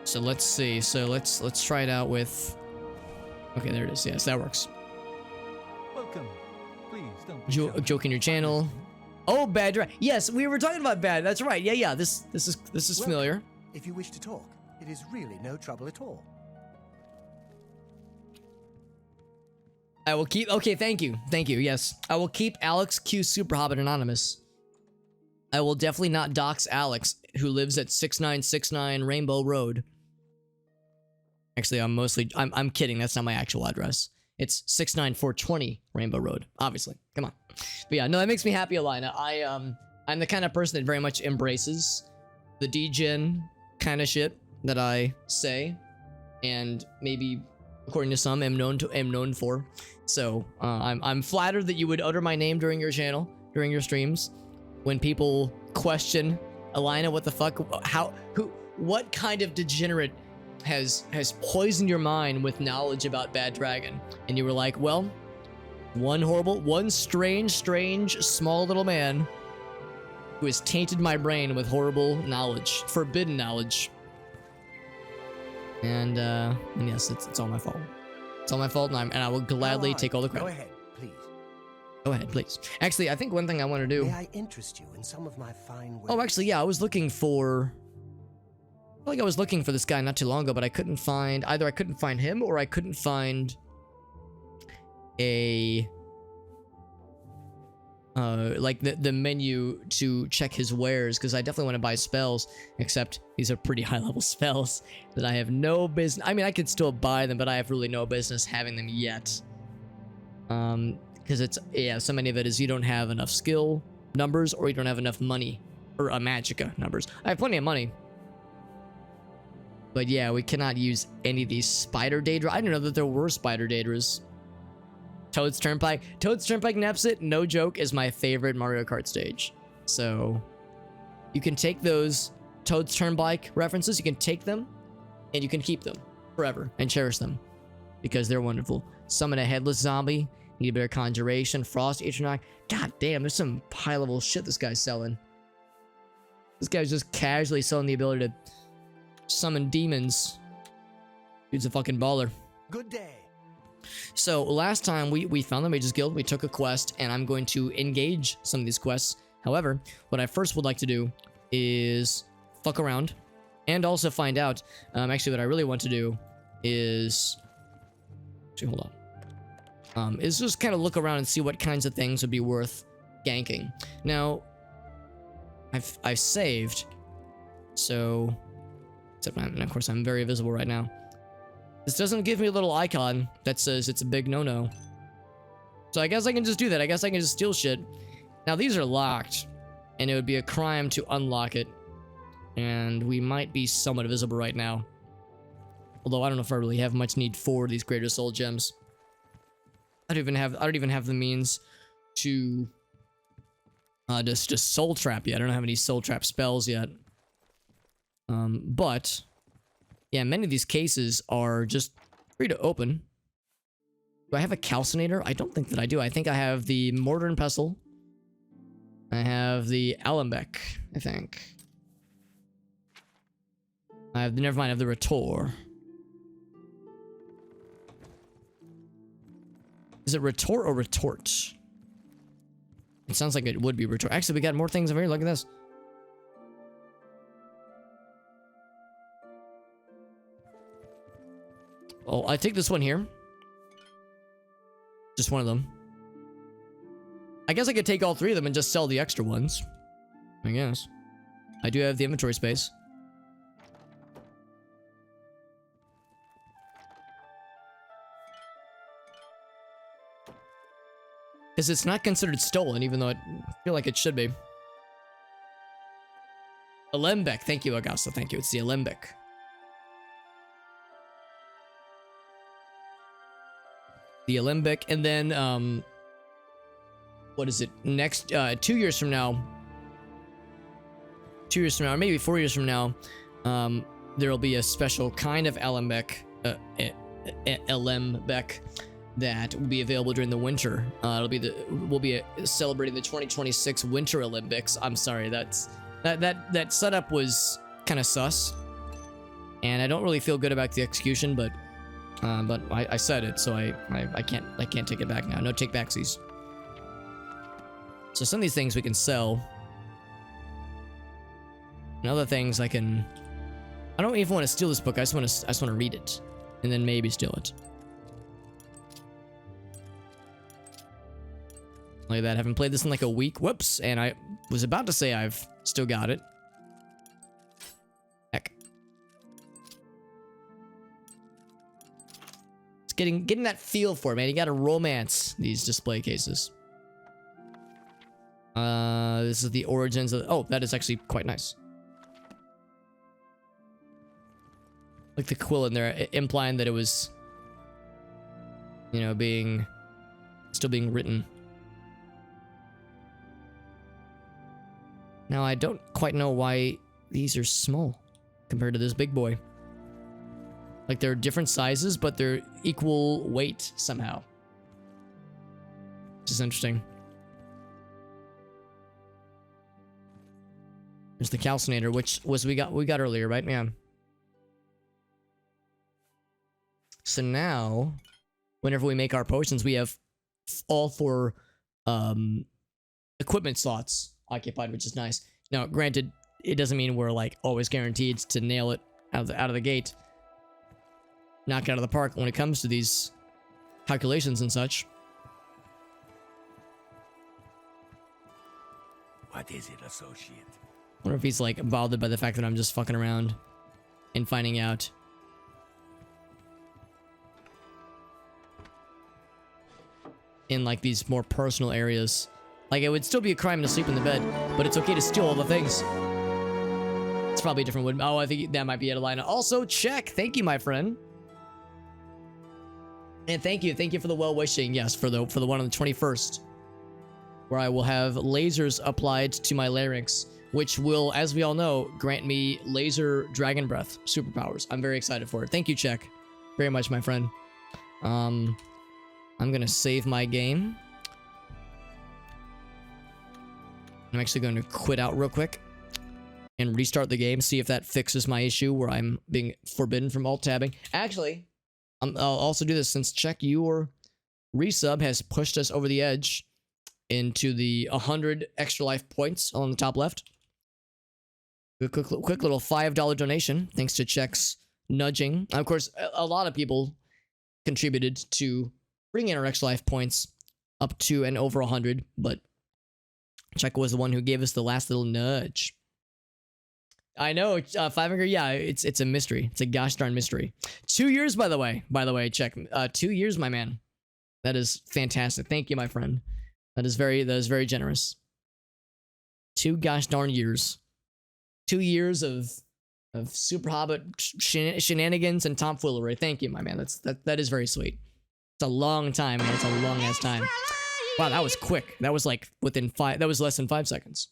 So let's see. So let's try it out with. Okay, there it is. Yes, that works. Welcome. Please don't be Joke in your channel. Oh, bad. Yes, we were talking about bad. That's right. Yeah. This is familiar. If you wish to talk, it is really no trouble at all. I will keep. Okay, thank you. Yes, I will keep Alex Q Super Hobbit anonymous. I will definitely not dox Alex, who lives at 6969 Rainbow Road. Actually, I'm kidding. That's not my actual address. It's 69420 Rainbow Road. Obviously, come on. But yeah, no, that makes me happy, Alina. I'm the kind of person that very much embraces the degen kind of shit that I say, and maybe, according to some, am known for. So I'm flattered that you would utter my name during your channel, during your streams, when people question, Alina, what the fuck, what kind of degenerate has poisoned your mind with knowledge about Bad Dragon? And you were like, well, one strange, small little man who has tainted my brain with horrible knowledge, forbidden knowledge. And yes, it's all my fault. It's all my fault, and I will gladly take all the credit. Go ahead, please. Go ahead, please. Actually, I think one thing I want to do. May I interest you in some of my fine work? Oh, actually, yeah, I was looking for. I feel like I was looking for this guy not too long ago, but I couldn't find either. I couldn't find him, or I couldn't find a like the menu to check his wares, because I definitely want to buy spells, except these are pretty high level spells that I have no business. I mean, I could still buy them, but I have really no business having them yet. Because it's, yeah, so many of it is you don't have enough skill numbers, or you don't have enough money, or magicka numbers. I have plenty of money, but yeah, we cannot use any of these spider daedra. I didn't know that there were spider daedras. Toad's Turnpike Nepsit, no joke, is my favorite Mario Kart stage. So you can take those Toad's Turnpike references, you can take them, and you can keep them forever and cherish them, because they're wonderful. Summon a headless zombie, need a bit of conjuration, frost atronach. God damn, there's some high level shit this guy's selling. This guy's just casually selling the ability to summon demons. Dude's a fucking baller. Good day. So last time we found the Mages Guild, we took a quest, and I'm going to engage some of these quests. However, what I first would like to do is fuck around and also find out, actually what I really want to do is, actually hold on, is just kind of look around and see what kinds of things would be worth ganking. Now, I've saved, so, except and of course I'm very visible right now. This doesn't give me a little icon that says it's a big no-no. So I guess I can just do that. I guess I can just steal shit. Now these are locked, and it would be a crime to unlock it. And we might be somewhat visible right now. Although I don't know if I really have much need for these greater soul gems. I don't even have the means to just soul trap yet. I don't have any soul trap spells yet. But yeah, many of these cases are just free to open. Do I have a calcinator? I don't think that I do. I think I have the mortar and pestle. I have the alembic, I think. I have, never mind, I have the retort. Is it retort or retort? It sounds like it would be retort. Actually, we got more things over here. Look at this. Oh, I take this one here. Just one of them. I guess I could take all three of them and just sell the extra ones. I guess. I do have the inventory space. Because it's not considered stolen, even though I feel like it should be. Alembic. Thank you, Augusta. Thank you. It's the alembic. The alembic. And then, what is it? Next, 2 years from now. 2 years from now, or maybe 4 years from now, there will be a special kind of alembic, alembic, that will be available during the winter. We'll be celebrating the 2026 Winter Olympics. I'm sorry, that setup was kind of sus. And I don't really feel good about the execution, but I said it, so I can't take it back now. No take backsies. So some of these things we can sell. And other things I don't even want to steal this book. I just want to read it, and then maybe steal it. Like that. I haven't played this in like a week. Whoops. And I was about to say I've still got it. Heck. It's getting that feel for it, man. You gotta romance these display cases. This is the origins of... Oh, that is actually quite nice. Like the quill in there, implying that it was, you know, still being written. Now, I don't quite know why these are small compared to this big boy. Like, they're different sizes, but they're equal weight somehow. Which is interesting. There's the calcinator, which was we got earlier, right? Yeah. So now, whenever we make our potions, we have all 4 equipment slots occupied, which is nice. Now, granted, it doesn't mean we're like always guaranteed to nail it out of the gate, knock it out of the park when it comes to these calculations and such. What is it, associate? I wonder if he's like bothered by the fact that I'm just fucking around and finding out. In like these more personal areas. Like, it would still be a crime to sleep in the bed, but it's okay to steal all the things. It's probably a different wood. Oh, I think that might be Adelina. Also, check. Thank you, my friend. And thank you for the well wishing. Yes, for the one on the 21st, where I will have lasers applied to my larynx, which will, as we all know, grant me laser dragon breath superpowers. I'm very excited for it. Thank you, Check, very much, my friend. I'm gonna save my game. I'm actually going to quit out real quick and restart the game, see if that fixes my issue where I'm being forbidden from alt-tabbing. Actually, I'll also do this since Check, your resub has pushed us over the edge into the 100 extra life points on the top left. Quick little $5 donation, thanks to Check's nudging. Of course, a lot of people contributed to bring in our extra life points up to and over 100, but Check was the one who gave us the last little nudge. I know, 500, yeah, it's a mystery. It's a gosh darn mystery. 2 years, by the way, Check. 2 years, my man. That is fantastic. Thank you, my friend. That is very generous. 2 gosh darn years. 2 years of Super Hobbit shenanigans and tomfoolery. Thank you, my man. That is very sweet. It's a long time, man. It's a long ass time. Wow, that was quick. That was like that was less than 5 seconds.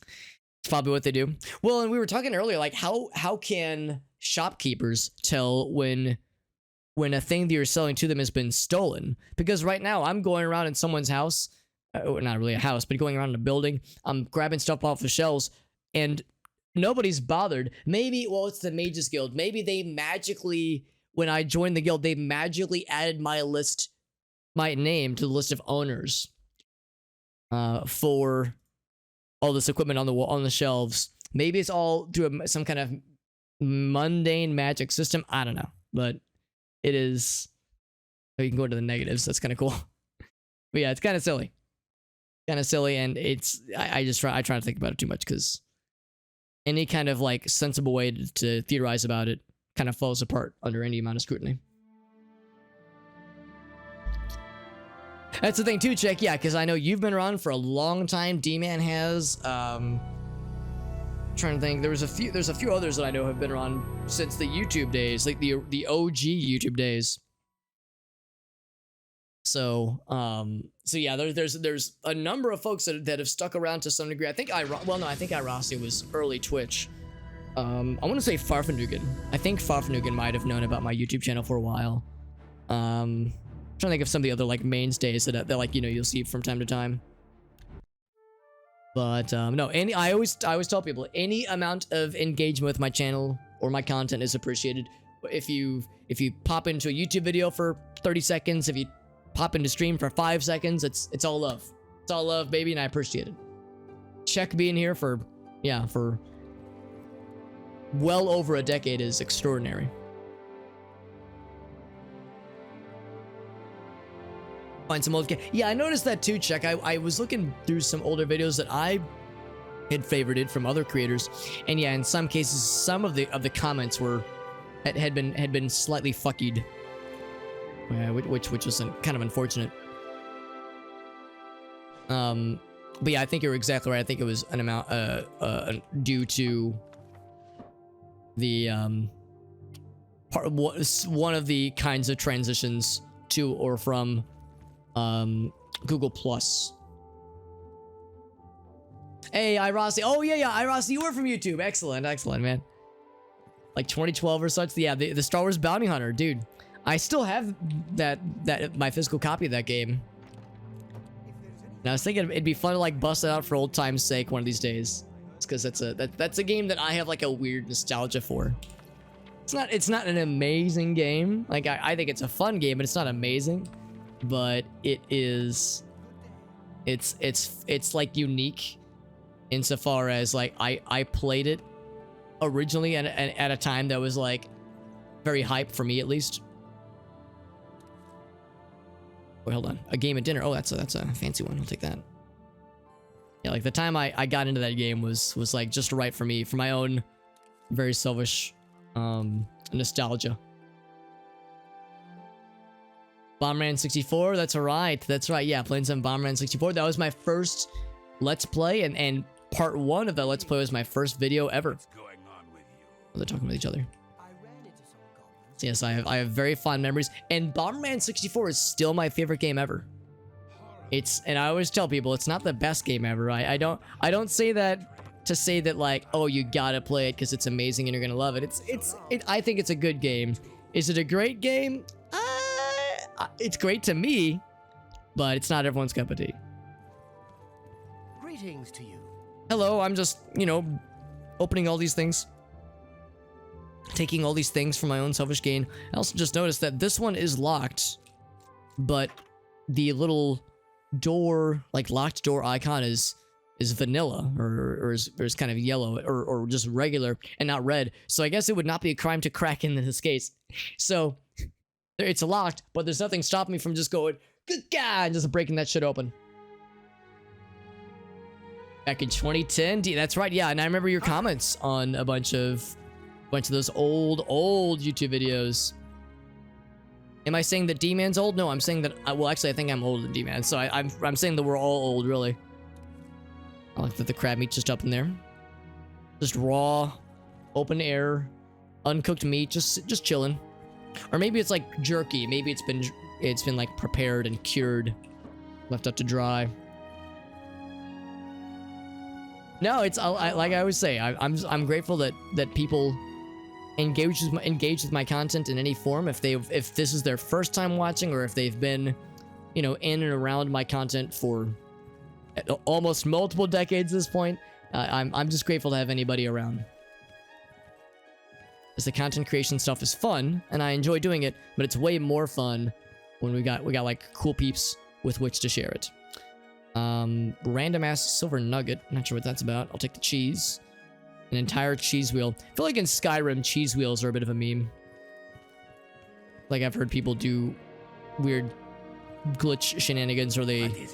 It's probably what they do. Well, and we were talking earlier, like how can shopkeepers tell when a thing that you're selling to them has been stolen? Because right now I'm going around in someone's house, not really a house, but going around in a building. I'm grabbing stuff off the shelves and nobody's bothered. Maybe, well, it's the Mages Guild. Maybe they magically, when I joined the guild, they magically added my name to the list of owners for all this equipment on the shelves. Maybe it's all through some kind of mundane magic system. I don't know, but it is. Oh, you can go to the negatives. That's kind of cool. But yeah, it's kind of silly. And it's I try to think about it too much because any kind of like sensible way to theorize about it kind of falls apart under any amount of scrutiny. That's the thing too, Check. Yeah, because I know you've been around for a long time. D-Man has. Trying to think. There's a few others that I know have been around since the YouTube days, like the OG YouTube days. So yeah, there's a number of folks that have stuck around to some degree. I think Irossi was early Twitch. I want to say Farfanugan. I think Farfanugan might have known about my YouTube channel for a while. I'm trying to think of some of the other like mainstays that like, you know, you'll see from time to time. But no, I always tell people any amount of engagement with my channel or my content is appreciated. If you pop into a YouTube video for 30 seconds, if you pop into stream for 5 seconds, it's all love. It's all love, baby, and I appreciate it. Check being here for well over a decade is extraordinary. Find some old yeah, I noticed that too, Check. I was looking through some older videos that I had favorited from other creators, and yeah, in some cases, some of the comments had been slightly fuckied, which was kind of unfortunate. But yeah, I think you're exactly right. I think it was an amount due to the one of the kinds of transitions to or from Google Plus. Hey, Irossi. Oh yeah, Irossi, you were from YouTube. Excellent, man. Like 2012 or such. Yeah, the Star Wars Bounty Hunter, dude. I still have my physical copy of that game. And I was thinking it'd be fun to like bust it out for old time's sake one of these days. It's because that's a game that I have like a weird nostalgia for. It's not an amazing game. Like I think it's a fun game, but it's not amazing. But it is. It's like unique, insofar as like I played it originally at a time that was like very hype for me, at least. Wait, hold on. A game at dinner. Oh, that's a fancy one. I'll take that. Yeah, like the time I got into that game was like just right for me, for my own very selfish nostalgia. Bomberman 64, that's right. That's right. Yeah, playing some Bomberman 64. That was my first Let's Play, and part 1 of that Let's Play was my first video ever. What's going on with you? They're talking with each other. Yes, I have very fond memories, and Bomberman 64 is still my favorite game ever. And I always tell people it's not the best game ever. I don't say that to say that like, oh, you gotta play it because it's amazing and you're gonna love it. I think it's a good game. Is it a great game? It's great to me, but it's not everyone's cup of tea. Greetings to you. Hello, I'm just, opening all these things. Taking all these things for my own selfish gain. I also just noticed that this one is locked, but the little door, like locked door icon is vanilla or is kind of yellow or just regular and not red. So I guess it would not be a crime to crack in this case. So it's locked, but there's nothing stopping me from just going, good God, and just breaking that shit open. Back in 2010, that's right, yeah, and I remember your comments on a bunch of those old YouTube videos. Am I saying that D-Man's old? No, I'm saying that, well, actually, I think I'm older than D-Man, so I'm saying that we're all old, really. I like that the crab meat's just up in there. Just raw, open air, uncooked meat, just chilling. Or maybe it's like jerky. Maybe it's been like prepared and cured, left up to dry. No, it's like I always say. I'm grateful that people engage with my content in any form. If this is their first time watching, or if they've been, in and around my content for almost multiple decades at this point, I'm just grateful to have anybody around. As the content creation stuff is fun, and I enjoy doing it, but it's way more fun when we got like cool peeps with which to share it. Random ass silver nugget. Not sure what that's about. I'll take the cheese. An entire cheese wheel. I feel like in Skyrim, cheese wheels are a bit of a meme. Like I've heard people do weird glitch shenanigans, or they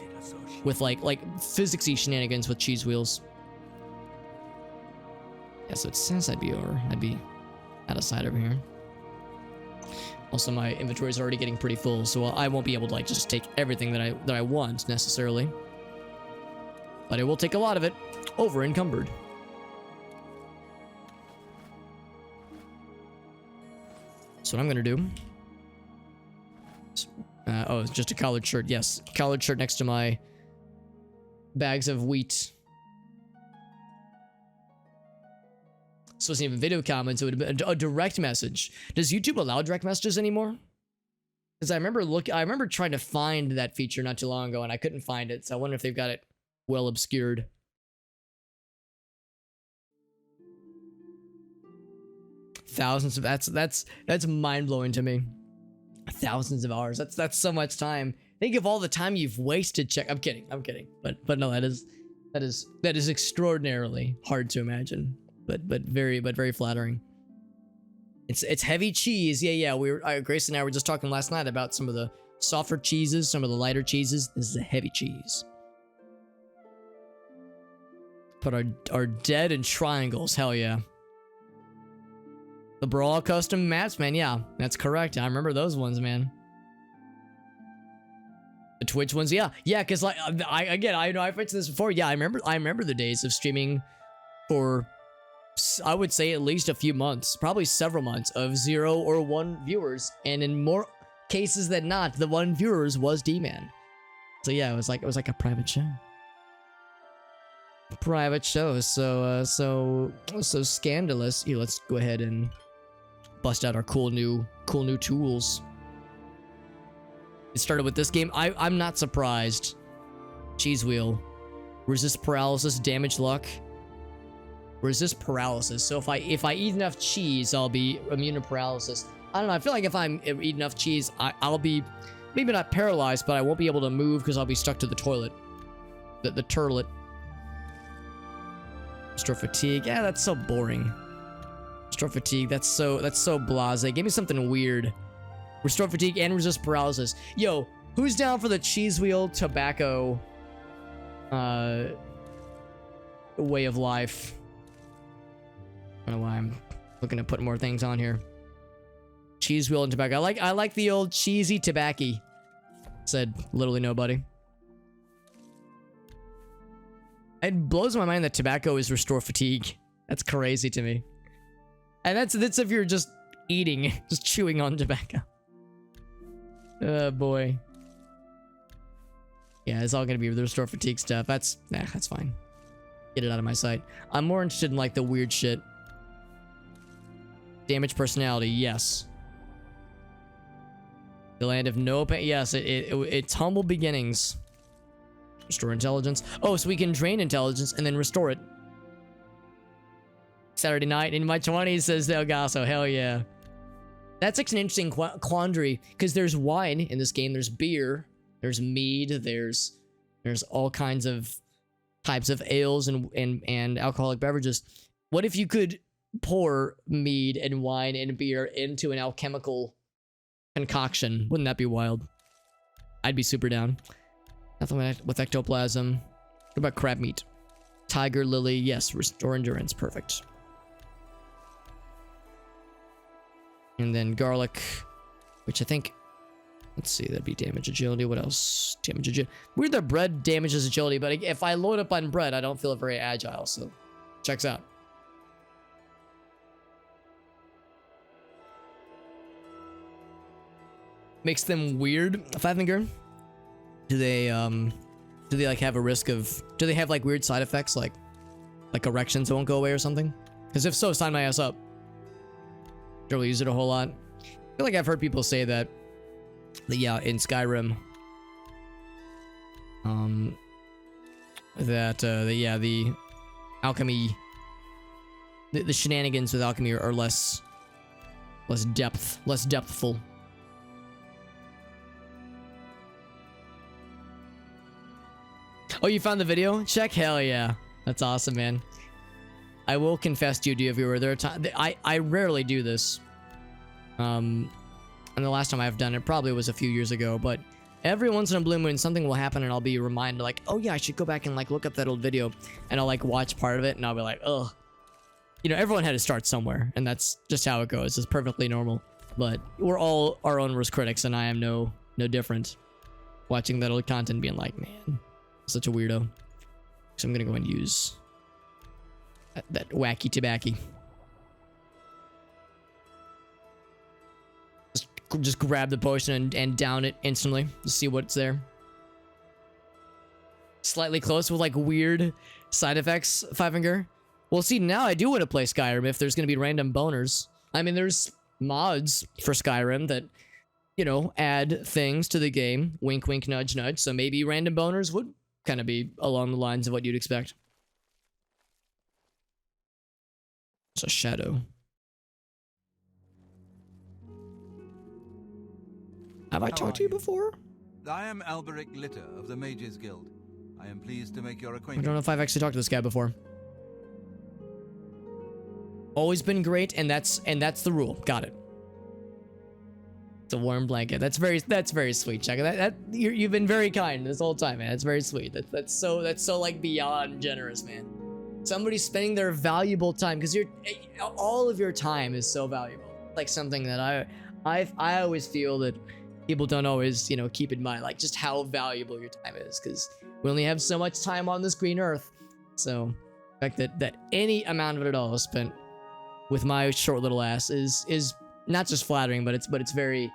with like physicsy shenanigans with cheese wheels. Yeah, so it says I'd be out of sight over here. Also, my inventory is already getting pretty full, so I won't be able to like just take everything that I want necessarily. But I will take a lot of it over encumbered. So what I'm gonna do. Oh, it's just a collared shirt. Yes, collared shirt next to my bags of wheat. So it's not even video comments. It would have been a direct message. Does YouTube allow direct messages anymore? Because I remember trying to find that feature not too long ago, and I couldn't find it. So I wonder if they've got it well obscured. thousands of that's mind-blowing to me. Thousands of hours. That's so much time. Think of all the time you've wasted I'm kidding. But no, that is extraordinarily hard to imagine. But very flattering. It's heavy cheese. Yeah. Grace and I were just talking last night about some of the softer cheeses, some of the lighter cheeses. This is a heavy cheese. Put our dead in triangles. Hell yeah. The Brawl custom maps, man. Yeah, that's correct. I remember those ones, man. The Twitch ones, yeah, because like I know I've mentioned this before. Yeah, I remember the days of streaming for, I would say, at least a few months, probably several months of 0 or 1 viewers, and in more cases than not, the 1 viewers was D-Man. So yeah, it was like a private show. So scandalous. Here, let's go ahead and bust out our cool new tools. It started with this game. I'm not surprised. Cheese wheel. Resist paralysis, damage luck. Resist paralysis. So if I eat enough cheese, I'll be immune to paralysis. I don't know. I feel like if I eat enough cheese, I'll be maybe not paralyzed, but I won't be able to move because I'll be stuck to the toilet. The turlet. Restore fatigue. Yeah, that's so boring. Restore fatigue. That's so blasé. Give me something weird. Restore fatigue and resist paralysis. Yo, who's down for the cheese wheel tobacco way of life? I don't know why I'm looking to put more things on here. Cheese wheel and tobacco. I like the old cheesy tobacco. Said literally nobody. It blows my mind that tobacco is restore fatigue. That's crazy to me. And that's if you're just eating, just chewing on tobacco. Oh boy. Yeah, it's all gonna be the restore fatigue stuff. That's fine. Get it out of my sight. I'm more interested in like the weird shit. Damage personality, yes. The land of no pain. Yes, it's humble beginnings. Restore intelligence. Oh, so we can drain intelligence and then restore it. Saturday night in my 20s, says El Gaso. Hell yeah. That's like an interesting quandary, because there's wine in this game, there's beer, there's mead, there's all kinds of types of ales and alcoholic beverages. What if you could pour mead and wine and beer into an alchemical concoction? Wouldn't that be wild? I'd be super down. Nothing with ectoplasm. What about crab meat? Tiger lily, yes, restore endurance, perfect. And then garlic, which I think, let's see, that'd be damage agility. What else? Damage agility. Weird that bread damages agility, but if I load up on bread, I don't feel very agile, so checks out. Makes them weird. Five finger. Do they like have a risk of, do they have like weird side effects like erections that won't go away or something? Because if so, sign my ass up. Don't really use it a whole lot. I feel like I've heard people say that yeah, in Skyrim, the alchemy, the shenanigans with alchemy are less depthful. Oh, you found the video? Check. Hell yeah, that's awesome, man. I will confess to you, dear viewer, there are times I rarely do this. And the last time I've done it probably was a few years ago, but every once in a blue moon something will happen and I'll be reminded like, oh yeah, I should go back and like look up that old video, and I'll like watch part of it and I'll be like, ugh. You know, everyone had to start somewhere, and that's just how it goes. It's perfectly normal. But we're all our own worst critics, and I am no different. Watching that old content being like, man, such a weirdo. So I'm gonna go and use that wacky tobacco. Just grab the potion and down it instantly to see what's there. Slightly close with like weird side effects, Five Finger. Well, see, now I do want to play Skyrim if there's going to be random boners. I mean, there's mods for Skyrim that, you know, add things to the game. Wink, wink, nudge, nudge. So maybe random boners would kind of be along the lines of what you'd expect. It's a shadow. Have I How talked are to you you? before? I am Alberic Litter of the Mages Guild. I am pleased to make your I acquaintance. don't know if I've actually talked to this guy before. Always been great, and that's the rule. Got it. It's a warm blanket. That's very sweet, Chuck. You've been very kind this whole time, man. That's very sweet. That's so like beyond generous, man. Somebody spending their valuable time, because all of your time is so valuable. Like something that I always feel that people don't always, you know, keep in mind, like just how valuable your time is, because we only have so much time on this green earth. So the fact that any amount of it at all is spent with my short little ass is not just flattering, but it's very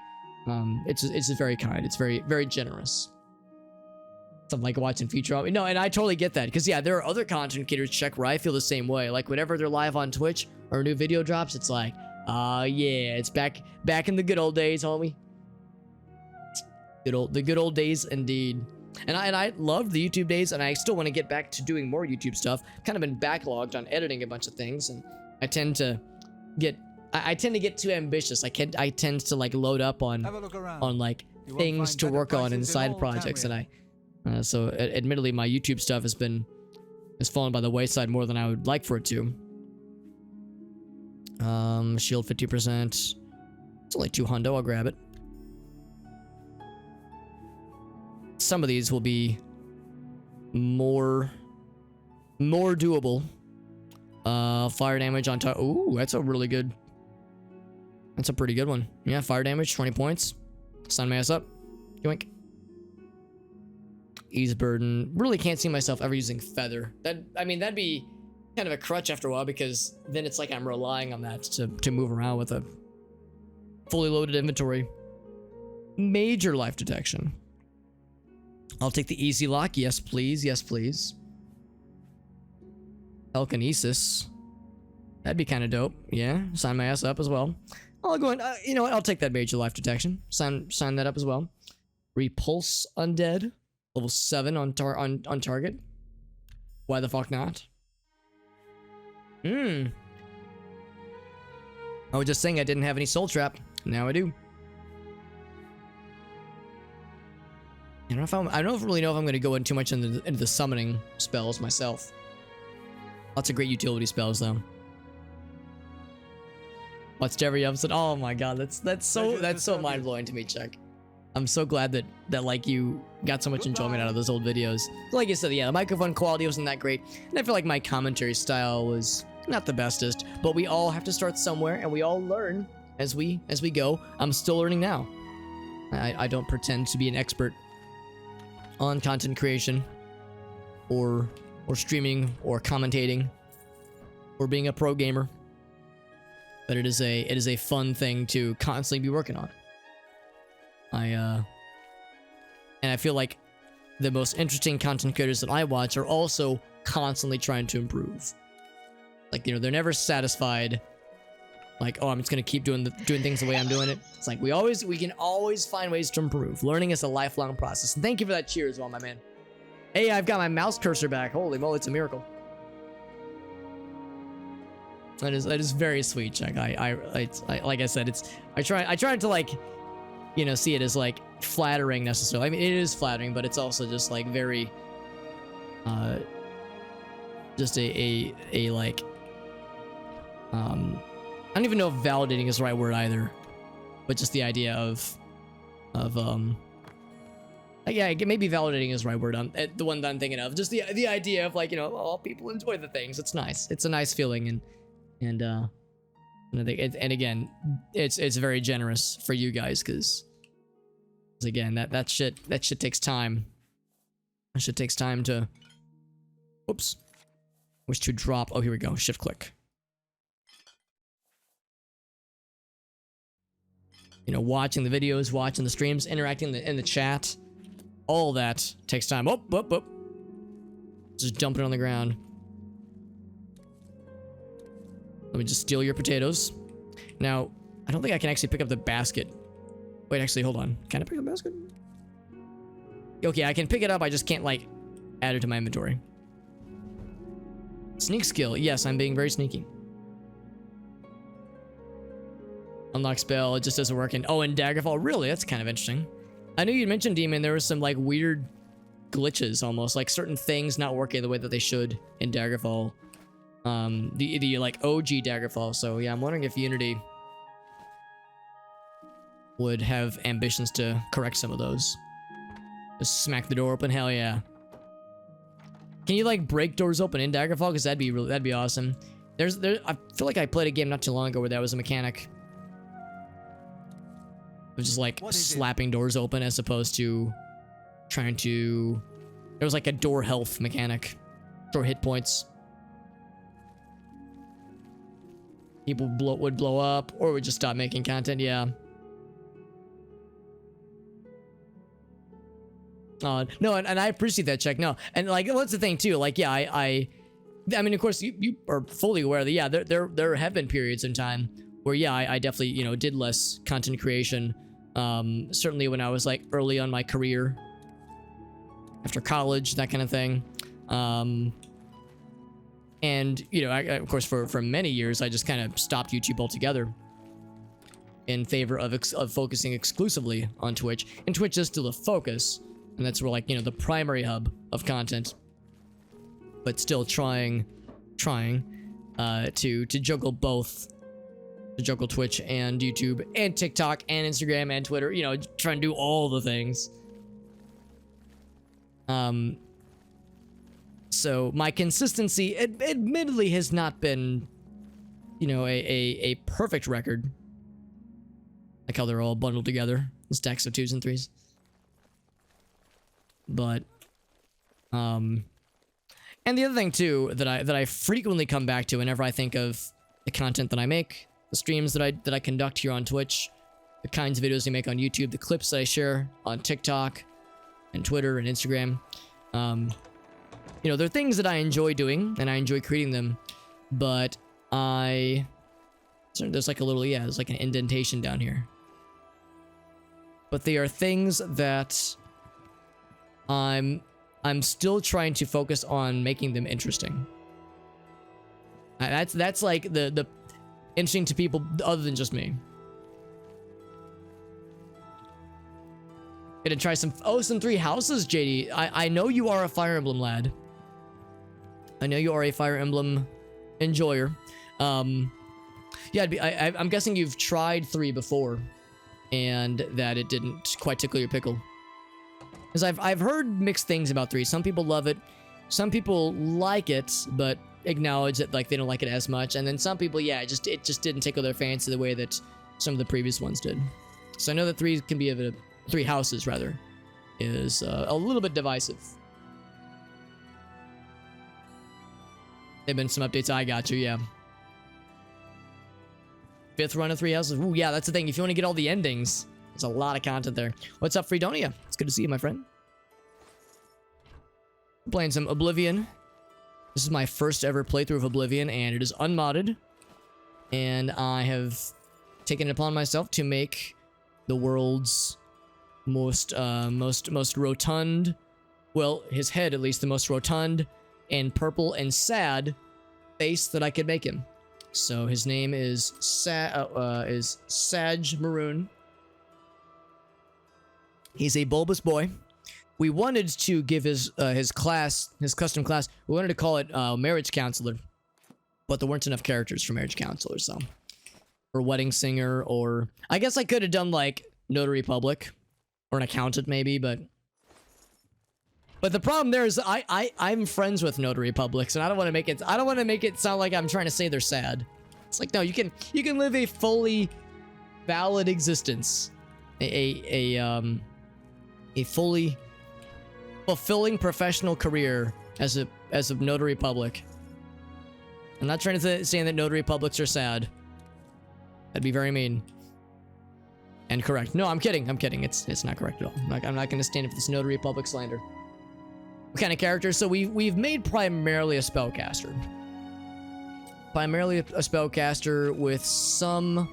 it's just very kind. It's very generous. Something like watching Future. No, and I totally get that, because yeah, there are other content creators, Check, where I feel the same way. Like whenever they're live on Twitch or a new video drops, it's like, yeah, it's back in the good old days, homie. The good old days indeed. And I love the YouTube days, and I still want to get back to doing more YouTube stuff. Kind of been backlogged on editing a bunch of things, and I tend to get too ambitious. I tend to like load up on like things to work on and side projects, and so admittedly my YouTube stuff has fallen by the wayside more than I would like for it to. Shield 50%. It's only 200. I'll grab it. Some of these will be more doable. Fire damage on top. Ooh, that's a really good. That's a pretty good one. Yeah, fire damage, 20 points. Sign my ass up. Yoink. Ease burden. Really can't see myself ever using feather. That'd be kind of a crutch after a while, because then it's like I'm relying on that to move around with a fully loaded inventory. Major life detection. I'll take the easy lock. Yes, please. Yes, please. Telekinesis. That'd be kind of dope. Yeah, sign my ass up as well. I'll go in. You know what? I'll take that major life detection. Sign that up as well. Repulse undead. Level 7 on target. Why the fuck not? I was just saying I didn't have any soul trap. Now I do. I don't really know if I'm going to go in too much into the summoning spells myself. Lots of great utility spells though. Watched every episode. Oh my god, that's so mind blowing to me, Chuck. I'm so glad that like you got so much enjoyment out of those old videos. Like I said, yeah, the microphone quality wasn't that great, and I feel like my commentary style was not the bestest. But we all have to start somewhere, and we all learn as we go. I'm still learning now. I don't pretend to be an expert on content creation, or streaming, or commentating, or being a pro gamer. But it is a fun thing to constantly be working on. And I feel like the most interesting content creators that I watch are also constantly trying to improve. Like, you know, they're never satisfied. Like, oh, I'm just gonna keep doing things the way I'm doing it. It's like we can always find ways to improve. Learning is a lifelong process. And thank you for that cheer as well, my man. Hey, I've got my mouse cursor back. Holy moly, it's a miracle. That is very sweet, Chuck. I like I said, I try to like, you know, see it as like flattering necessarily. I mean, it is flattering, but it's also just like very, just a like, I don't even know if validating is the right word either, but just the idea of yeah, maybe validating is the right word. The one that I'm thinking of, just the idea of like, you know, all people enjoy the things. It's nice. It's a nice feeling, and I think and again, it's very generous for you guys, because again, that shit takes time. That shit takes time to. Whoops. Wish to drop. Oh, here we go. Shift click. You know, watching the videos, watching the streams, interacting in the chat, all that takes time. Oh. Just dump it on the ground. Let me just steal your potatoes. Now, I don't think I can actually pick up the basket. Wait, actually, hold on. Can I pick up the basket? Okay, I can pick it up. I just can't, like, add it to my inventory. Sneak skill. Yes, I'm being very sneaky. Unlock spell. It just doesn't work. Oh, and Daggerfall. Really? That's kind of interesting. I know you mentioned Demon. There was some like weird glitches, almost like certain things not working the way that they should in Daggerfall. The like OG Daggerfall. So yeah, I'm wondering if Unity would have ambitions to correct some of those. Just smack the door open. Hell yeah. Can you like break doors open in Daggerfall? Because that'd be awesome. I feel like I played a game not too long ago where that was a mechanic. It was just like slapping doors open as opposed to trying to. There was like a door health mechanic, door hit points. People would blow up or would just stop making content. Yeah. No, and I appreciate that, check. No, and like, what's the thing too? Like, yeah, I mean, of course, you are fully aware that, yeah, there have been periods in time where, yeah, I definitely, you know, did less content creation. Certainly when I was like early on my career, after college, that kind of thing. And you know, of course, for many years, I just kind of stopped YouTube altogether in favor of focusing exclusively on Twitch. And Twitch is still the focus. And that's where, like, you know, the primary hub of content, but still trying to juggle both, to juggle Twitch and YouTube and TikTok and Instagram and Twitter, you know, trying to do all the things. So my consistency admittedly has not been, you know, a perfect record. Like how they're all bundled together in stacks of 2s and 3s. But, and the other thing too that I frequently come back to whenever I think of the content that I make, the streams that I conduct here on Twitch, the kinds of videos I make on YouTube, the clips that I share on TikTok and Twitter and Instagram, you know, they're things that I enjoy doing and I enjoy creating them, but there's like a little, yeah, there's like an indentation down here, but they are things that I'm still trying to focus on making them interesting. That's like the interesting to people other than just me. Gonna try some 3 houses, JD. I know you are a Fire Emblem lad. I know you are a Fire Emblem enjoyer. Yeah, I'm guessing you've tried 3 before, and that it didn't quite tickle your pickle. Because I've heard mixed things about 3. Some people love it, some people like it, but acknowledge that like they don't like it as much, and then some people, yeah, it just didn't tickle their fancy the way that some of the previous ones did. So I know that 3 can be 3 houses rather is a little bit divisive. There've been some updates. I got you, yeah. 5th run of 3 houses. Ooh, yeah, that's the thing. If you want to get all the endings, there's a lot of content there. What's up, Fredonia? It's good to see you, my friend. I'm playing some Oblivion. This is my first ever playthrough of Oblivion, and it is unmodded. And I have taken it upon myself to make the world's most rotund, well, his head at least, the most rotund and purple and sad face that I could make him. So his name is Sadge Maroon. He's a bulbous boy. We wanted to give his custom class, we wanted to call it Marriage Counselor, but there weren't enough characters for Marriage Counselor, so. Or Wedding Singer, or I guess I could have done like Notary Public, or an accountant maybe, but the problem there is I'm friends with Notary Publics, and I don't want to make it sound like I'm trying to say they're sad. It's like, no, you can live a fully valid existence, a fully fulfilling professional career as a Notary Public. I'm not trying to say that Notary Publics are sad. That'd be very mean. And correct. No, I'm kidding. It's not correct at all. I'm not going to stand for this Notary Public slander. What kind of character? So we've made primarily a spellcaster. Primarily a spellcaster with some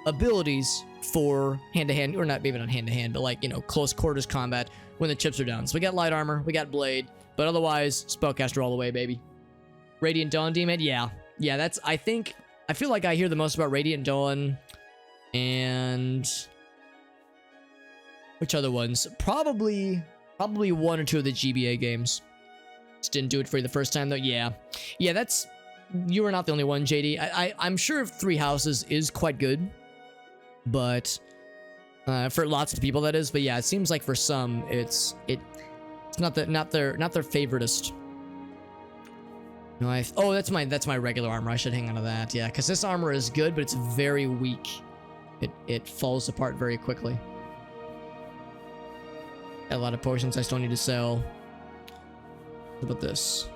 abilities for hand-to-hand, or not, maybe not hand-to-hand, but like, you know, close quarters combat when the chips are down. So we got light armor, we got blade, but otherwise, spellcaster all the way, baby. Radiant Dawn Demon? Yeah, that's, I feel like I hear the most about Radiant Dawn, and Which other ones? Probably one or two of the GBA games. Just didn't do it for you the first time though. Yeah, that's. You are not the only one, JD. I'm sure Three Houses is quite good, but for lots of people that is. But yeah, it seems like for some it's not their favoritist. No, oh, that's my regular armor. I should hang on to that. Yeah, because this armor is good, but it's very weak. It falls apart very quickly. Got a lot of potions I still need to sell. What about this?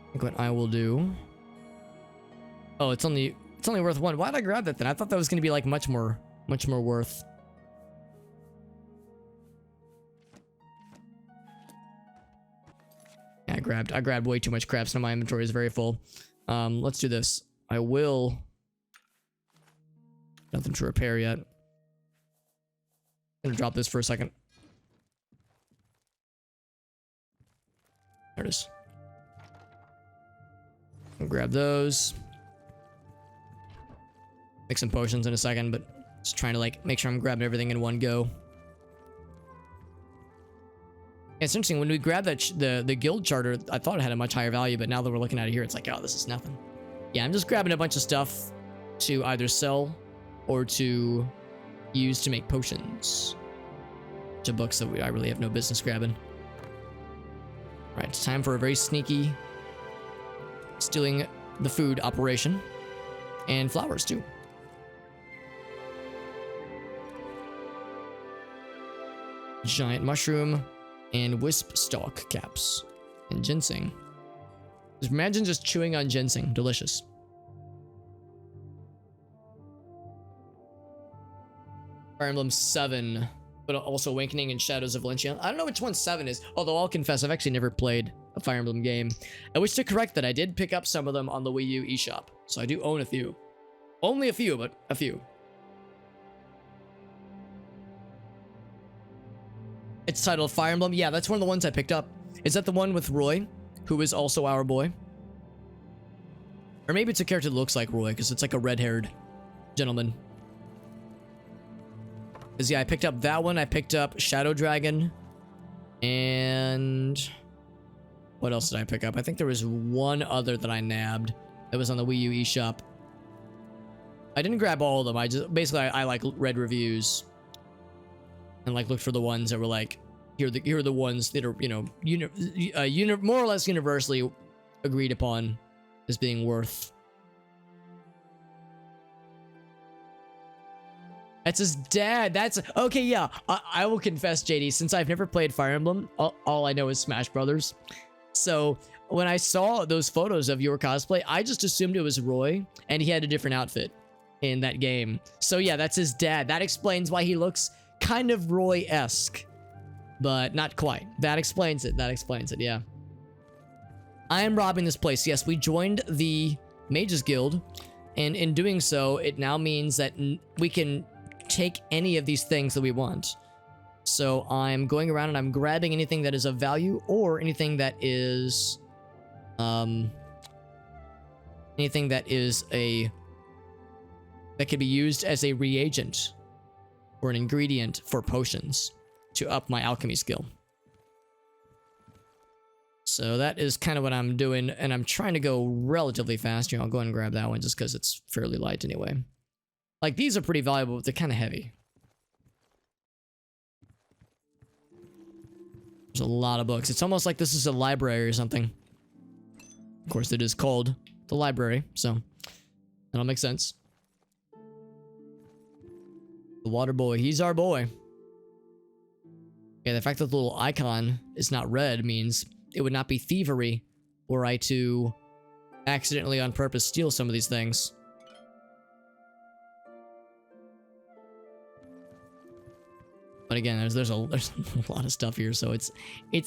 I think what I will do. Oh, it's only worth one. Why did I grab that then? I thought that was gonna be like much more worth. Yeah, I grabbed way too much crap, so my inventory is very full. Let's do this. I will. Nothing to repair yet. I'm gonna drop this for a second. There it is. I'll grab those. Make some potions in a second, but just trying to like make sure I'm grabbing everything in one go. It's interesting, when we grabbed that the guild charter, I thought it had a much higher value, but now that we're looking at it here, it's like, oh, this is nothing. Yeah, I'm just grabbing a bunch of stuff to either sell or to use to make potions. To books that I really have no business grabbing. All right, it's time for a very sneaky stealing the food operation. And flowers too. Giant mushroom and wisp stalk caps and ginseng. Just imagine just chewing on ginseng. Delicious. Fire Emblem 7, but also Awakening and Shadows of Valencia. I don't know which one 7 is, although I'll confess I've actually never played a Fire Emblem game. I wish to correct that. I did pick up some of them on the Wii U eShop, so I do own a few. Only a few, but a few. It's titled Fire Emblem. Yeah, that's one of the ones I picked up. Is that the one with Roy, who is also our boy? Or maybe it's a character that looks like Roy, because it's like a red-haired gentleman. Because yeah, I picked up that one. I picked up Shadow Dragon. And what else did I pick up? I think there was one other that I nabbed that was on the Wii U eShop. I didn't grab all of them. I just basically I like read reviews and like looked for the ones that were like, here are the ones that are, you know, more or less universally agreed upon as being worth. That's his dad. That's okay. Yeah, I will confess, JD, since I've never played Fire Emblem, all I know is Smash Brothers. So when I saw those photos of your cosplay, I just assumed it was Roy, and he had a different outfit in that game. So yeah, that's his dad. That explains why he looks kind of Roy-esque, but not quite. That explains it. That explains it. Yeah. I am robbing this place. Yes, we joined the Mages Guild, and in doing so, it now means that we can take any of these things that we want. So I'm going around and I'm grabbing anything that is of value or anything that is that could be used as a reagent or an ingredient for potions to up my alchemy skill. So that is kind of what I'm doing, and I'm trying to go relatively fast. You know, I'll go ahead and grab that one just because it's fairly light anyway. Like, these are pretty valuable, but they're kind of heavy. There's a lot of books. It's almost like this is a library or something. Of course, it is called the library, so that'll make sense. The water boy, he's our boy. Yeah, the fact that the little icon is not red means it would not be thievery were I to accidentally on purpose steal some of these things. But again, there's a lot of stuff here, so it's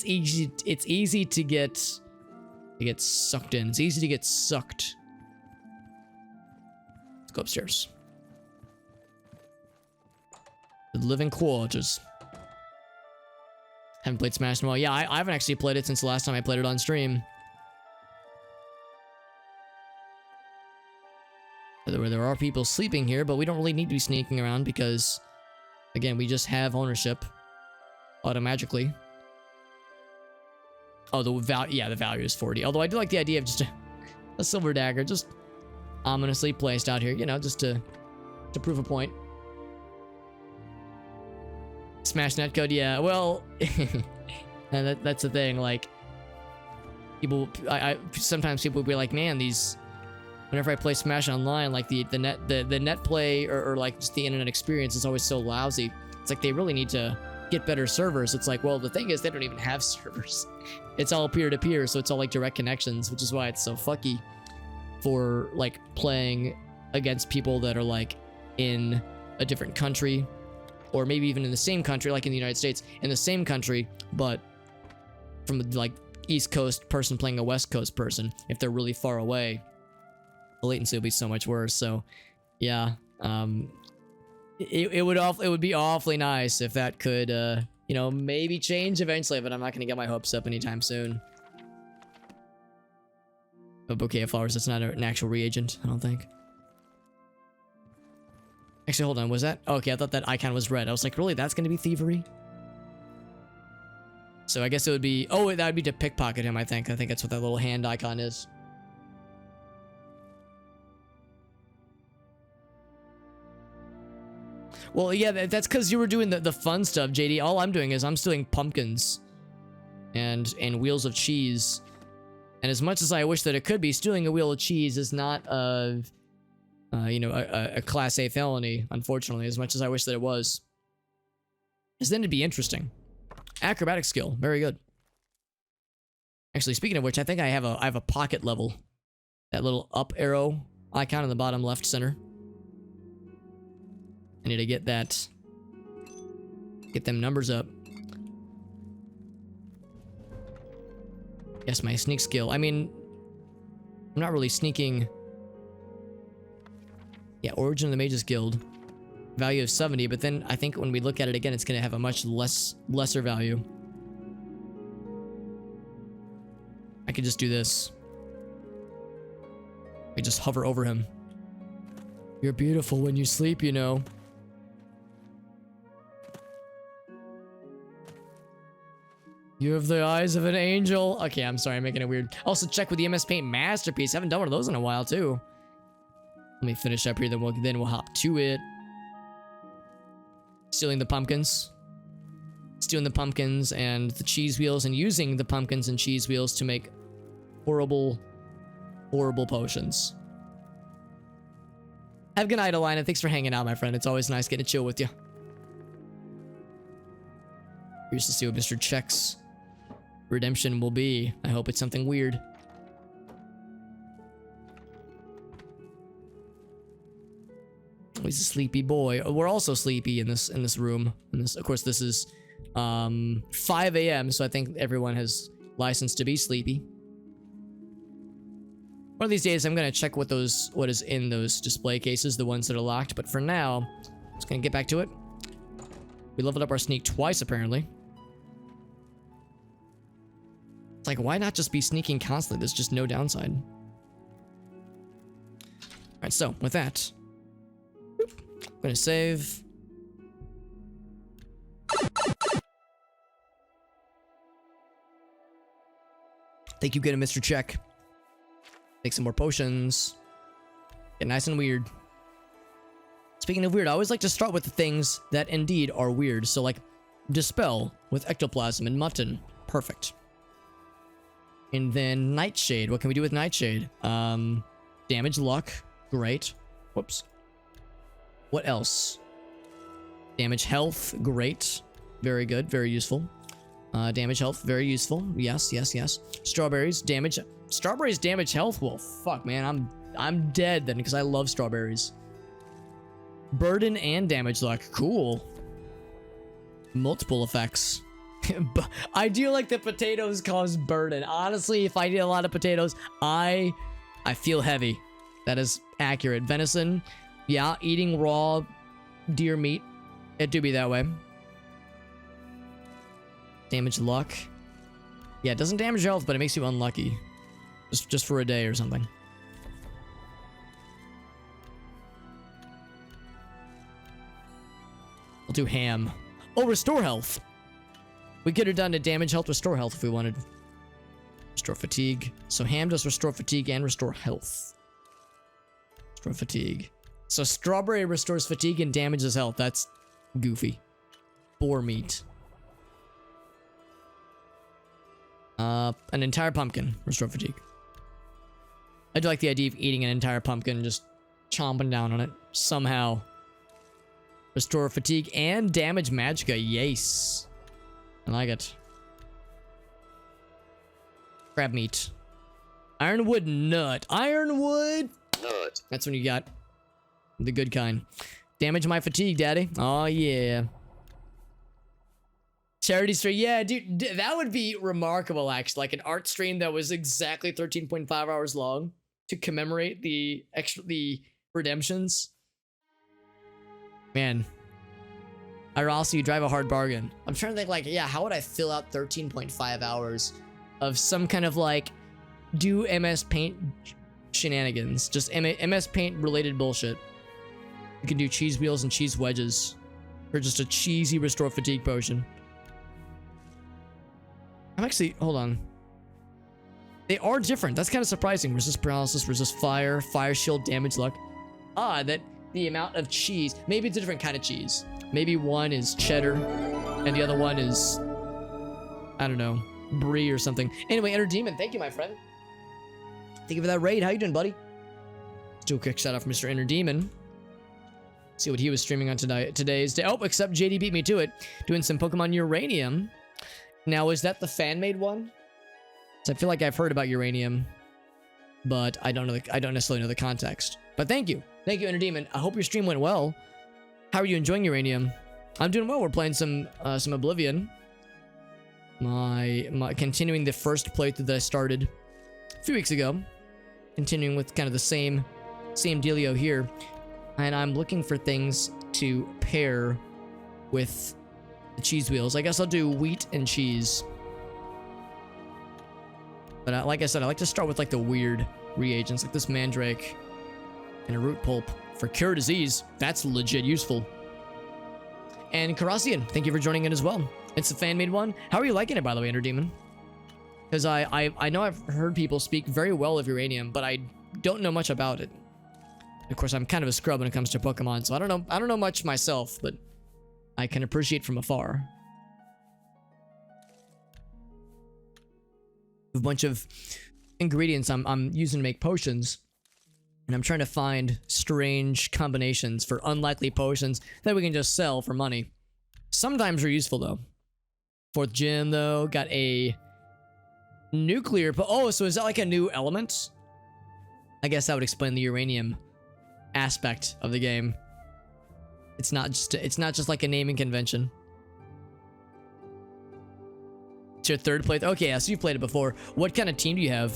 easy to get sucked in. It's easy to get sucked. Let's go upstairs. The living quarters. Haven't played Smash in a while. Yeah, I haven't actually played it since the last time I played it on stream. where there are people sleeping here, but we don't really need to be sneaking around because, again, we just have ownership automatically. Oh, the value is 40. Although I do like the idea of just a silver dagger just ominously placed out here, you know, just to prove a point. Smash netcode, yeah. Well, and that's the thing. Like, sometimes people will be like, man, whenever I play Smash online, like the net play or like just the internet experience is always so lousy. It's like they really need to get better servers. It's like, well, the thing is they don't even have servers. It's all peer-to-peer, so it's all like direct connections, which is why it's so fucky for like playing against people that are like in a different country, or maybe even in the same country, like in the United States, in the same country, but from like East Coast person playing a West Coast person. If they're really far away, the latency will be so much worse. So yeah, it would be awfully nice if that could you know, maybe change eventually, but I'm not gonna get my hopes up anytime soon. A bouquet of flowers, that's not an actual reagent, I don't think. Actually, hold on, was that? Oh, okay, I thought that icon was red. I was like, really, that's gonna be thievery? So I guess it would be, oh, that would be to pickpocket him, I think. I think that's what that little hand icon is. Well, yeah, that's because you were doing the fun stuff, JD. All I'm doing is I'm stealing pumpkins and wheels of cheese. And as much as I wish that it could be, stealing a wheel of cheese is not you know, a Class A felony, unfortunately, as much as I wish that it was. Because then it'd be interesting. Acrobatic skill, very good. Actually, speaking of which, I think I have a pocket level. That little up arrow icon in the bottom left center. I need to get that. Get them numbers up. Yes, my sneak skill. I mean, I'm not really sneaking. Yeah, Origin of the Mages Guild. Value of 70, but then I think when we look at it again, it's going to have a much lesser value. I could just do this. I just hover over him. You're beautiful when you sleep, you know. You have the eyes of an angel. Okay, I'm sorry, I'm making it weird. Also, check with the MS Paint Masterpiece. Haven't done one of those in a while, too. Let me finish up here, then we'll hop to it. Stealing the pumpkins. Stealing the pumpkins and the cheese wheels, and using the pumpkins and cheese wheels to make horrible, horrible potions. Have a good night, Alina. Thanks for hanging out, my friend. It's always nice getting to chill with you. Here's to see what Mr. Check's redemption will be. I hope it's something weird. Oh, he's a sleepy boy. We're also sleepy in this room. Of course, this is 5 a.m. So I think everyone has license to be sleepy. One of these days, I'm gonna check what is in those display cases, the ones that are locked. But for now, I'm just gonna get back to it. We leveled up our sneak twice, apparently. It's like, why not just be sneaking constantly? There's just no downside. Alright, so, with that, I'm gonna save. Thank you, good, Mr. Check. Take some more potions. Get nice and weird. Speaking of weird, I always like to start with the things that indeed are weird. So, like, Dispel with Ectoplasm and Mutton. Perfect. And then Nightshade. What can we do with Nightshade? Damage Luck. Great. Whoops. What else? Damage Health. Great. Very good. Very useful. Damage Health. Very useful. Yes, yes, yes. Strawberries. Damage. Strawberries damage health? Well, fuck, man. I'm dead then because I love strawberries. Burden and damage luck. Cool. Multiple effects. I do like the potatoes cause burden. Honestly, if I eat a lot of potatoes, I feel heavy. That is accurate. Venison. Yeah, eating raw deer meat. It do be that way. Damage luck. Yeah, it doesn't damage your health, but it makes you unlucky. Just for a day or something. I'll do ham. Oh, restore health. We could have done a damage health, restore health if we wanted. Restore fatigue. So ham does restore fatigue and restore health. Restore fatigue. So strawberry restores fatigue and damages health. That's goofy. Boar meat. An entire pumpkin. Restore fatigue. I do like the idea of eating an entire pumpkin and just chomping down on it. Somehow. Restore fatigue and damage magicka. Yes. I like it. Crab meat. Ironwood nut. Ironwood nut. That's when you got the good kind. Damage my fatigue, daddy. Oh, yeah. Charity stream. Yeah, dude, that would be remarkable, actually. Like an art stream that was exactly 13.5 hours long to commemorate the redemptions. Man. Also, you drive a hard bargain. I'm trying to think, like, yeah, how would I fill out 13.5 hours of some kind of, like, do MS Paint shenanigans? Just MS Paint related bullshit. You can do cheese wheels and cheese wedges. Or just a cheesy restore fatigue potion. I'm actually, hold on. They are different. That's kind of surprising. Resist paralysis, resist fire, fire shield, damage luck. That the amount of cheese, maybe it's a different kind of cheese. Maybe one is cheddar and the other one is, I don't know, brie or something. Anyway, Enter Demon, thank you, my friend. Thank you for that raid. How you doing, buddy? Let's do a quick shout out for Mr. Enter Demon. See what he was streaming on today's day. Oh, except JD beat me to it. Doing some Pokemon Uranium. Now, is that the fan-made one? So I feel like I've heard about Uranium, but I don't necessarily know the context. But thank you. Thank you, Enter Demon. I hope your stream went well. How are you enjoying Uranium? I'm doing well. We're playing some Oblivion. My continuing the first playthrough that I started a few weeks ago. Continuing with kind of the same dealio here. And I'm looking for things to pair with the cheese wheels. I guess I'll do wheat and cheese. But like I said, I like to start with like the weird reagents, like this mandrake and a root pulp for cure disease. That's legit useful. And Karasian, thank you for joining in as well. It's a fan-made one. How are you liking it, by the way, Ender Demon? Because I know I've heard people speak very well of Uranium, but I don't know much about it. Of course, I'm kind of a scrub when it comes to Pokemon, so I don't know much myself, but I can appreciate from afar. A bunch of ingredients I'm using to make potions, and I'm trying to find strange combinations for unlikely potions that we can just sell for money. Sometimes they're useful though. Fourth gym though, got a nuclear, oh, so is that like a new element? I guess that would explain the uranium aspect of the game. It's not just like a naming convention. It's your third playthrough. Okay, yeah, so you've played it before. What kind of team do you have,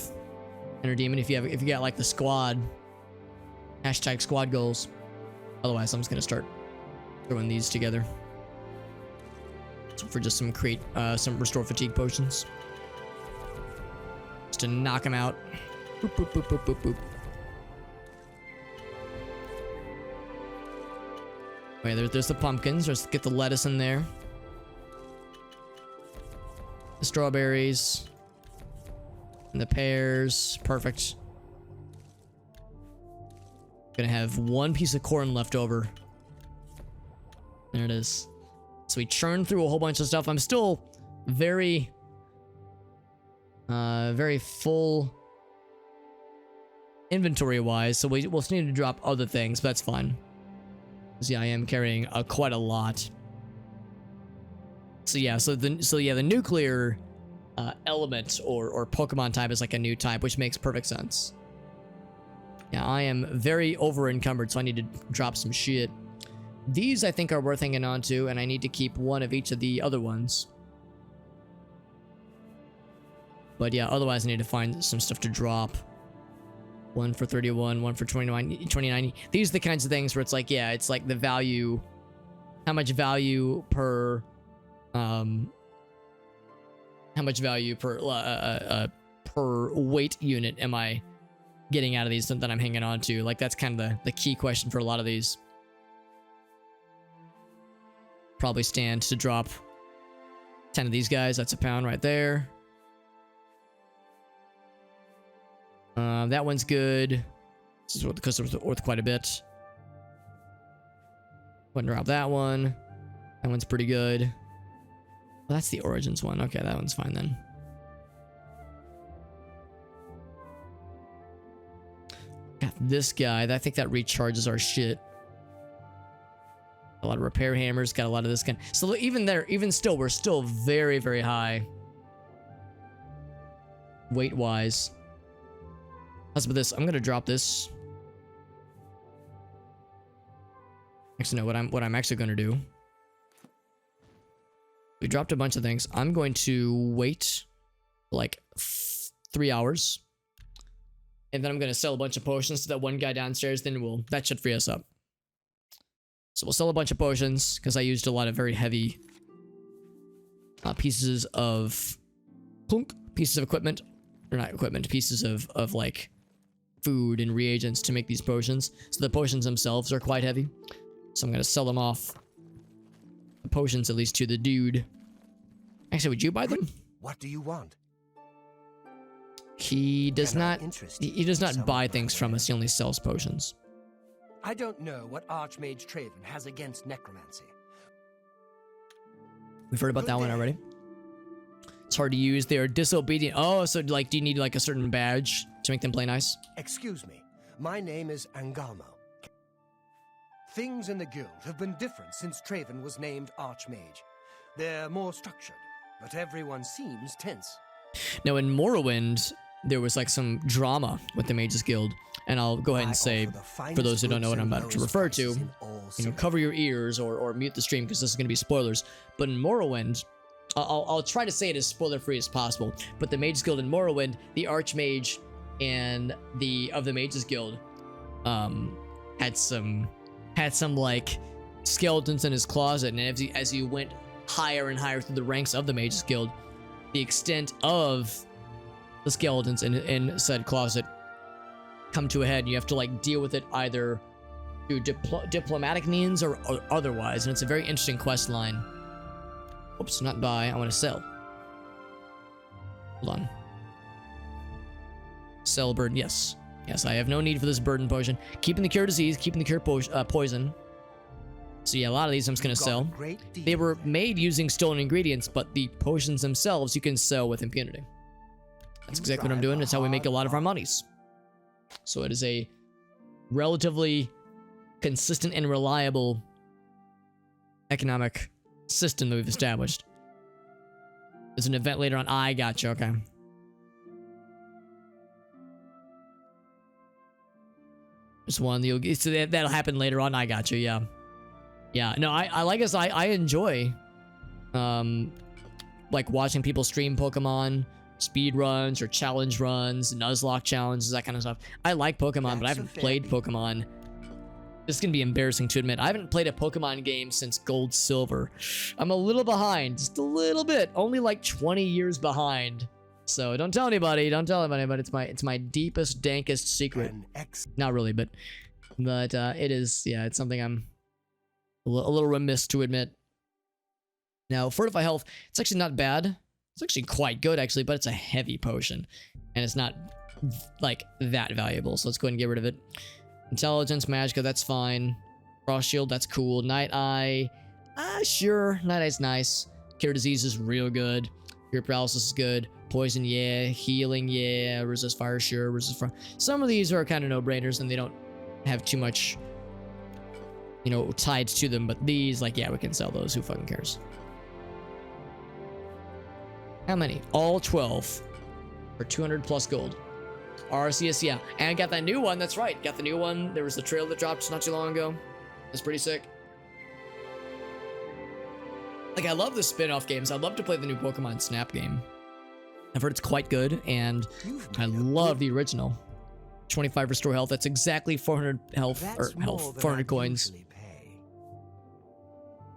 Enter Demon? If you got like the squad, hashtag squad goals. Otherwise, I'm just gonna start throwing these together. So for just some restore fatigue potions, just to knock them out. Boop boop boop boop boop boop. Okay, there's the pumpkins. Let's get the lettuce in there. The strawberries. And the pears. Perfect. Gonna have one piece of corn left over. There it is. So we churned through a whole bunch of stuff. I'm still very full inventory-wise, so we'll still need to drop other things, but that's fine. Yeah, I am carrying quite a lot. So yeah, the nuclear element or Pokemon type is like a new type, which makes perfect sense. Yeah, I am very over encumbered, so I need to drop some shit. These I think are worth hanging on to, and I need to keep one of each of the other ones. But yeah, otherwise I need to find some stuff to drop. One for 31, one for 29. These are the kinds of things where it's like, yeah, it's like the value, how much value per weight unit am I getting out of these that I'm hanging on to? Like that's kind of the key question for a lot of these. probably stand to drop 10 of these guys. That's a pound right there. That one's good. This is because it was worth quite a bit. Wouldn't drop that one. That one's pretty good. Well, that's the Origins one. Okay, that one's fine then. Got this guy. I think that recharges our shit. A lot of repair hammers. Got a lot of this kind. So even there, even still, we're still very, very high. Weight-wise. How's about this? I'm gonna drop this. Actually, no. What I'm actually gonna do. We dropped a bunch of things. I'm going to wait like 3 hours. And then I'm going to sell a bunch of potions to that one guy downstairs. Then that should free us up. So we'll sell a bunch of potions because I used a lot of very heavy pieces of equipment. Or not equipment, pieces of like food and reagents to make these potions. So the potions themselves are quite heavy. So I'm going to sell them off. The potions at least to the dude. Actually, would you buy them? What do you want? He does not buy things from us. He only sells potions. I don't know what Archmage Traven has against necromancy. We've heard about that one already. It's hard to use. They are disobedient. Oh, so like, do you need like a certain badge to make them play nice? Excuse me. My name is Angalmo. Things in the guild have been different since Traven was named Archmage. They're more structured, but everyone seems tense. Now in Morrowind, there was like some drama with the Mages Guild, and I'll go ahead and say, for those who don't know what I'm about to refer to, cover your ears or mute the stream because this is going to be spoilers. But in Morrowind, I'll try to say it as spoiler-free as possible. But the Mages Guild in Morrowind, the Archmage and of the Mages Guild, had some like skeletons in his closet, and as you went higher and higher through the ranks of the Mages Guild, the extent of the skeletons in said closet come to a head, and you have to like deal with it either through diplomatic means or otherwise, and it's a very interesting quest line. Oops, not buy, I want to sell. Hold on. Sell burden, yes. Yes, I have no need for this burden potion. Keeping the cure disease, keeping the cure poison. So yeah, a lot of these I'm just going to sell. They were made using stolen ingredients, but the potions themselves you can sell with impunity. That's exactly what I'm doing. It's how we make a lot of our monies. So it is a relatively consistent and reliable economic system that we've established. There's an event later on. I gotcha, okay. There's one, so that'll happen later on. I gotcha, yeah. Yeah, no, I like this. I enjoy, like watching people stream Pokemon speed runs or challenge runs, Nuzlocke challenges, that kind of stuff. I like Pokemon, but I haven't played Pokemon. This is gonna be embarrassing to admit. I haven't played a Pokemon game since Gold Silver. I'm a little behind, just a little bit, only like 20 years behind. So don't tell anybody, but it's my deepest, dankest secret. Not really, but it is, yeah, it's something I'm a little remiss to admit. Now, Fortify Health, it's actually not bad. It's actually quite good, actually, but it's a heavy potion. And it's not, like, that valuable. So let's go ahead and get rid of it. Intelligence, Magicka, that's fine. Frost Shield, that's cool. Night Eye, sure. Night Eye's nice. Cure Disease is real good. Cure Paralysis is good. Poison, yeah. Healing, yeah. Resist Fire, sure. Resist Fire. Some of these are kind of no-brainers, and they don't have too much, you know, tied to them. But these, like, yeah, we can sell those. Who fucking cares? How many? All 12 for 200 plus gold. RCS, yeah. And I got that new one. That's right. Got the new one. There was the trailer that dropped not too long ago. That's pretty sick. Like, I love the spin-off games. I'd love to play the new Pokemon Snap game. I've heard it's quite good, and I love the original. 25 restore health. That's exactly 400 health, or health, 400 coins.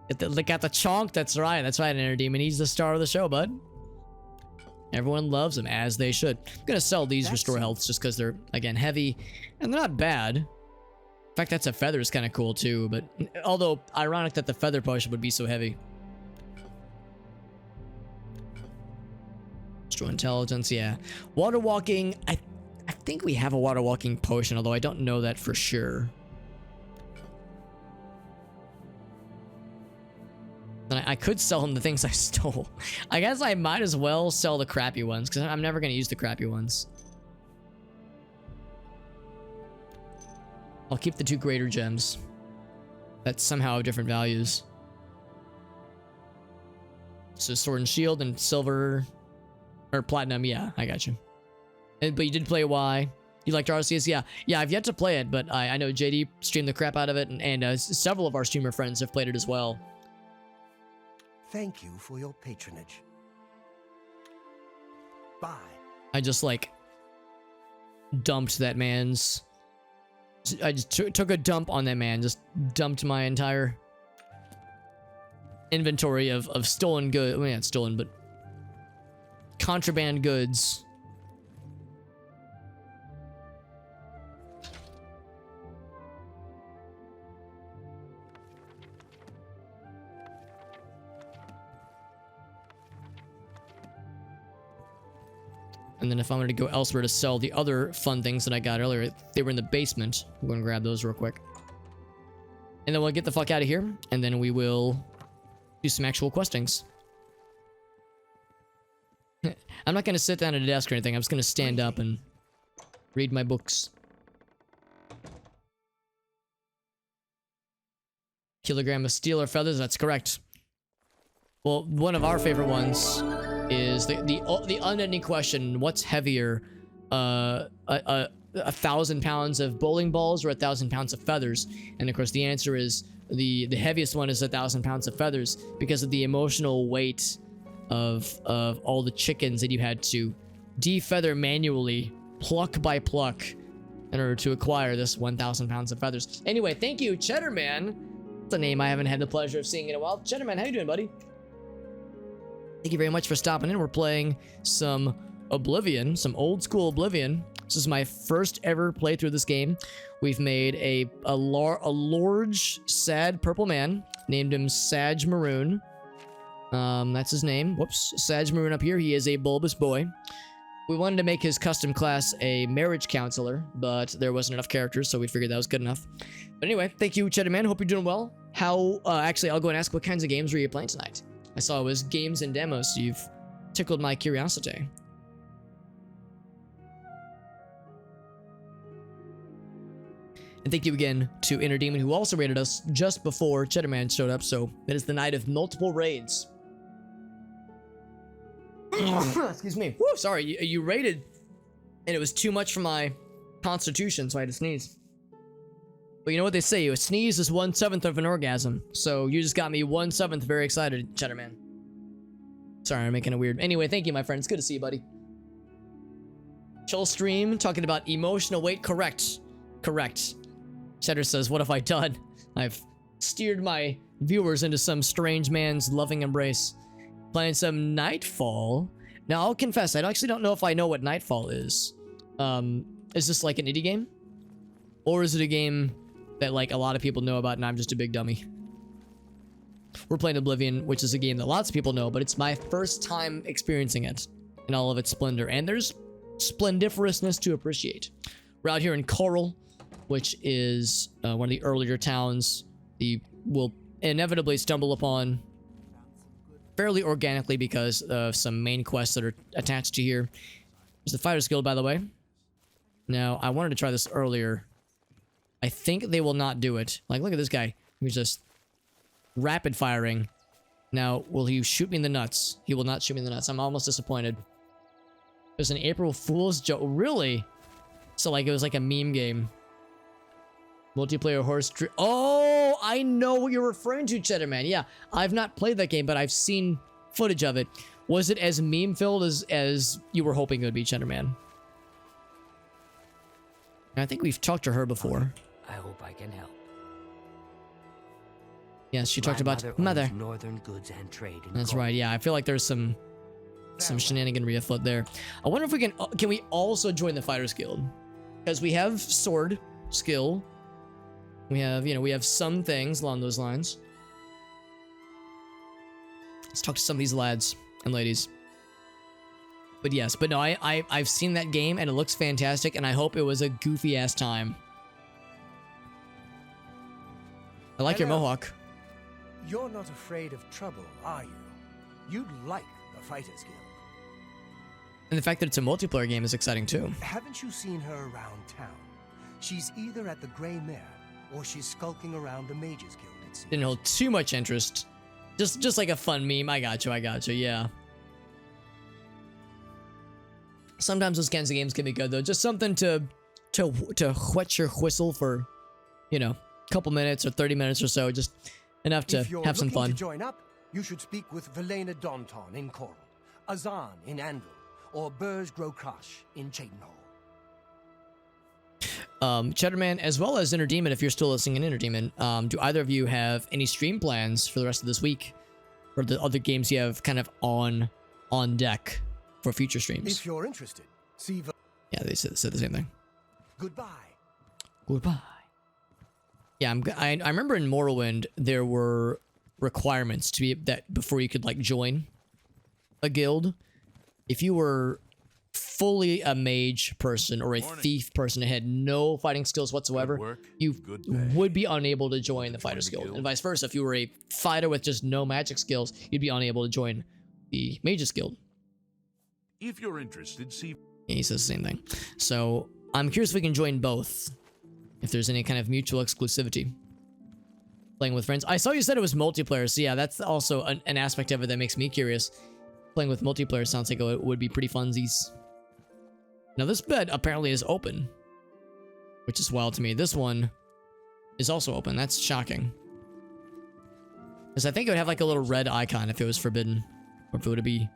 Got the chonk. That's right. That's right, Inner Demon. He's the star of the show, bud. Everyone loves him, as they should. I'm gonna sell these restore healths just because they're, again, heavy, and they're not bad. In fact, that's a feather is kind of cool too, but although ironic that the feather potion would be so heavy. Extra intelligence, yeah. Water walking, I think we have a water walking potion, although I don't know that for sure. And I could sell him the things I stole. I guess I might as well sell the crappy ones, because I'm never going to use the crappy ones. I'll keep the 2 greater gems. That somehow have different values. So sword and shield and silver... Or platinum, yeah, I got you. But you did play Y. You liked RCS? Yeah. Yeah, I've yet to play it, but I know JD streamed the crap out of it, and several of our streamer friends have played it as well. Thank you for your patronage. Bye. I just, like, dumped that man's... I just took a dump on that man. Just dumped my entire inventory of stolen goods. Well, not stolen, but contraband goods. And then if I wanted to go elsewhere to sell the other fun things that I got earlier, they were in the basement. I'm going to grab those real quick. And then we'll get the fuck out of here. And then we will do some actual questings. I'm not going to sit down at a desk or anything. I'm just going to stand up and read my books. Kilogram of steel or feathers? That's correct. Well, one of our favorite ones is the unending question: what's heavier, 1,000 pounds of bowling balls or 1,000 pounds of feathers? And of course, the answer is the heaviest one is 1,000 pounds of feathers, because of the emotional weight of all the chickens that you had to defeather manually, pluck by pluck, in order to acquire this 1,000 pounds of feathers. Anyway, thank you, Cheddarman. That's a name I haven't had the pleasure of seeing in a while. Cheddarman, how you doing, buddy? Thank you very much for stopping in. We're playing some Oblivion, some old school Oblivion. This is my first ever playthrough of this game. We've made a large, sad purple man. Named him Sadge Maroon. That's his name. Whoops. Sadge Maroon up here. He is a bulbous boy. We wanted to make his custom class a marriage counselor, but there wasn't enough characters, so we figured that was good enough. But anyway, thank you, Cheddarman. Hope you're doing well. Actually, I'll go and ask, what kinds of games were you playing tonight? I saw it was games and demos, so you've tickled my curiosity. And thank you again to Inner Demon, who also raided us just before Cheddarman showed up, so it is the night of multiple raids. Excuse me. Woo, sorry, you raided, and it was too much for my constitution, so I had to sneeze. But you know what they say, a sneeze is 1/7 of an orgasm. So you just got me 1/7 very excited, Cheddarman. Sorry, I'm making it weird. Anyway, thank you, my friend. It's good to see you, buddy. Chill stream, talking about emotional weight. Correct. Correct. Cheddar says, what have I done? I've steered my viewers into some strange man's loving embrace. Playing some Nightfall. Now, I'll confess, I actually don't know if I know what Nightfall is. Is this like an indie game? Or is it a game that like a lot of people know about and I'm just a big dummy? We're playing Oblivion, which is a game that lots of people know, but it's my first time experiencing it in all of its splendor. And there's splendiferousness to appreciate. We're out here in Chorral, which is one of the earlier towns you will inevitably stumble upon fairly organically because of some main quests that are attached to here. There's the Fighters Guild, by the way. Now, I wanted to try this earlier. I think they will not do it. Like, look at this guy. He's just rapid firing. Now, will he shoot me in the nuts? He will not shoot me in the nuts. I'm almost disappointed. There's an April Fool's joke. Really? So, like, it was like a meme game. Multiplayer horse... Oh, I know what you're referring to, Cheddarman. Yeah, I've not played that game, but I've seen footage of it. Was it as meme-filled as you were hoping it would be, Cheddarman? I think we've talked to her before. I hope I can help. Yes, she talked about Mother. Northern goods and trade. That's right. Yeah, I feel like there's some shenaniganry afoot there. I wonder if we can we also join the Fighters Guild? Because we have sword skill. We have, we have some things along those lines. Let's talk to some of these lads and ladies. But yes, but no, I've seen that game and it looks fantastic, and I hope it was a goofy ass time. I like your mohawk. You're not afraid of trouble, are you? You'd like the Fighters Guild. And the fact that it's a multiplayer game is exciting too. Haven't you seen her around town? She's either at the Grey Mare or she's skulking around the Mages Guild, it seems. Didn't hold too much interest. Just like a fun meme. I got you, yeah. Sometimes those kinds of games can be good though. Just something to whet your whistle for, a couple minutes or 30 minutes or so. Just enough to have some fun. If you're looking to join up, you should speak with Velena Daunton in Chorral, Azan in Anvil, or Burj Grokash in Cheydinhall. Cheddarman, as well as Interdemon, if you're still listening in Interdemon, do either of you have any stream plans for the rest of this week? Or the other games you have kind of on deck for future streams? If you're interested, see yeah, they said the same thing. Goodbye. Yeah, I remember in Morrowind there were requirements to be that before you could like join a guild. If you were fully a mage person or a thief person that had no fighting skills whatsoever, you would be unable to join the Fighters Guild. And vice versa, if you were a fighter with just no magic skills, you'd be unable to join the Mages Guild. If you're interested, see... Yeah, he says the same thing. So, I'm curious if we can join both. If there's any kind of mutual exclusivity. Playing with friends. I saw you said it was multiplayer, so yeah, that's also an aspect of it that makes me curious. Playing with multiplayer sounds like it would be pretty funsies. Now this bed apparently is open, which is wild to me. This one is also open. That's shocking. Because I think it would have like a little red icon if it was forbidden, or if it would be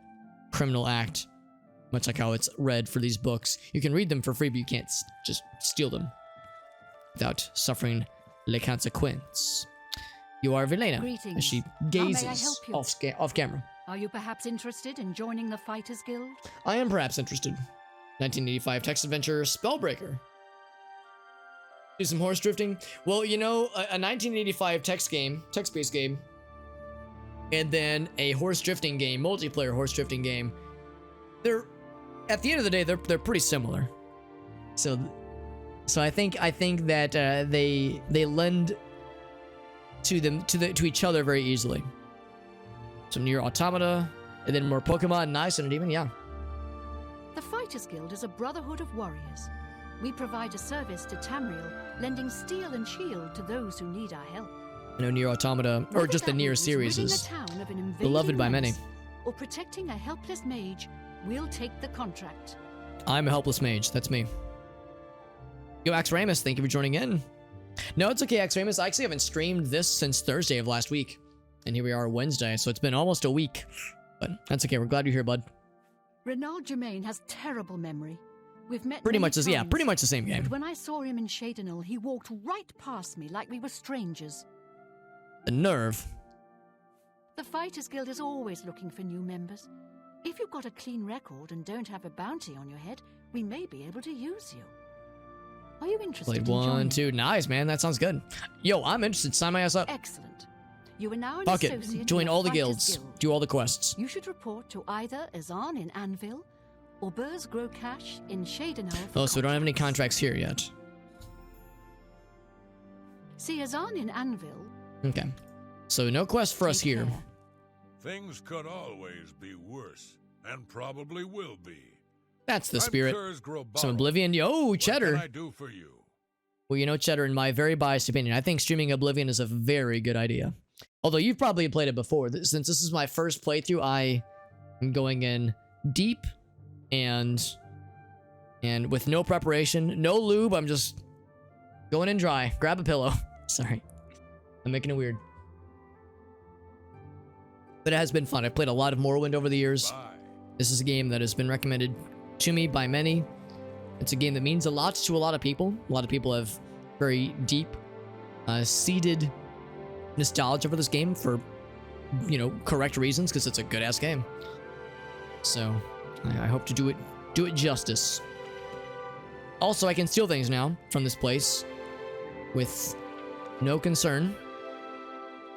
criminal act. Much like how it's red for these books. You can read them for free, but you can't just steal them without suffering le consequence. You are Velena. Greetings. As she gazes off camera. Are you perhaps interested in joining the Fighters Guild? I am perhaps interested. 1985 text adventure Spellbreaker. Do some horse drifting. Well, a 1985 text-based game, and then a horse drifting game, multiplayer horse drifting game. They're, at the end of the day, they're pretty similar. So I think that they lend to each other very easily. Some Nier Automata, and then more Pokemon, nice, and Demon, yeah. The Fighters Guild is a brotherhood of warriors. We provide a service to Tamriel, lending steel and shield to those who need our help. I know Nier Automata, or just the Nier series, is beloved by many. Or protecting a helpless mage, we'll take the contract. I'm a helpless mage, that's me. Yo, Axramus, thank you for joining in. No, it's okay, Axramus. I actually haven't streamed this since Thursday of last week. And here we are Wednesday, so it's been almost a week. But that's okay, we're glad you're here, bud. Renald Germain has terrible memory. We've met pretty much times, pretty much the same game. But when I saw him in Cheydinhall, he walked right past me like we were strangers. The nerve. The Fighters Guild is always looking for new members. If you've got a clean record and don't have a bounty on your head, we may be able to use you. Are you interested Played in one, joining? two, nice, man. That sounds good. Yo, I'm interested. Sign my ass up. Excellent. You are now an Fuck associate it. Join in all the Fighters guilds. Guild. Do all the quests. You should report to either Azan in Anvil or Burz Grokash in Cheydinhall. Oh, so we don't have any contracts here yet. See Azan in Anvil. Okay. So no quest for us Take here. care. Things could always be worse, and probably will be. That's the I'm spirit. Kurz Grobaro. Some Oblivion. Yo, What Cheddar. can I do for you? Well, Cheddar, in my very biased opinion, I think streaming Oblivion is a very good idea. Although you've probably played it before. Since this is my first playthrough, I am going in deep and with no preparation, no lube. I'm just going in dry. Grab a pillow. Sorry. I'm making it weird. But it has been fun. I've played a lot of Morrowind over the years. Bye. This is a game that has been recommended to me by many. It's a game that means a lot to a lot of people. A lot of people have very deep, seated nostalgia for this game for, correct reasons, because it's a good-ass game. So, I hope to do it justice. Also, I can steal things now from this place with No concern.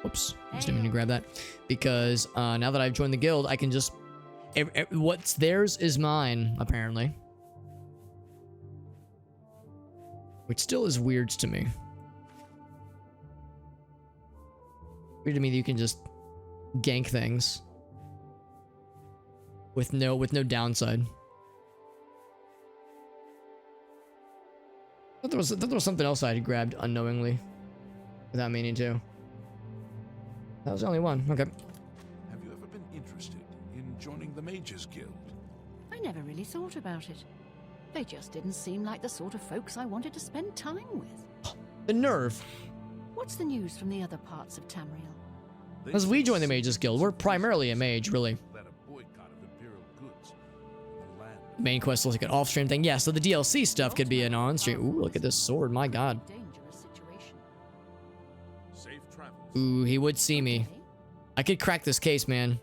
Whoops, I just didn't mean to grab that. Because now that I've joined the guild, I can just... what's theirs is mine, apparently. Which still is weird to me. Weird to me that you can just gank things with no downside. I thought there was something else I had grabbed unknowingly without meaning to. That was the only one. Okay. Have you ever been interested in joining the Mages Guild? I never really thought about it. They just didn't seem like the sort of folks I wanted to spend time with. The nerve. What's the news from the other parts of Tamriel? As we join the Mages Guild, we're primarily a mage, really. That a boycott of Imperial goods in the land. Main quest looks like an off-stream thing. Yeah, so the DLC stuff could be an on-stream. Ooh, look at this sword. My god. Dangerous situation. Safe travels. Ooh, he would see me. I could crack this case, man.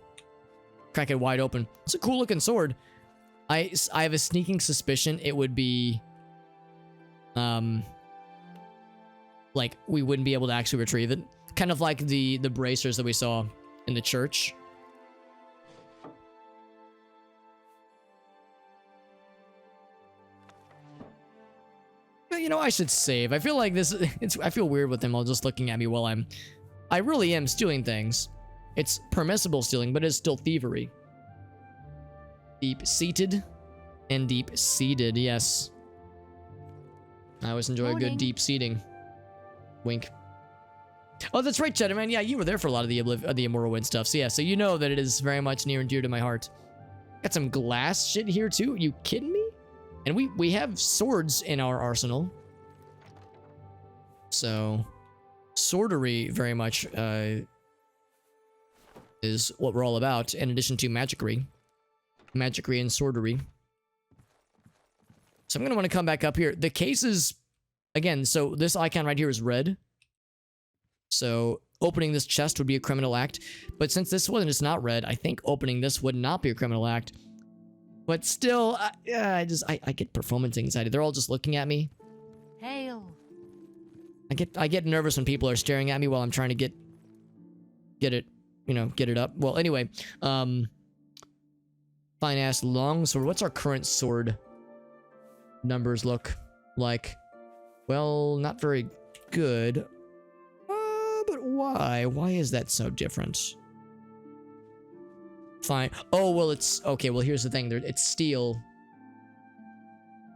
Crack it wide open. It's a cool-looking sword. I have a sneaking suspicion it would be... like, we wouldn't be able to actually retrieve it. Kind of like the bracers that we saw in the church. You know, I should save. I feel like this... I feel weird with them all just looking at me while I really am stealing things. It's permissible stealing, but it's still thievery. Deep-seated and deep-seated, yes. I always enjoy a good deep-seating. Wink. Oh, that's right, Cheddar, man. Yeah, you were there for a lot of the Morrowind stuff. So yeah, so you know that it is very much near and dear to my heart. Got some glass shit here, too. Are you kidding me? And we have swords in our arsenal. So, swordery very much is what we're all about, in addition to magicry. Magicry and swordery. So I'm going to want to come back up here. The case is, again, so this icon right here is red. So opening this chest would be a criminal act. But since this one is not red, I think opening this would not be a criminal act. But still, I get performance anxiety. They're all just looking at me. Hail. I get nervous when people are staring at me while I'm trying to get it, you know, get it up. Well, anyway, fine ass long sword. What's our current sword numbers look like? Well, not very good. But why? Why is that so different? Fine. Oh, well, it's... Okay, well, here's the thing. It's steel.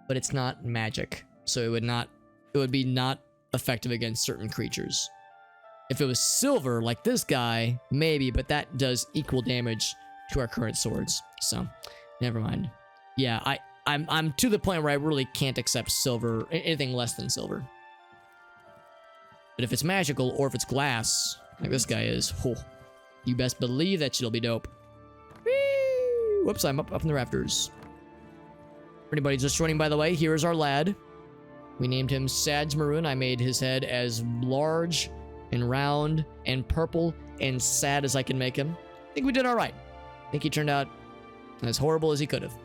But it's not magic. So it would not... It would be not effective against certain creatures. If it was silver, like this guy, maybe, but that does equal damage to our current swords. So, never mind. Yeah, I'm to the point where I really can't accept silver, anything less than silver. But if it's magical, or if it's glass, like this guy is, oh, you best believe that shit'll be dope. Whee! Whoops, I'm up in the rafters. For anybody just joining, by the way, here is our lad. We named him Sadge Maroon. I made his head as large and round and purple and sad as I can make him. I think we did all right. I think he turned out as horrible as he could have.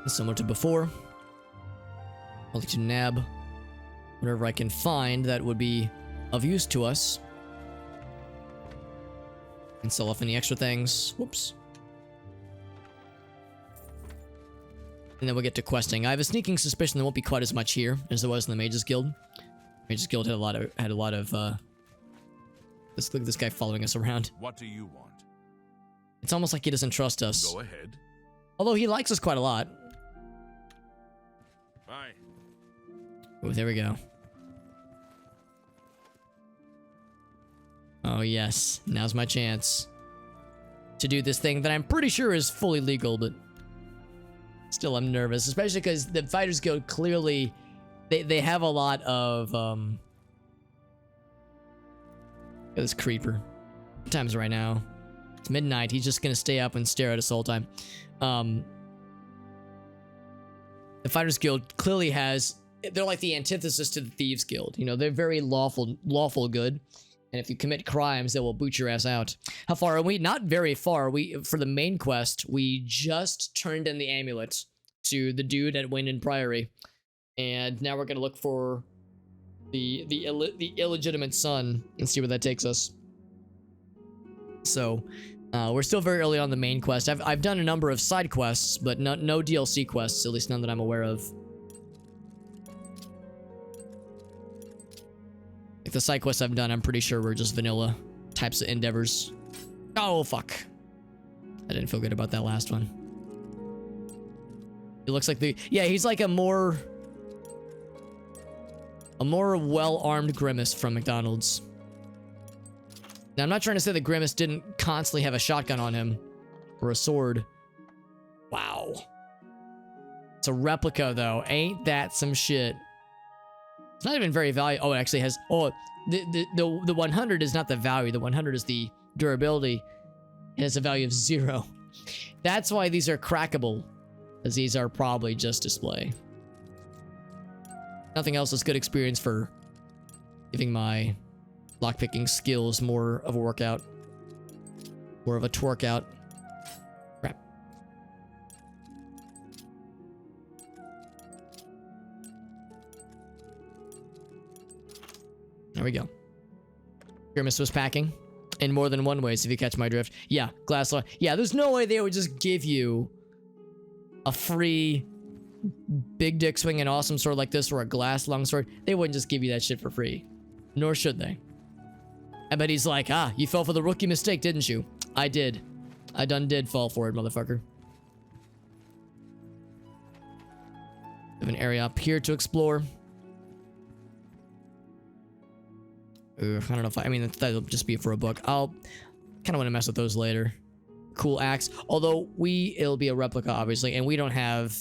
Similar to before, I'll like to nab whatever I can find that would be of use to us and sell off any extra things. Whoops. And then we'll get to questing. I have a sneaking suspicion there won't be quite as much here as there was in the Mages Guild. Mages Guild had a lot of look at this guy following us around. What do you want? It's almost like he doesn't trust us. Go ahead. Although he likes us quite a lot. Bye. Oh, there we go. Oh, yes. Now's my chance to do this thing that I'm pretty sure is fully legal, but still I'm nervous, especially because the Fighters Guild clearly, they have a lot of, look at this creeper. What time is it right now? It's midnight. He's just gonna stay up and stare at us the whole time. The Fighters Guild clearly has... They're like the antithesis to the Thieves Guild. You know, they're very lawful good. And if you commit crimes, they will boot your ass out. How far are we? Not very far. For the main quest, we just turned in the amulet to the dude at Winden Priory. And now we're going to look for the illegitimate son and see where that takes us. So, we're still very early on the main quest. I've done a number of side quests, but no DLC quests, at least none that I'm aware of. Like the side quests I've done, I'm pretty sure were just vanilla types of endeavors. Oh, fuck. I didn't feel good about that last one. It looks like yeah, he's like a more well-armed Grimace from McDonald's. Now, I'm not trying to say that Grimace didn't constantly have a shotgun on him. Or a sword. Wow. It's a replica, though. Ain't that some shit? It's not even very valuable. Oh, it actually has... Oh, the 100 is not the value. The 100 is the durability. It has a value of 0. That's why these are crackable. Because these are probably just display. Nothing else is good experience for giving my lockpicking skills more of a workout. More of a twerk out. Crap. There we go. Grimace was packing in more than one ways, if you catch my drift. Yeah, glass long. Yeah, there's no way they would just give you a free big dick swinging awesome sword like this or a glass long sword. They wouldn't just give you that shit for free. Nor should they. I bet he's like, you fell for the rookie mistake, didn't you? I did. I done did fall for it, motherfucker. We have an area up here to explore. I don't know if I mean, that'll just be for a book. I'll kind of want to mess with those later. Cool axe. Although it'll be a replica, obviously, and we don't have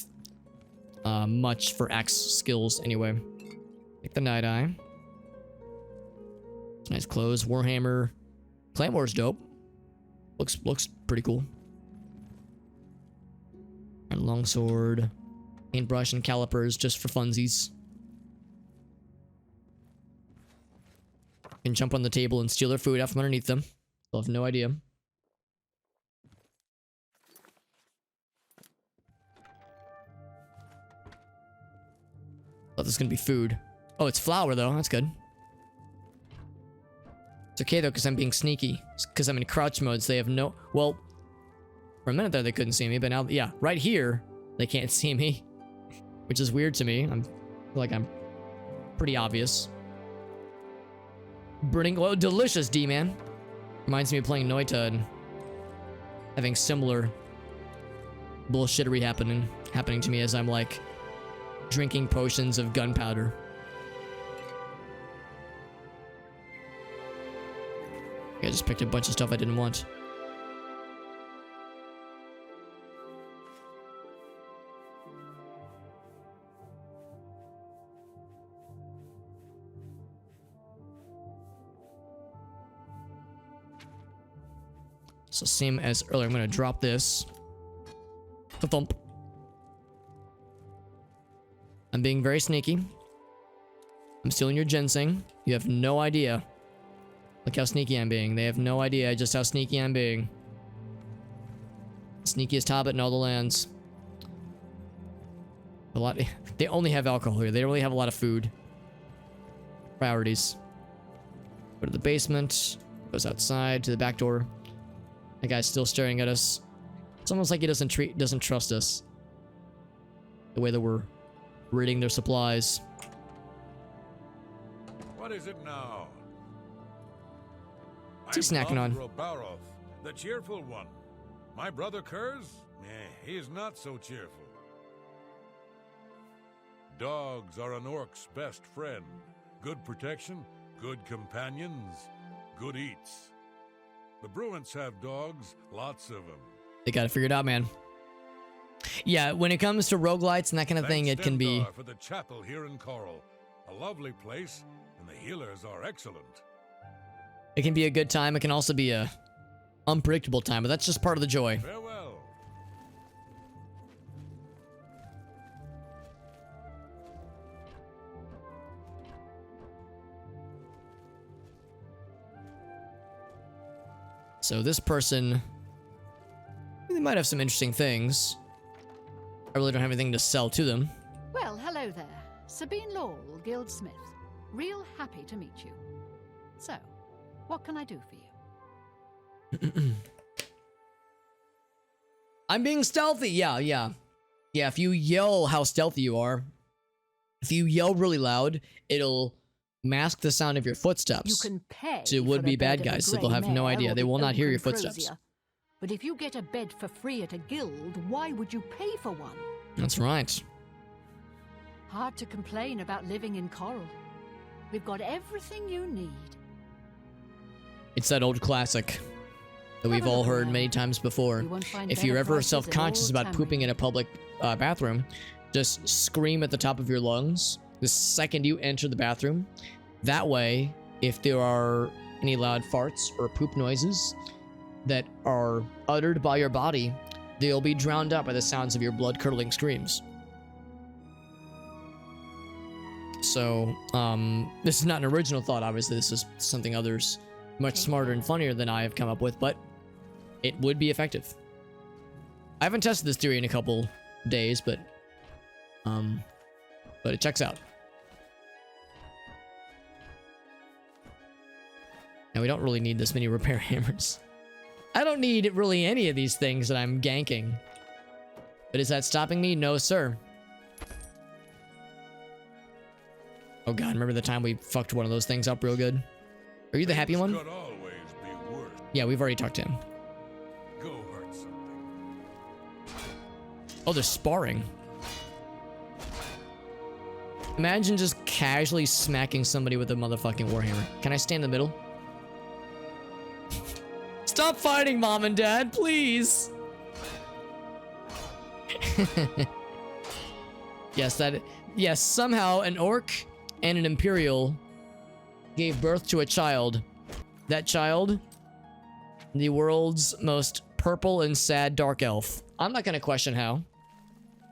much for axe skills anyway. Take the Night Eye. Nice clothes. Warhammer. Claymore's dope. Looks pretty cool. And longsword. Paintbrush and calipers just for funsies. Can jump on the table and steal their food out from underneath them. They'll have no idea. Thought this was gonna be food. Oh, it's flour though. That's good. It's okay though, because I'm being sneaky. Because I'm in crouch mode, so they have no... Well, for a minute there they couldn't see me, but now, yeah, right here, they can't see me. Which is weird to me. I feel like I'm pretty obvious. Burning... Oh, delicious, D-man. Reminds me of playing Noita and having similar bullshittery happening to me as I'm like drinking potions of gunpowder. I just picked a bunch of stuff I didn't want. So same as earlier, I'm gonna drop this. Thump. I'm being very sneaky. I'm stealing your ginseng. You have no idea. Look how sneaky I'm being. They have no idea just how sneaky I'm being. Sneakiest hobbit in all the lands. They only have alcohol here. They don't really have a lot of food. Priorities. Go to the basement. Goes outside to the back door. That guy's still staring at us. It's almost like he doesn't trust us. The way that we're raiding their supplies. What is it now? What's he snacking on? Robaroth, the cheerful one. My brother Kurz? He is not so cheerful. Dogs are an orc's best friend. Good protection, good companions, good eats. The Bruins have dogs, lots of them. They got it figured out, man. Yeah, when it comes to roguelites and that kind of thing, it can be... for the chapel here in Chorral. A lovely place, and the healers are excellent. It can be a good time. It can also be a unpredictable time, but that's just part of the joy. Farewell. So this person, they might have some interesting things. I really don't have anything to sell to them. Well, hello there. Sabine Laurel, Guildsmith. Real happy to meet you. So, what can I do for you? I'm being stealthy. Yeah, if you yell how stealthy you are, if you yell really loud, it'll mask the sound of your footsteps. You can pay to would-be for a bad bed of a guys, so grey they'll have no mare idea. or They the will not hear oak your and footsteps. crozier. But if you get a bed for free at a guild, why would you pay for one? That's right. Hard to complain about living in Chorral. We've got everything you need. It's that old classic that we've all heard many times before. You won't find If you're better ever prices in self-conscious all about pooping in a public bathroom, just scream at the top of your lungs the second you enter the bathroom. That way, if there are any loud farts or poop noises that are uttered by your body, they'll be drowned out by the sounds of your blood-curdling screams. So, this is not an original thought, obviously. This is something others much smarter and funnier than I have come up with, but it would be effective. I haven't tested this theory in a couple days, but it checks out. Now, we don't really need this many repair hammers. I don't need really any of these things that I'm ganking. But is that stopping me? No, sir. Oh god, remember the time we fucked one of those things up real good? Are you the happy one? Could always be worse. Yeah, we've already talked to him. Go hurt something. Oh, they're sparring. Imagine just casually smacking somebody with a motherfucking warhammer. Can I stand in the middle? Stop fighting, Mom and Dad, please! Yes, somehow an orc and an imperial gave birth to a child. That child, the world's most purple and sad dark elf. I'm not gonna question how.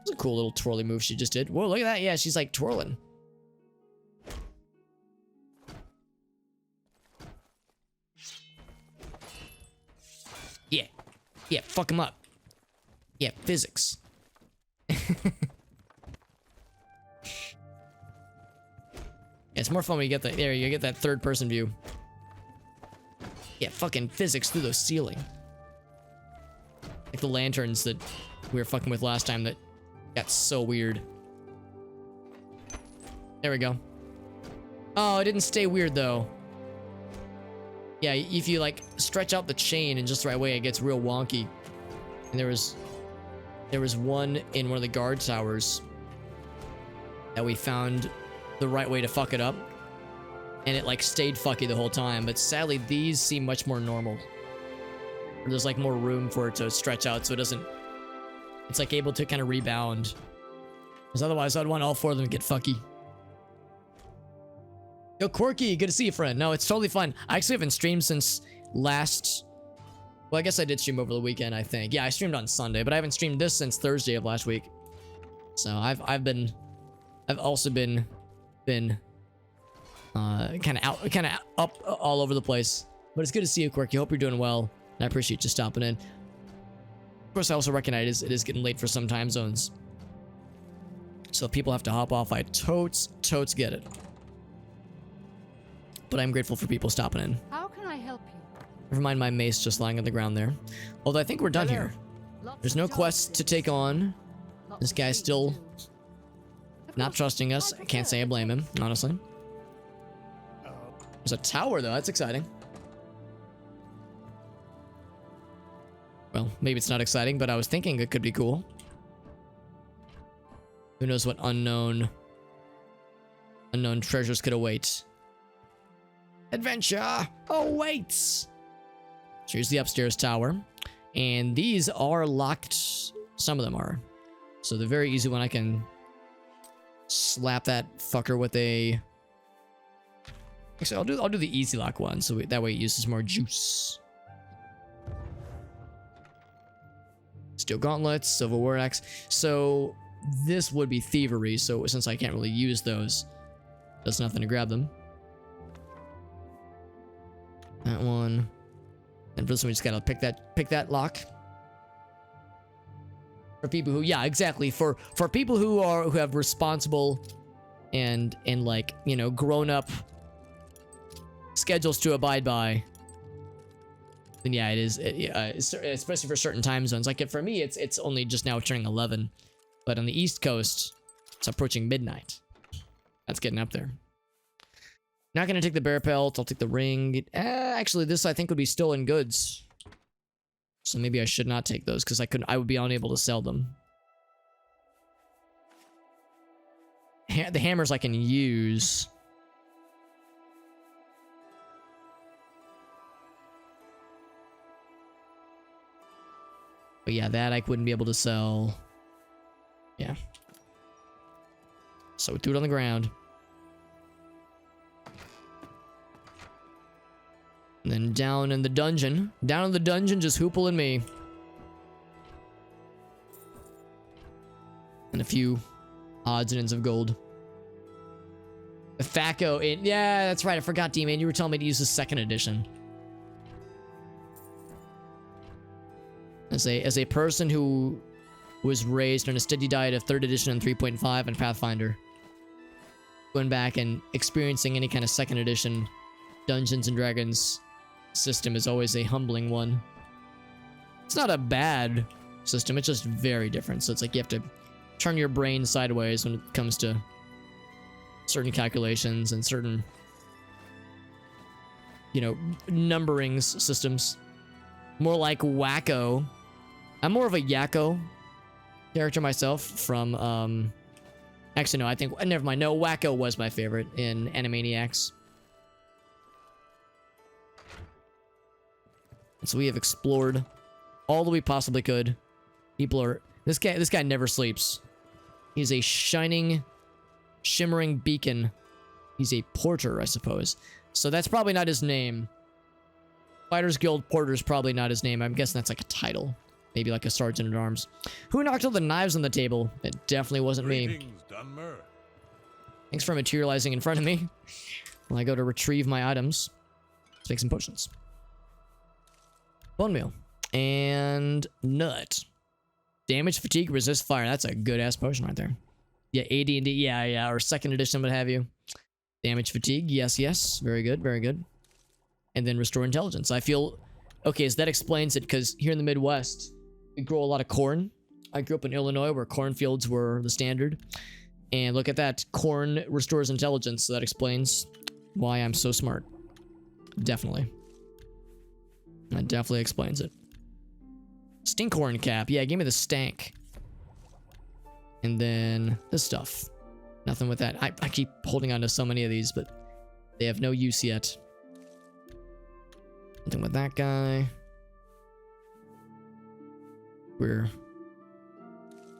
It's a cool little twirly move she just did. Whoa, look at that. Yeah, she's like twirling. Yeah, fuck him up. Yeah, physics. Yeah, it's more fun when you get that. There, you get that third-person view. Yeah, fucking physics through the ceiling. Like the lanterns that we were fucking with last time that got so weird. There we go. Oh, it didn't stay weird though. Yeah, if you like stretch out the chain in just the right way, it gets real wonky. And there was one in one of the guard towers that we found the right way to fuck it up, and it like stayed fucky the whole time. But sadly, these seem much more normal. There's like more room for it to stretch out, so it doesn't. It's like able to kind of rebound. Because otherwise, I'd want all four of them to get fucky. Yo, Quirky, good to see you, friend. No, it's totally fine. I actually haven't streamed since last. Well, I guess I did stream over the weekend, I think. Yeah, I streamed on Sunday, but I haven't streamed this since Thursday of last week. So I've also been kind of up all over the place. But it's good to see you, Quirky. Hope you're doing well, and I appreciate you stopping in. Of course, I also recognize it is getting late for some time zones. So if people have to hop off, I totes get it. But I'm grateful for people stopping in. How can I help you? Never mind my mace just lying on the ground there. Although I think we're done here. There's no quests to take on. This guy's still not trusting us. I can't say I blame him, honestly. There's a tower, though. That's exciting. Well, maybe it's not exciting, but I was thinking it could be cool. Who knows what unknown treasures could await. Adventure awaits! Here's the upstairs tower. And these are locked. Some of them are. So the very easy one, I can slap that fucker with a... Actually, I'll do the easy lock one, so that way it uses more juice. Steel gauntlets, silver war axe. So this would be thievery, so since I can't really use those, there's nothing to grab them. That one. And for this one, we just gotta pick that lock. For people who, yeah, exactly. For people who have responsible and like, you know, grown up schedules to abide by, then yeah, it is. Especially for certain time zones. Like for me, it's only just now turning 11, but on the East Coast, it's approaching midnight. That's getting up there. Not gonna take the bear pelt. I'll take the ring. Actually, this I think would be stolen goods. So maybe I should not take those because I would be unable to sell them. The hammers I can use. But yeah, that I wouldn't be able to sell. Yeah. So we threw it on the ground. And then down in the dungeon. Down in the dungeon, just Hoople and me. And a few odds and ends of gold. The Thaco in... Yeah, that's right. I forgot, D-Man. You were telling me to use the 2nd edition. As a person who was raised on a steady diet of 3rd edition and 3.5 and Pathfinder, going back and experiencing any kind of 2nd edition Dungeons and Dragons system is always a humbling one. It's not a bad system, it's just very different. So it's like you have to turn your brain sideways when it comes to certain calculations and certain, you know, numberings systems. More like Wacko. I'm more of a Yakko character myself from, actually no, I think, never mind, no, Wacko was my favorite in Animaniacs. So we have explored all that we possibly could. People are... This guy never sleeps. He's a shining, shimmering beacon. He's a porter, I suppose. So that's probably not his name. Fighters Guild Porter is probably not his name. I'm guessing that's like a title. Maybe like a sergeant at arms. Who knocked all the knives on the table? It definitely wasn't me. Dunmer. Thanks for materializing in front of me. When I go to retrieve my items. Let's make some potions. Bone meal. And nut. Damage, fatigue, resist fire. That's a good ass potion right there. Yeah, AD&D. Yeah. Or 2nd edition, what have you. Damage, fatigue. Yes. Very good, very good. And then restore intelligence. I feel... Okay, so that explains it, because here in the Midwest, we grow a lot of corn. I grew up in Illinois, where cornfields were the standard. And look at that. Corn restores intelligence, so that explains why I'm so smart. Definitely. That definitely explains it. Stinkhorn cap. Yeah, give me the stank. And then this stuff. Nothing with that. I keep holding on to so many of these, but they have no use yet. Nothing with that guy. We're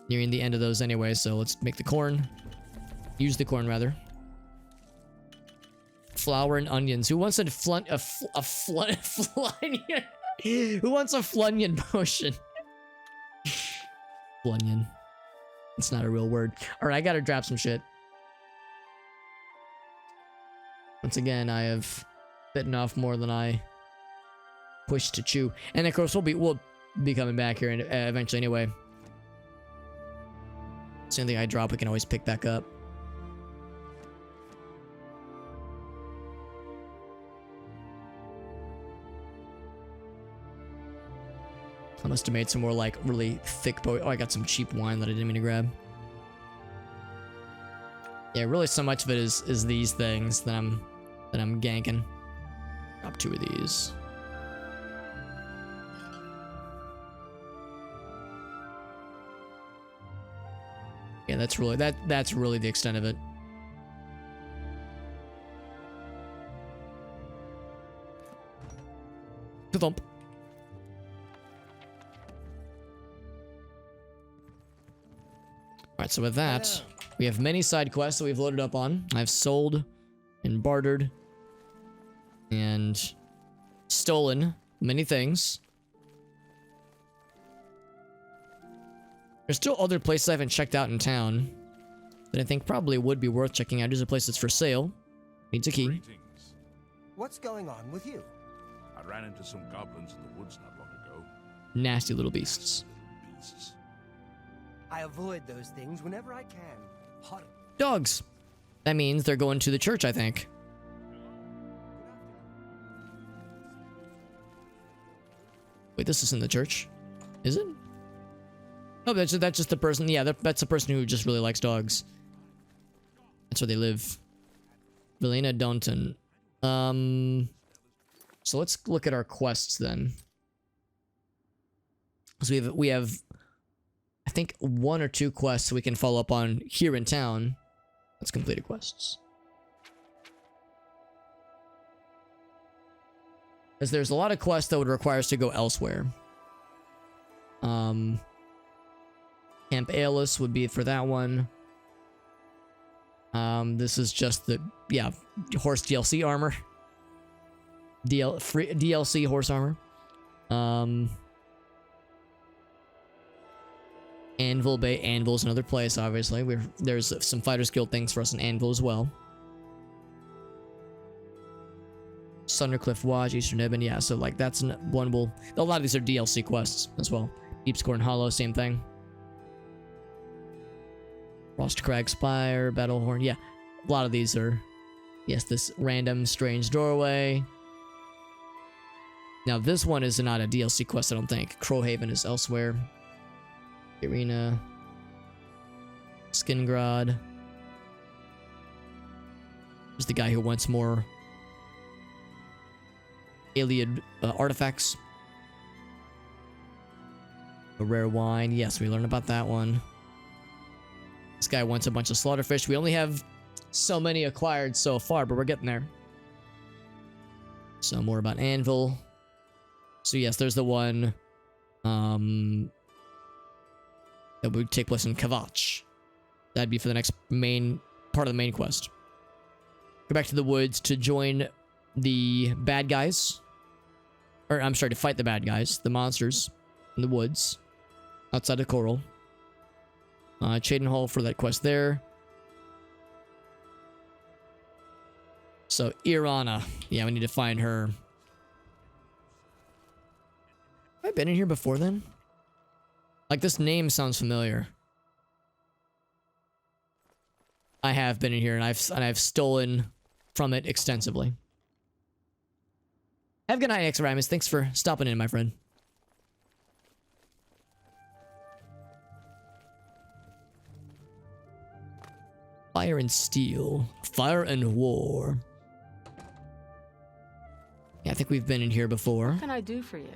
nearing the end of those anyway, so let's make the corn. Use the corn, rather. Flour and onions. Who wants a flunion? Who wants a flunion potion? Flunion. It's not a real word. Alright, I gotta drop some shit. Once again, I have bitten off more than I wish to chew. And of course, we'll be coming back here eventually anyway. So anything I drop, we can always pick back up. I must have made some more like really thick Oh, I got some cheap wine that I didn't mean to grab. Yeah, really so much of it is these things that I'm ganking. Drop 2 of these. Yeah, that's really the extent of it. Thump. Alright, so with that, we have many side quests that we've loaded up on. I've sold and bartered and stolen many things. There's still other places I haven't checked out in town that I think probably would be worth checking out. Here's a place that's for sale. Needs a key. What's going on with you? A I ran into some goblins in the woods not long ago. Nasty little beasts. Beasts. I avoid those things whenever I can. Dogs. That means they're going to the church, I think. Wait, this isn't the church, is it? Oh, that's just the person. Yeah, that's the person who just really likes dogs. That's where they live. Velena Daunton. So let's look at our quests then. So we have I think 1 or 2 quests we can follow up on here in town. Let's complete quests. Because there's a lot of quests that would require us to go elsewhere. Camp Aeolus would be for that one. This is just the, yeah, horse DLC armor. Free DLC horse armor. Anvil Bay. Anvil's another place, obviously. There's some Fighters Guild things for us in Anvil as well. Sundercliff Watch, Eastern Ebon, yeah, so like that's one we'll... A lot of these are DLC quests as well. Deepscorn Hollow, same thing. Frostcrag Spire, Battlehorn, yeah. A lot of these are... Yes, this random strange doorway. Now this one is not a DLC quest, I don't think. Crowhaven is elsewhere. Arena. Skingrad. There's the guy who wants more Iliad artifacts. A rare wine. Yes, we learned about that one. This guy wants a bunch of slaughterfish. We only have so many acquired so far, but we're getting there. So more about Anvil. So yes, there's the one that would take place in Kavach. That'd be for the next main part of the main quest. Go back to the woods to join the bad guys. Or, I'm sorry, to fight the bad guys, the monsters in the woods outside of Chorral. Cheydinhal for that quest there. So, Irana. Yeah, we need to find her. Have I been in here before then? Like, this name sounds familiar. I have been in here, and I've stolen from it extensively. Have a good night, Xramus. Thanks for stopping in, my friend. Fire and Steel. Fire and War. Yeah, I think we've been in here before. What can I do for you?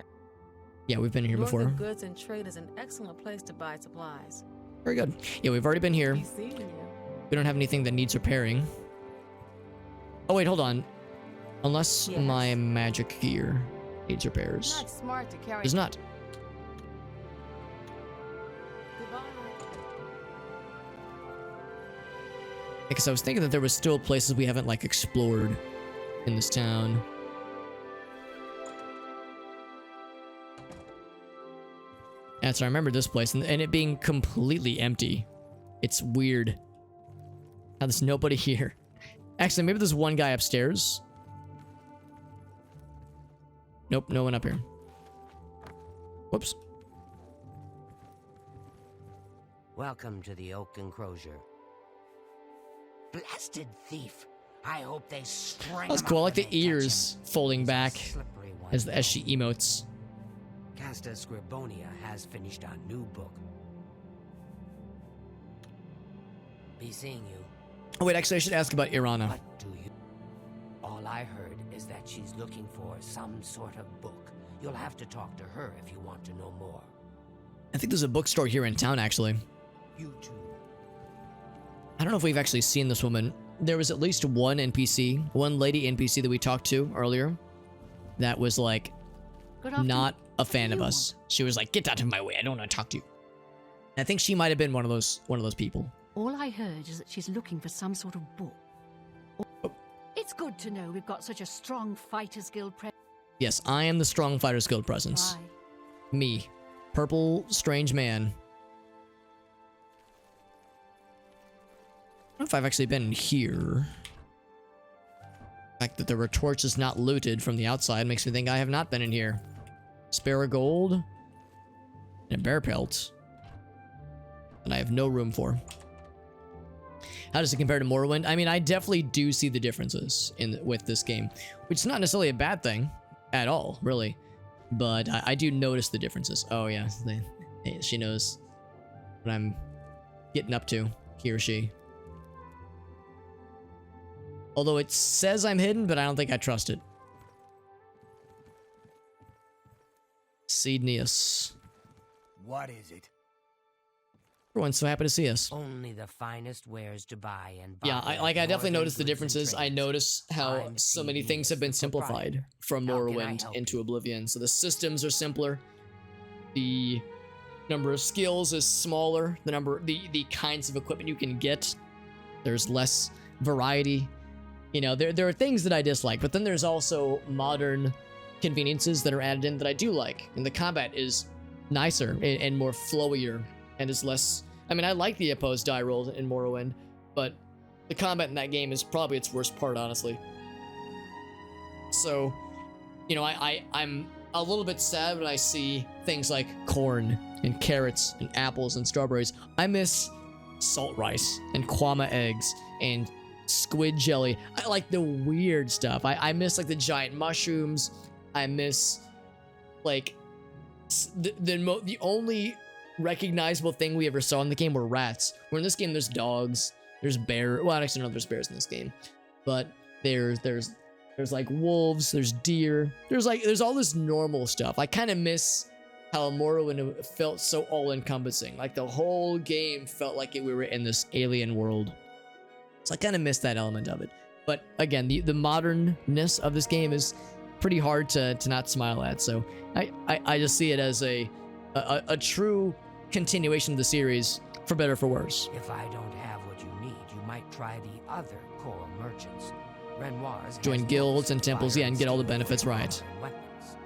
Yeah, we've been in here before. Northern Goods and Trade is an excellent place to buy supplies. Very good. Yeah, we've already been here. Be seeing you. We don't have anything that needs repairing. Oh, wait, hold on. Unless Yes. my magic gear needs repairs. Not smart to carry. It's not. Goodbye. Because I was thinking that there was still places we haven't, like, explored in this town. Yeah, so I remember this place, and it being completely empty. It's weird. How there's nobody here. Actually, maybe there's one guy upstairs. Nope, no one up here. Whoops. Welcome to the Oak Enclosure. Blasted thief! I hope they string That's him cool. I up like when the they catch ears him. folding He's a back slippery one, as she emotes. Casta Scribonia has finished our new book. Be seeing you. Oh wait, actually I should ask about Irana. What do you? All I heard is that she's looking for some sort of book. You'll have to talk to her if you want to know more. I think there's a bookstore here in town, actually. You too. I don't know if we've actually seen this woman. There was at least one NPC, one lady NPC that we talked to earlier that was like Good afternoon. not a fan of You us. She was like, "Get out of my way. I don't want to talk to you." I think she might have been one of those people. All I heard is that she's looking for some sort of book. Oh. It's good to know we've got such a strong Fighters Guild presence. Yes, I am the Strong Fighters Guild presence. Me. Purple strange man. I don't know if I've actually been in here. The fact that the torch is not looted from the outside makes me think I have not been in here. Spare a gold and a bear pelt. And I have no room for. How does it compare to Morrowind? I mean, I definitely do see the differences with this game, which is not necessarily a bad thing at all, really. But I do notice the differences. Oh yeah, she knows what I'm getting up to, he or she. Although it says I'm hidden, but I don't think I trust it. Seednius. What is it? Everyone's so happy to see us. Only the finest wares to buy and Yeah, I definitely notice the differences. I notice how so many things have been simplified from Morrowind into Oblivion. So the systems are simpler. The number of skills is smaller. The kinds of equipment you can get, there's less variety. You know, there are things that I dislike, but then there's also modern conveniences that are added in that I do like. And the combat is nicer and more flowier and is less... I mean, I like the opposed die rolls in Morrowind, but the combat in that game is probably its worst part, honestly. So, you know, I'm a little bit sad when I see things like corn and carrots and apples and strawberries. I miss salt rice and kwama eggs and squid jelly. I like the weird stuff. I miss like the giant mushrooms. I miss like the only recognizable thing we ever saw in the game were rats. Where in this game there's dogs, there's bears. Well, actually no, there's bears in this game, but there's like wolves, there's deer, there's all this normal stuff. I kind of miss how Morrowind felt so all-encompassing. Like the whole game felt like we were in this alien world. So I kind of miss that element of it. But again, the modernness of this game is pretty hard to not smile at. So I just see it as a true continuation of the series, for better or for worse. If I don't have what you need, you might try the other Chorral merchants. Renoir's Join guilds and temples, yeah, and get all the benefits right. Weapons.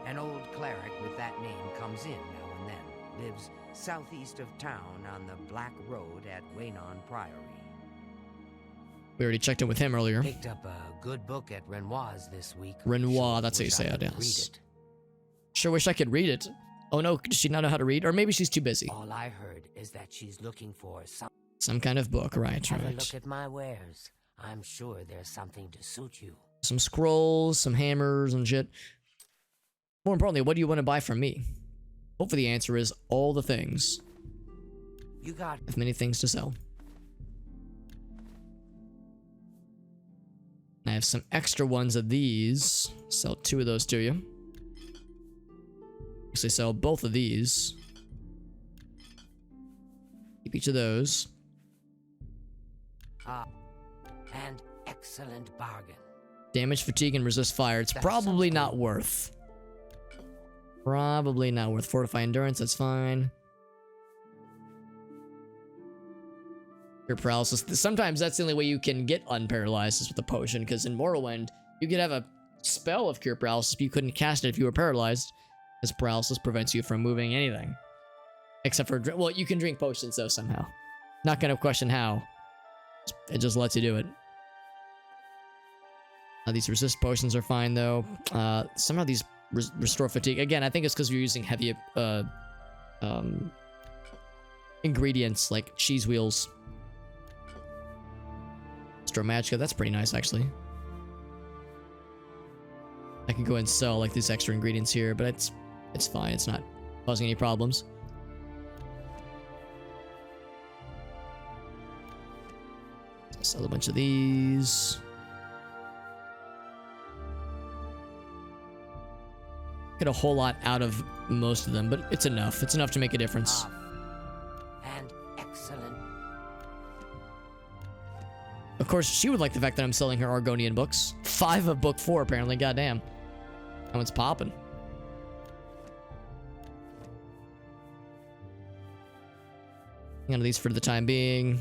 An old cleric with that name comes in now and then. Lives southeast of town on the Black Road at Waynon Priory. We already checked in with him earlier. Picked up a good book at Renoir's this week. Renoir, that's how you say it, yes. Sure wish I could read it. Oh no, does she not know how to read? Or maybe she's too busy. All I heard is that she's looking for some kind of book, right, Have a right. look at my wares. I'm sure there's something to suit you. Some scrolls, some hammers and shit. More importantly, what do you want to buy from me? Hopefully the answer is all the things. You got I have many things to sell. I have some extra ones of these. Sell 2 of those to you. Actually, sell both of these. Keep each of those. an excellent bargain. Damage, fatigue, and resist fire. It's probably not worth. Probably not worth. Fortify endurance, that's fine. Cure paralysis. Sometimes that's the only way you can get unparalyzed is with a potion, because in Morrowind, you could have a spell of cure paralysis, but you couldn't cast it if you were paralyzed, as paralysis prevents you from moving anything. Except for, well, you can drink potions though somehow. Not gonna question how. It just lets you do it. These resist potions are fine though. Somehow these restore fatigue. Again, I think it's because you're using heavy ingredients like cheese wheels. Restore magicka. That's pretty nice actually. I can go and sell like these extra ingredients here, but it's fine. It's not causing any problems. Sell a bunch of these. Get a whole lot out of most of them, but it's enough. It's enough to make a difference. And excellent. Of course, she would like the fact that I'm selling her Argonian books. 5 of book 4, apparently. Goddamn. That one's popping. None of these for the time being.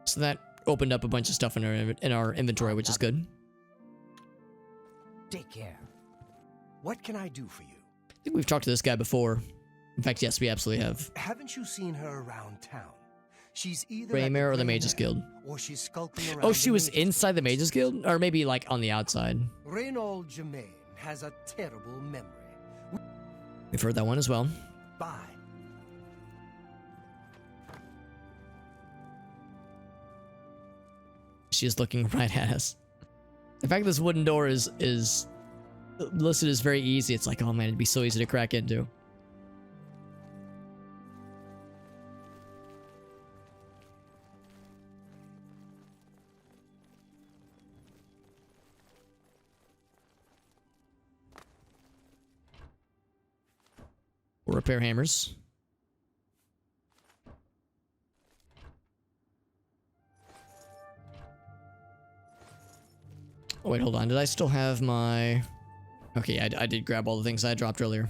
So that opened up a bunch of stuff in our inventory, which is good. Take care. What can I do for you? I think we've talked to this guy before. In fact, yes, we absolutely have. Haven't you seen her around town? She's either Grey at Mare or the Grey Mages Mare, Guild? or she's skulking around. Oh, she the was Mages inside the Mages Guild? Or maybe like on the outside. Reynold Germain has a terrible memory. We've heard that one as well. Bye. She is looking right at us. The fact this wooden door is listed as very easy, it's like, oh man, it'd be so easy to crack into. We'll repair hammers. Oh, wait, hold on. Did I still have my... Okay, I did grab all the things I dropped earlier.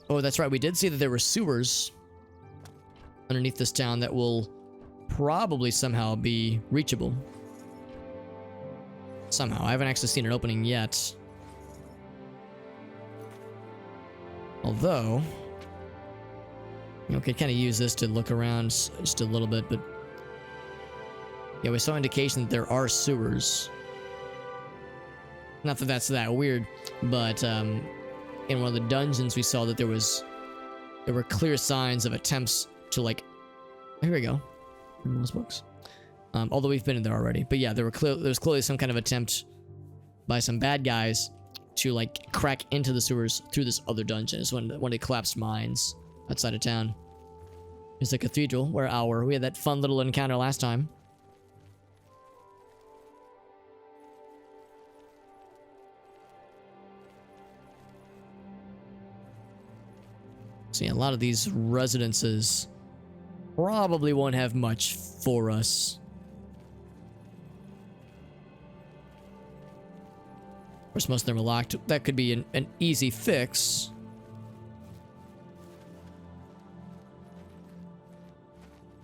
Oh, that's right. We did see that there were sewers underneath this town that will probably somehow be reachable. Somehow. I haven't actually seen an opening yet. Although... You know, could kind of use this to look around just a little bit, but... Yeah, we saw indication that there are sewers. Not that that's that weird, but in one of the dungeons we saw that there were clear signs of attempts to like... Here we go. In those books. Although we've been in there already. But yeah, there was clearly some kind of attempt by some bad guys to like crack into the sewers through this other dungeon. It's one of the collapsed mines outside of town. It's the cathedral where we had that fun little encounter last time. So yeah, a lot of these residences probably won't have much for us. Of course, most of them are locked. That could be an easy fix.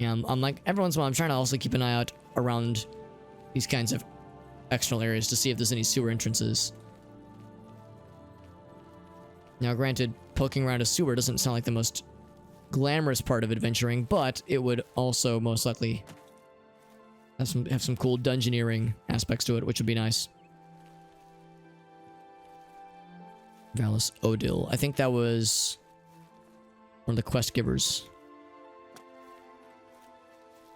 Yeah, I'm like, every once in a while, I'm trying to also keep an eye out around these kinds of external areas to see if there's any sewer entrances. Now, granted, poking around a sewer doesn't sound like the most glamorous part of adventuring, but it would also most likely have some cool dungeoneering aspects to it, which would be nice. Valus Odil. I think that was one of the quest givers.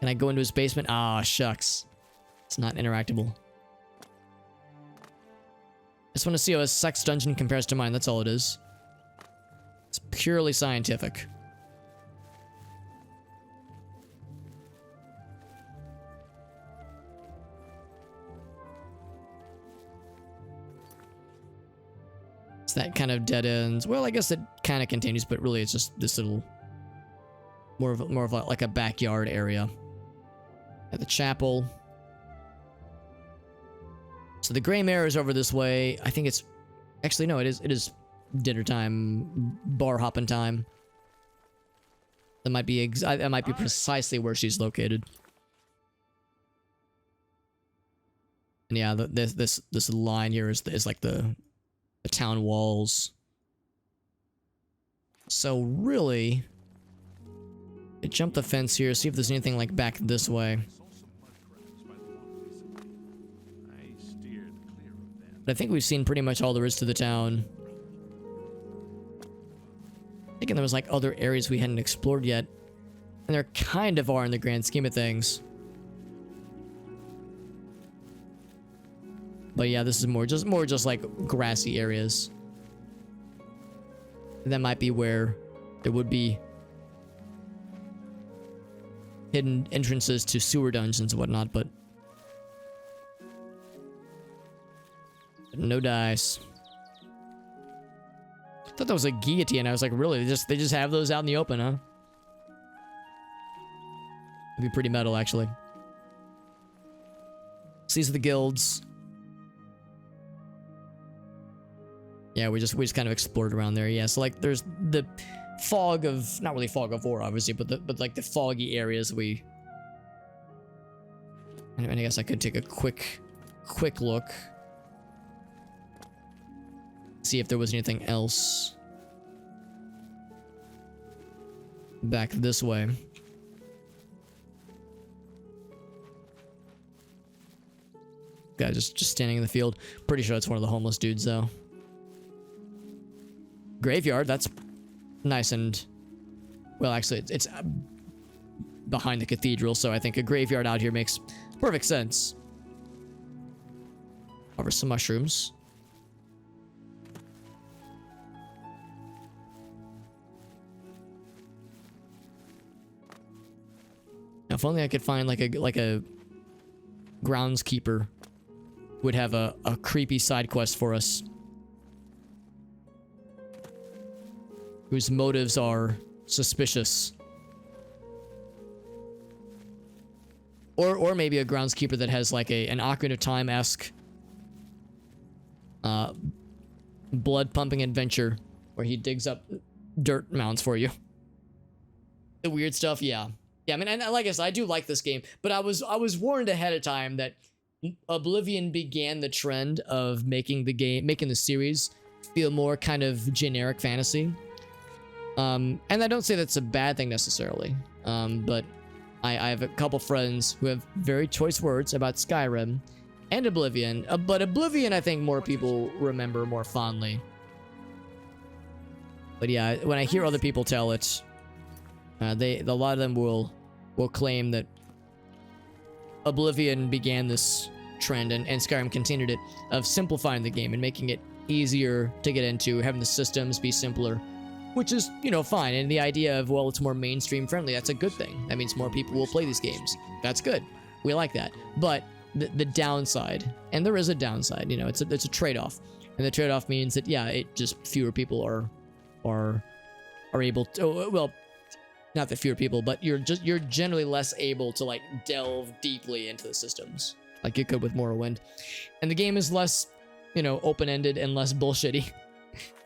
Can I go into his basement? Ah, shucks. It's not interactable. I just want to see how his sex dungeon compares to mine. That's all it is. It's purely scientific. It's that kind of dead ends. Well, I guess it kind of continues, but really it's just this little more of like a backyard area. At the chapel. So the Grey Mare is over this way. I think it's actually no, it is dinner time, bar hopping time. That might be precisely where she's located. And yeah, this line here is like the town walls. So really, jump the fence here, see if there's anything like back this way. But I think we've seen pretty much all there is to the town. Thinking there was like other areas we hadn't explored yet. And there kind of are in the grand scheme of things. But yeah, this is more just like grassy areas. And that might be where there would be hidden entrances to sewer dungeons and whatnot, but no dice. I thought that was a guillotine. I was like, really? They just have those out in the open, huh? It'd be pretty metal, actually. So these are the guilds. Yeah, we just kind of explored around there. Yeah, so like there's the fog of, not really fog of war, obviously, but like the foggy areas I guess I could take a quick look. See if there was anything else back this way. Guy just standing in the field. Pretty sure it's one of the homeless dudes, though. Graveyard, that's nice and... Well, actually, it's behind the cathedral, so I think a graveyard out here makes perfect sense. Over some mushrooms. Now, if only I could find like a groundskeeper who would have a creepy side quest for us, whose motives are suspicious. Or maybe a groundskeeper that has like an Ocarina of Time-esque blood pumping adventure where he digs up dirt mounds for you. The weird stuff, yeah. Yeah, I mean, and like I said, I do like this game, but I was warned ahead of time that Oblivion began the trend of making the series feel more kind of generic fantasy. And I don't say that's a bad thing necessarily. But I have a couple friends who have very choice words about Skyrim and Oblivion. But Oblivion, I think more people remember more fondly. But yeah, when I hear other people tell it, a lot of them will claim that Oblivion began this trend and Skyrim continued it of simplifying the game and making it easier to get into, having the systems be simpler, which is, you know, fine. And the idea of, well, it's more mainstream friendly, that's a good thing. That means more people will play these games. That's good. We like that. But the downside, and there is a downside, you know, it's a trade-off. And the trade-off means that, yeah, it just fewer people are able to, well, not that fewer people, but you're generally less able to like delve deeply into the systems like you could with Morrowind. And the game is less, you know, open-ended and less bullshitty.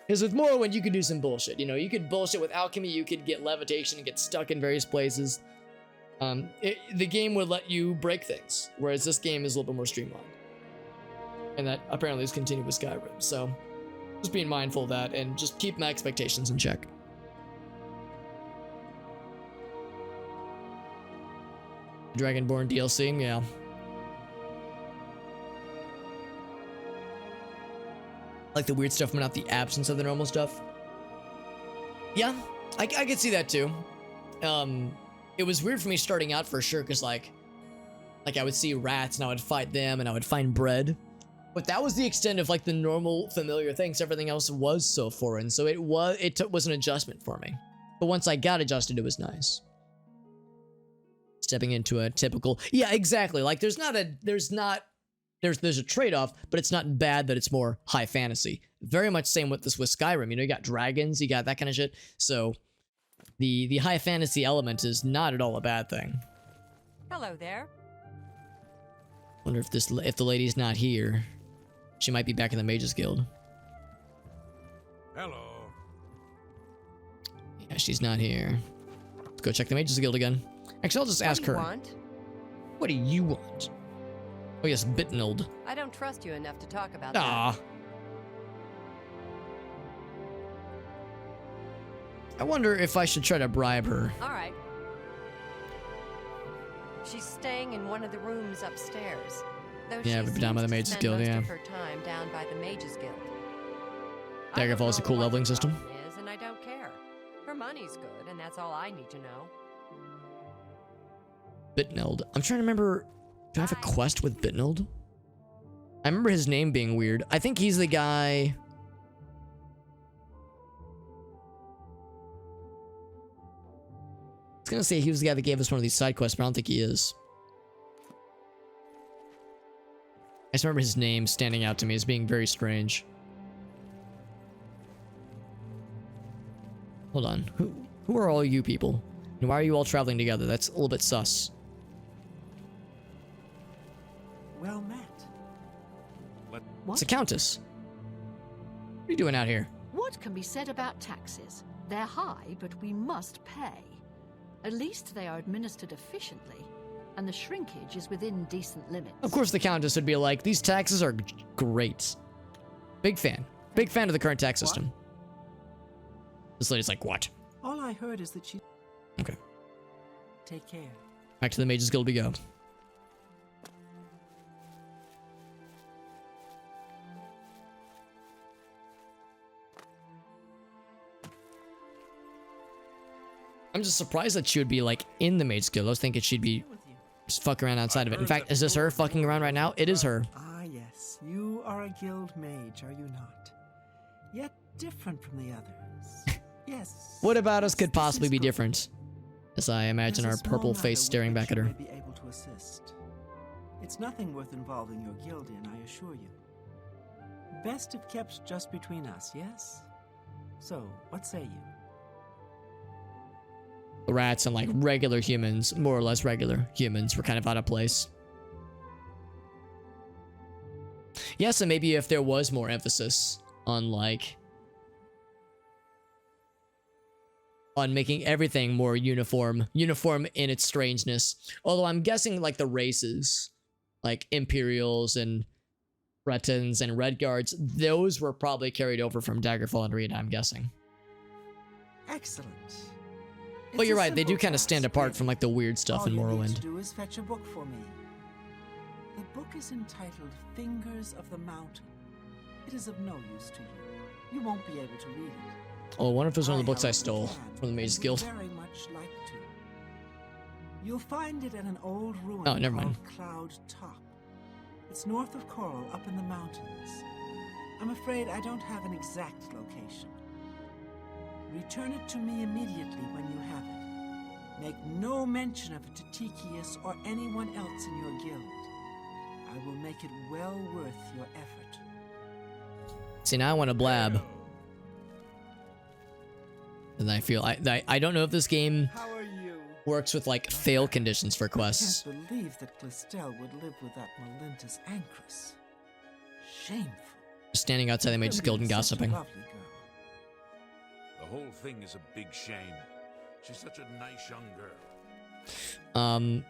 Because with Morrowind, you could do some bullshit. You know, you could bullshit with alchemy, you could get levitation and get stuck in various places. The game would let you break things, whereas this game is a little bit more streamlined. And that apparently is continued with Skyrim. So just being mindful of that and just keep my expectations in check. Dragonborn DLC, yeah. Like the weird stuff, but not the absence of the normal stuff. Yeah, I could see that too. It was weird for me starting out for sure, because like I would see rats and I would fight them and I would find bread. But that was the extent of like the normal familiar things. Everything else was so foreign, so it was an adjustment for me. But once I got adjusted, it was nice. Stepping into a typical, yeah, exactly. Like there's a trade-off, but it's not bad that it's more high fantasy. Very much same with Skyrim. You know, you got dragons, you got that kind of shit. So the high fantasy element is not at all a bad thing. Hello there. Wonder if the lady's not here. She might be back in the Mages Guild. Hello. Yeah, she's not here. Let's go check the Mages Guild again. Actually, I'll just ask her. What do you want? Oh yes, Bitnold. I don't trust you enough to talk about that. Ah. I wonder if I should try to bribe her. All right. She's staying in one of the rooms upstairs. Though Yeah, but down by the Mages Guild, yeah. Her time down by the Mages Guild. Daggerfall is a cool leveling system. Is, and I don't care. Her money's good, and that's all I need to know. Bitnold. I'm trying to remember. Do I have a quest with Bitnold? I remember his name being weird. I think he's the guy. I was gonna say he was the guy that gave us one of these side quests, but I don't think he is. I just remember his name standing out to me as being very strange. Hold on. Who are all you people? And why are you all traveling together? That's a little bit sus. Well met. It's a countess. What are you doing out here? What can be said about taxes? They're high, but we must pay. At least they are administered efficiently, and the shrinkage is within decent limits. Of course the countess would be like, these taxes are great. Big fan. Big fan of the current tax system. This lady's like, what? All I heard is that she... Take care. Back to the Mages Guild we go. I'm just surprised that she would be like in the Mages Guild. I was thinking she'd be just fucking around outside of it. In fact, is this her fucking around right now? It is her. Ah, yes. You are a guild mage, are you not? Yet different from the others. Yes. What about us could this possibly is be good. different? As I imagine There's our a small purple matter face with staring which back at you her. may be able to assist. It's nothing worth involving your guild in, I assure you. Best if kept just between us, yes? So, what say you? The rats and like regular humans, more or less regular humans, were kind of out of place. Yes, and maybe if there was more emphasis on like on making everything more uniform in its strangeness. Although I'm guessing like the races, like Imperials and Bretons and Redguards, those were probably carried over from Daggerfall and Reed, I'm guessing. Excellent. But It's you're a right, they do simple kind of stand task, apart really. from like the weird stuff in All you need Morrowind. to do is fetch a book for me. The book is entitled Fingers of the Mountain. It is of no use to you. You won't be able to read it. Oh, I wonder if it was one of the books I however, stole can, from the Mages and would Guild. very much like to. You'll find it at an old ruin Oh, never mind. called Cloud Top. It's north of Chorral, up in the mountains. I'm afraid I don't have an exact location. Return it to me immediately when you have it. Make no mention of it to Tikius or anyone else in your guild. I will make it well worth your effort. See, now I want to blab. And I feel I don't know if this game How are you? works with like fail conditions for I quests. can't believe that Clistel would live with that Molintus Ancrus. Shameful. Standing outside the Mages Guild and Such a gossiping. lovely girl. The whole thing is a big shame. She's such a nice young girl.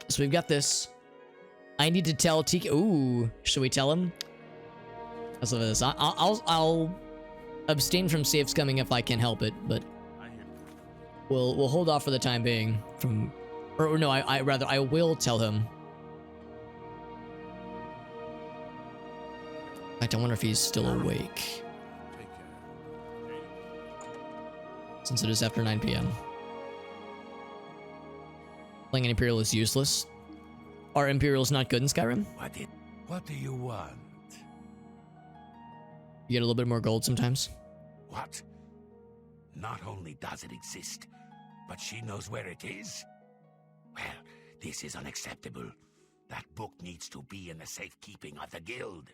So we've got this. I need to tell Tiki. Ooh, should we tell him? Let's look at this. I'll abstain from safe scumming if I can help it, but I hear. we'll hold off for the time being from, or no, I rather I will tell him. In fact, I wonder if he's still awake Take care. since it is after 9 p.m. Playing an Imperial is useless. Are Imperials not good in Skyrim? What do you want? You get a little bit more gold sometimes. What? Not only does it exist, but she knows where it is? Well, this is unacceptable. That book needs to be in the safekeeping of the guild.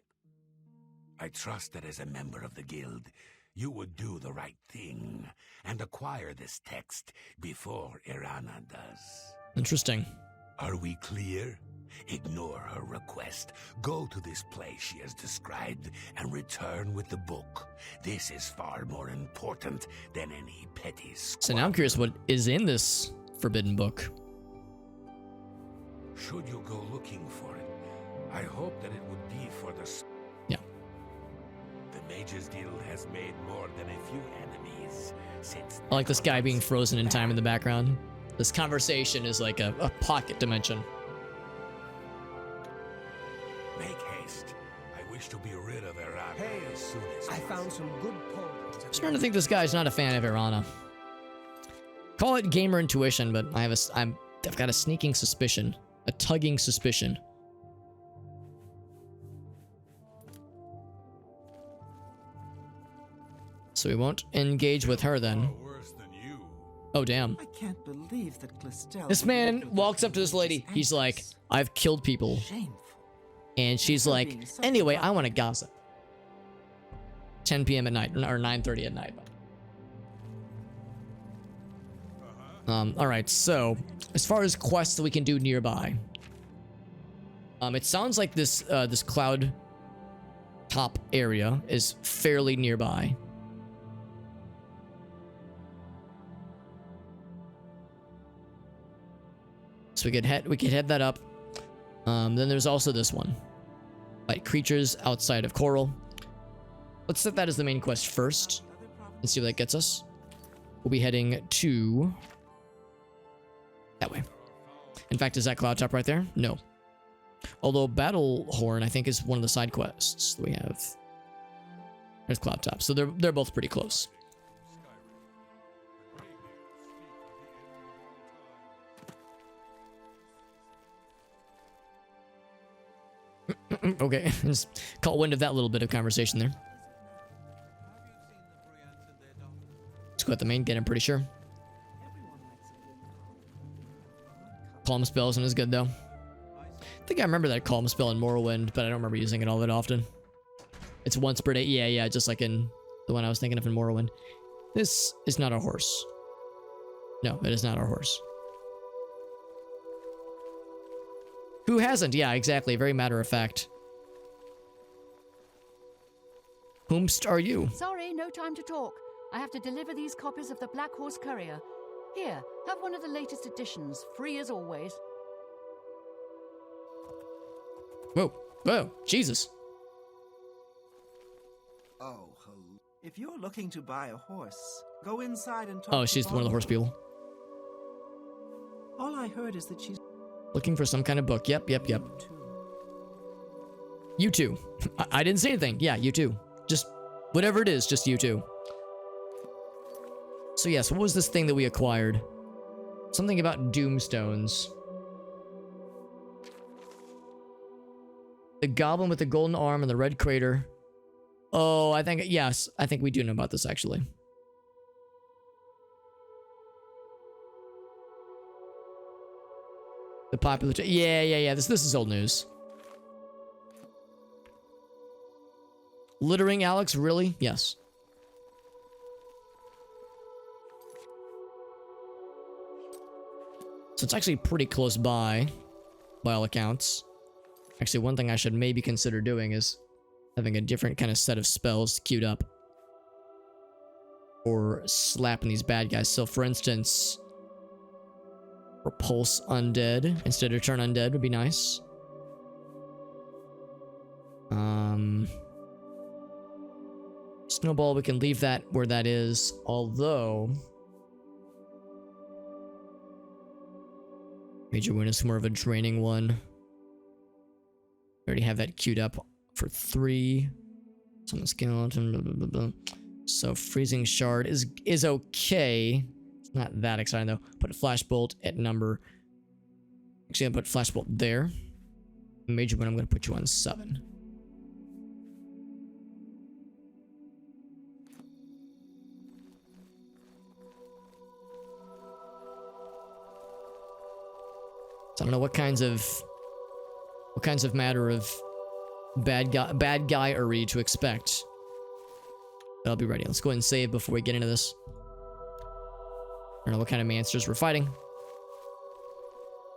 I trust that as a member of the guild, you would do the right thing and acquire this text before Irana does. Interesting. Are we clear? Ignore her request. Go to this place she has described and return with the book. This is far more important than any petty squabble. So now I'm curious what is in this forbidden book. Should you go looking for it, I hope that it would be for the... Yeah. The Mages Guild has made more than a few enemies since... I like this guy being frozen in time in the background. This conversation is like a pocket dimension. Make haste. I wish to be rid of Irana Hey, as soon as I possible. found some good poems. I'm starting to think this guy's not a fan of Irana. Call it gamer intuition, but I've got a sneaking suspicion, a tugging suspicion. So we won't engage with her then. Far worse than you. Oh damn. I can't believe that Clistel. This would live man with walks that up to this lady. Molintus He's like, Ancrus. I've killed people. Shameful. And she's like, being such anyway, a I want to gossip. 10 p.m. at night, or 9:30 at night. All right. So, as far as quests that we can do nearby, it sounds like this this cloud top area is fairly nearby. So we could head that up. Then there's also this one. Fight creatures outside of Chorral. Let's set that as the main quest first and see what that gets us. We'll be heading to In fact, is that Cloud Top right there? No. Although Battle Horn, I think, is one of the side quests that we have. There's Cloud Top. So they're both pretty close. Okay, just caught wind of that little bit of conversation there. Let's go at the main gate, I'm pretty sure. Calm spell isn't as good though. I think I remember that calm spell in Morrowind, but I don't remember using it all that often. It's once per day. Yeah, just like in the one I was thinking of in Morrowind. This is not our horse. No, it is not our horse. Who hasn't? Yeah, exactly. Very matter of fact. Whomst are you? Sorry, no time to talk. I have to deliver these copies of the Black Horse Courier. Here, have one of the latest editions, free as always. Whoa, Jesus. Oh, if you're looking to buy a horse, go inside and talk. Oh, she's one of the horse people. All I heard is that she's looking for some kind of book. Yep. You too. I didn't say anything. Yeah, you too. Just whatever it is, just you too. So yes, what was this thing that we acquired? Something about Doomstones. The goblin with the golden arm and the red crater. Oh, I think we do know about this actually. The popular... Yeah. This is old news. Littering, Alex? Really? Yes. So it's actually pretty close by all accounts. Actually, one thing I should maybe consider doing is having a different kind of set of spells queued up. Or slapping these bad guys. So for instance... Repulse undead instead of turn undead would be nice. Snowball, we can leave that where that is, although Major Wound is more of a draining one. We already have that queued up for 3. Summon skeleton, blah, blah, blah, blah. So freezing shard is okay. Not that exciting though. Put a flashbolt at number. Actually, I'm gonna put flashbolt there. Major Wound, I'm gonna put you on 7. So I don't know what kinds of matter of bad guy-ery to expect. But I'll be ready. Let's go ahead and save before we get into this. I don't know what kind of monsters we're fighting.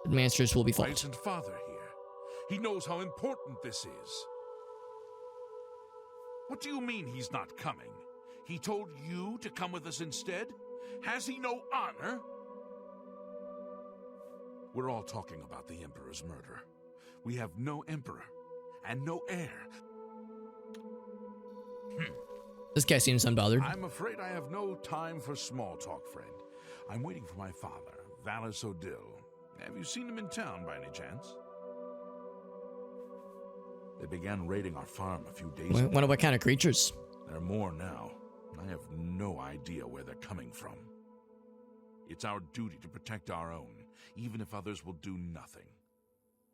But monsters will be fought. Poisoned father here. He knows how important this is. What do you mean he's not coming? He told you to come with us instead? Has he no honor? We're all talking about the Emperor's murder. We have no Emperor and no heir. This guy seems unbothered. I'm afraid I have no time for small talk, friend. I'm waiting for my father, Valis Odil. Have you seen him in town by any chance? They began raiding our farm a few days ago. Wonder what kind of creatures? There are more now. I have no idea where they're coming from. It's our duty to protect our own, even if others will do nothing.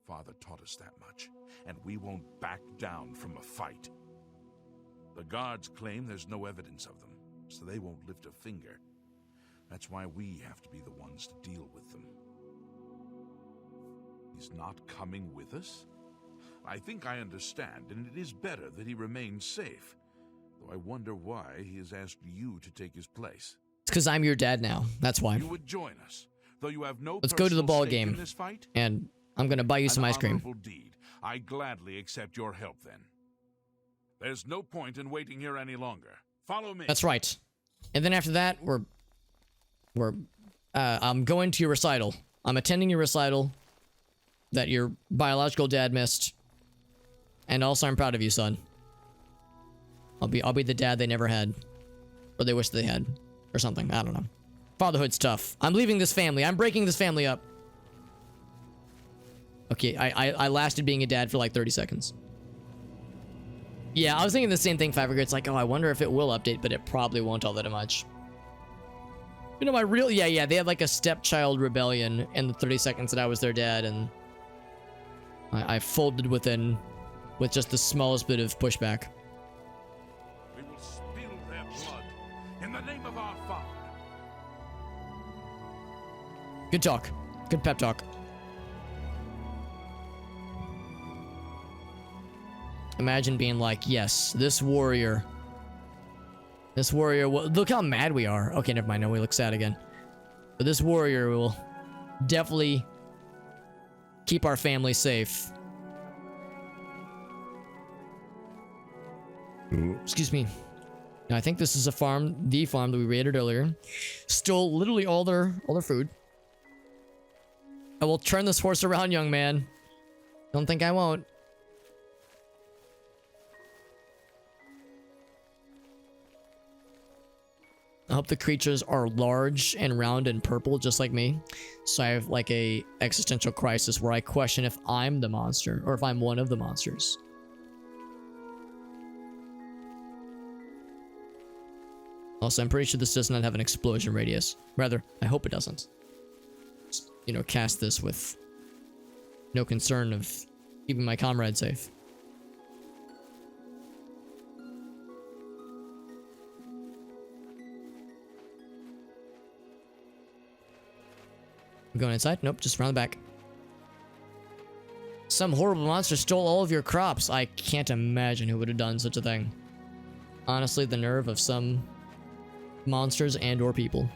Father taught us that much, and we won't back down from a fight. The guards claim there's no evidence of them, so they won't lift a finger. That's why we have to be the ones to deal with them. He's not coming with us? I think I understand, and it is better that he remains safe. Though I wonder why he has asked you to take his place. It's because I'm your dad now. That's why. You would join us, though you have no. Let's go to the ball stake in game, this fight? and I'm gonna buy you some ice cream. Honorable deed. I gladly accept your help then. There's no point in waiting here any longer. Follow me. That's right. And then after that, I'm going to your recital. I'm attending your recital that your biological dad missed. And also, I'm proud of you, son. I'll be the dad they never had, or they wish they had, or something. I don't know. Fatherhood's tough. I'm leaving this family. I'm breaking this family up. Okay, I lasted being a dad for like 30 seconds. Yeah, I was thinking the same thing, Fiverr. It's like, oh, I wonder if it will update, but it probably won't all that much. You know, yeah, they had like a stepchild rebellion in the 30 seconds that I was their dad, and I folded with just the smallest bit of pushback. We will spill their blood in the name of our father. Good talk. Good pep talk. Imagine being like, yes, this warrior, look how mad we are. Okay, never mind. No, we look sad again. But this warrior will definitely keep our family safe. Excuse me. Now, I think this is the farm that we raided earlier. Stole literally all their food. I will turn this horse around, young man. Don't think I won't. I hope the creatures are large and round and purple, just like me. So I have like a existential crisis where I question if I'm the monster or if I'm one of the monsters. Also, I'm pretty sure this does not have an explosion radius. Rather, I hope it doesn't. Just, you know, cast this with no concern of keeping my comrade safe. I'm going inside? Nope, just around the back. Some horrible monster stole all of your crops. I can't imagine who would have done such a thing. Honestly, the nerve of some monsters and or people.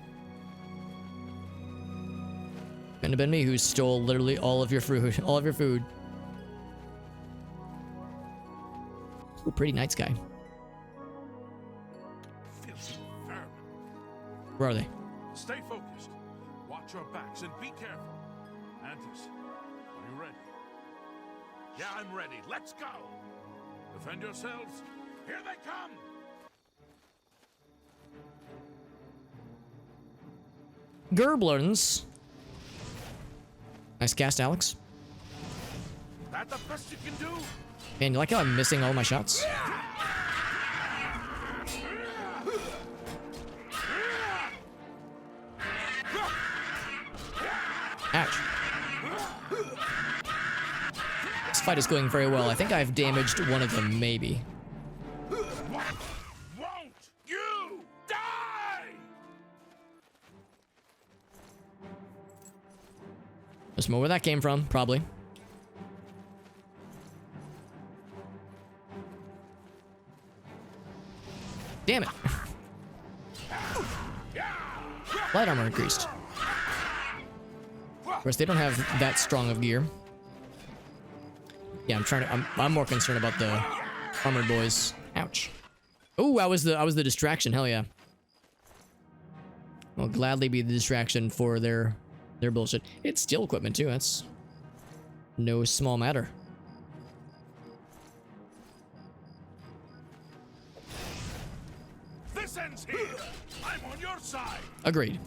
Couldn't have been me who stole literally all of your fruit, all of your food. Ooh, pretty night sky. Filthy vermin. Where are they? Stay focused. Watch your backs and be careful. Antis, are you ready? Yeah, I'm ready. Let's go. Defend yourselves. Here they come. Gerblins. Nice cast, Alex. That the best you can do? Man, you like how I'm missing all my shots? Ouch. This fight is going very well. I think I've damaged one of them, maybe. Won't you die? There's more where that came from, probably. Damn it. Light armor increased. Of course, they don't have that strong of gear. Yeah, I'm more concerned about the armored boys. Ouch. Oh, I was the distraction. Hell yeah. I'll gladly be the distraction for their bullshit. It's steel equipment too. That's no small matter. This ends here. I'm on your side. Agreed.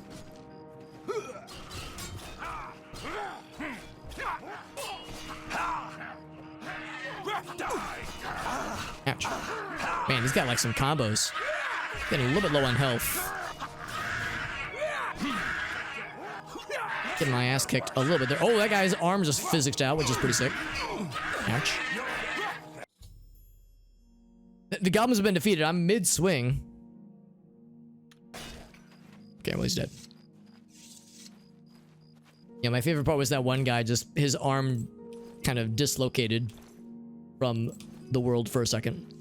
Ouch. Man, he's got like some combos. Getting a little bit low on health. Getting my ass kicked a little bit there. Oh, that guy's arm just physicsed out, which is pretty sick. Ouch. The goblins have been defeated. I'm mid-swing. Okay, well, he's dead. Yeah, my favorite part was that one guy, just his arm kind of dislocated from the world for a second.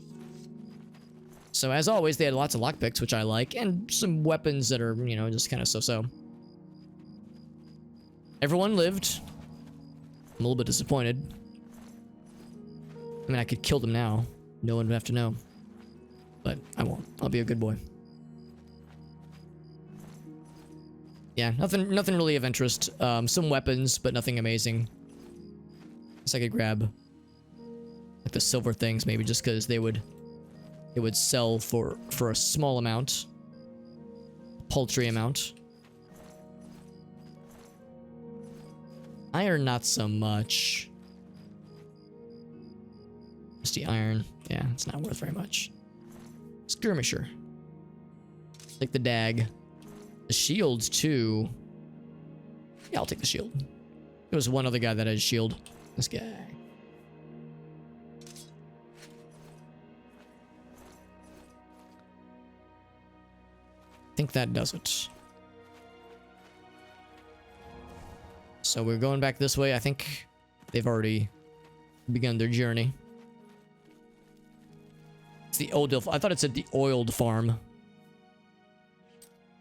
So as always, they had lots of lockpicks, which I like, and some weapons that are, you know, just kind of so-so. Everyone lived. I'm a little bit disappointed. I mean, I could kill them now. No one would have to know. But I won't. I'll be a good boy. Yeah, nothing really of interest. Some weapons, but nothing amazing. Guess I could grab like the silver things, maybe just because they would sell for a small amount, paltry amount. Iron, not so much. 60 iron. Yeah, it's not worth very much. Skirmisher. Take the dag. The shields too. Yeah, I'll take the shield. There was one other guy that had a shield. This guy. I think that does it. So we're going back this way. I think they've already begun their journey. It's the old. I thought it said the oiled farm.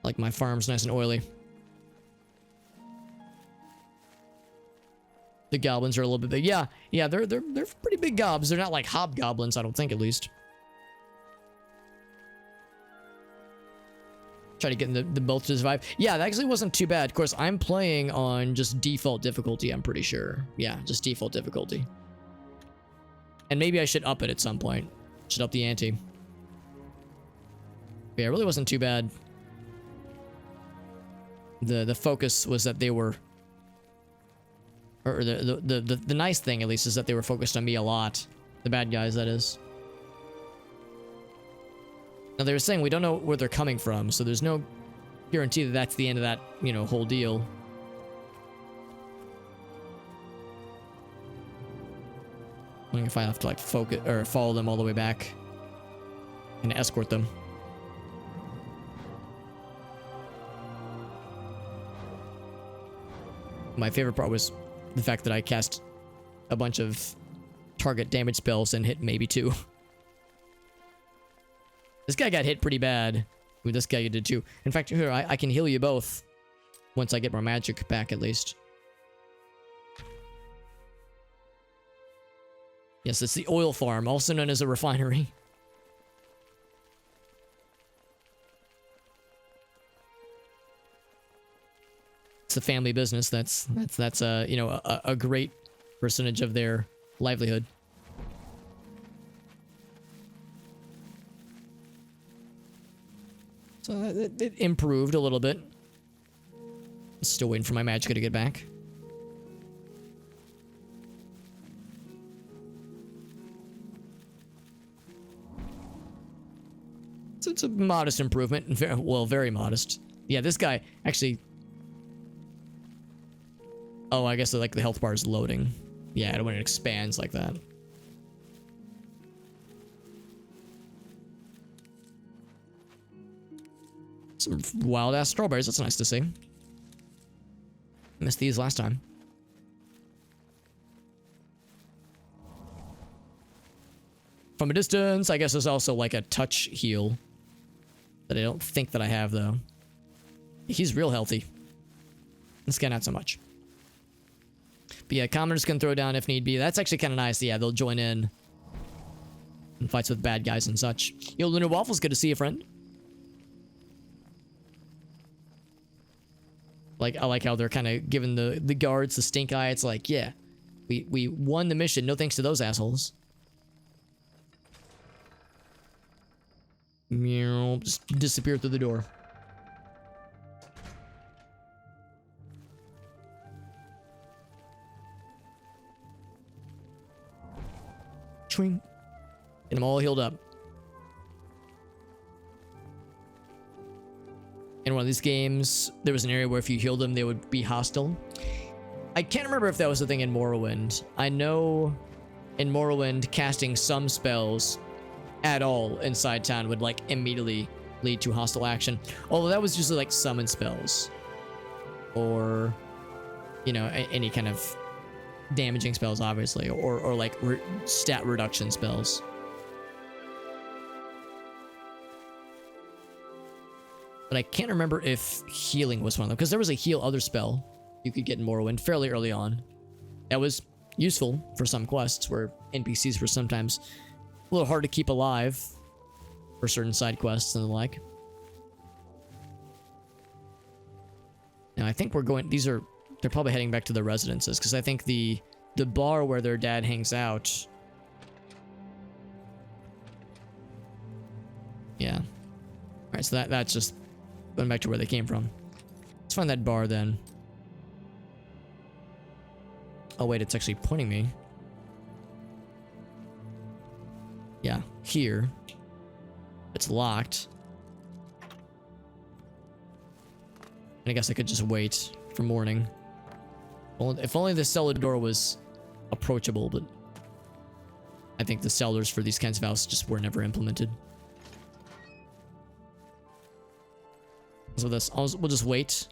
Like my farm's nice and oily. The goblins are a little bit big. Yeah, they're pretty big gobs. They're not like hobgoblins, I don't think, at least. Try to get the both to survive. Yeah, that actually wasn't too bad. Of course, I'm playing on just default difficulty, I'm pretty sure. Yeah, just default difficulty. And maybe I should up it at some point. Should up the ante. But yeah, it really wasn't too bad. The focus was that they were... Or the nice thing, at least, is that they were focused on me a lot. The bad guys, that is. Now, they were saying we don't know where they're coming from, so there's no guarantee that that's the end of that, you know, whole deal. I wonder if I have to, like, focus or follow them all the way back and escort them. My favorite part was the fact that I cast a bunch of target damage spells and hit maybe 2. This guy got hit pretty bad. Ooh, this guy did too. In fact, here, I can heal you both. Once I get my magic back, at least. Yes, it's the oil farm, also known as a refinery. It's a family business. That's you know, a great percentage of their livelihood. So it improved a little bit. Still waiting for my magicka to get back. So it's a modest improvement. Very modest. Yeah, this guy actually... Oh, I guess like the health bar is loading. Yeah, I don't when it expands like that. Some wild-ass strawberries. That's nice to see. Missed these last time. From a distance, I guess there's also like a touch heal. That I don't think that I have, though. He's real healthy. This guy not so much. But yeah, commoners can throw down if need be. That's actually kind of nice. Yeah, they'll join in fights with bad guys and such. Yo, Lunar Waffles, good to see you, friend. Like, I like how they're kind of giving the guards the stink eye. It's like, yeah, we won the mission. No thanks to those assholes. Meow, just disappear through the door. Swing. Get them all healed up. In one of these games, there was an area where if you healed them, they would be hostile. I can't remember if that was the thing in Morrowind. I know in Morrowind, casting some spells at all inside town would like immediately lead to hostile action. Although that was usually like summon spells. Or, you know, any kind of damaging spells, obviously. Or like stat reduction spells. But I can't remember if healing was one of them. Because there was a heal other spell you could get in Morrowind fairly early on. That was useful for some quests where NPCs were sometimes a little hard to keep alive for certain side quests and the like. Now I think we're going... They're probably heading back to the residences. Because I think the bar where their dad hangs out... Yeah. Alright, so that's just... going back to where they came from. Let's find that bar then. Oh wait, it's actually pointing me. here. It's locked. And I guess I could just wait for morning. If only the cellar door was approachable, but I think the cellars for these kinds of houses just were never implemented. So we'll just wait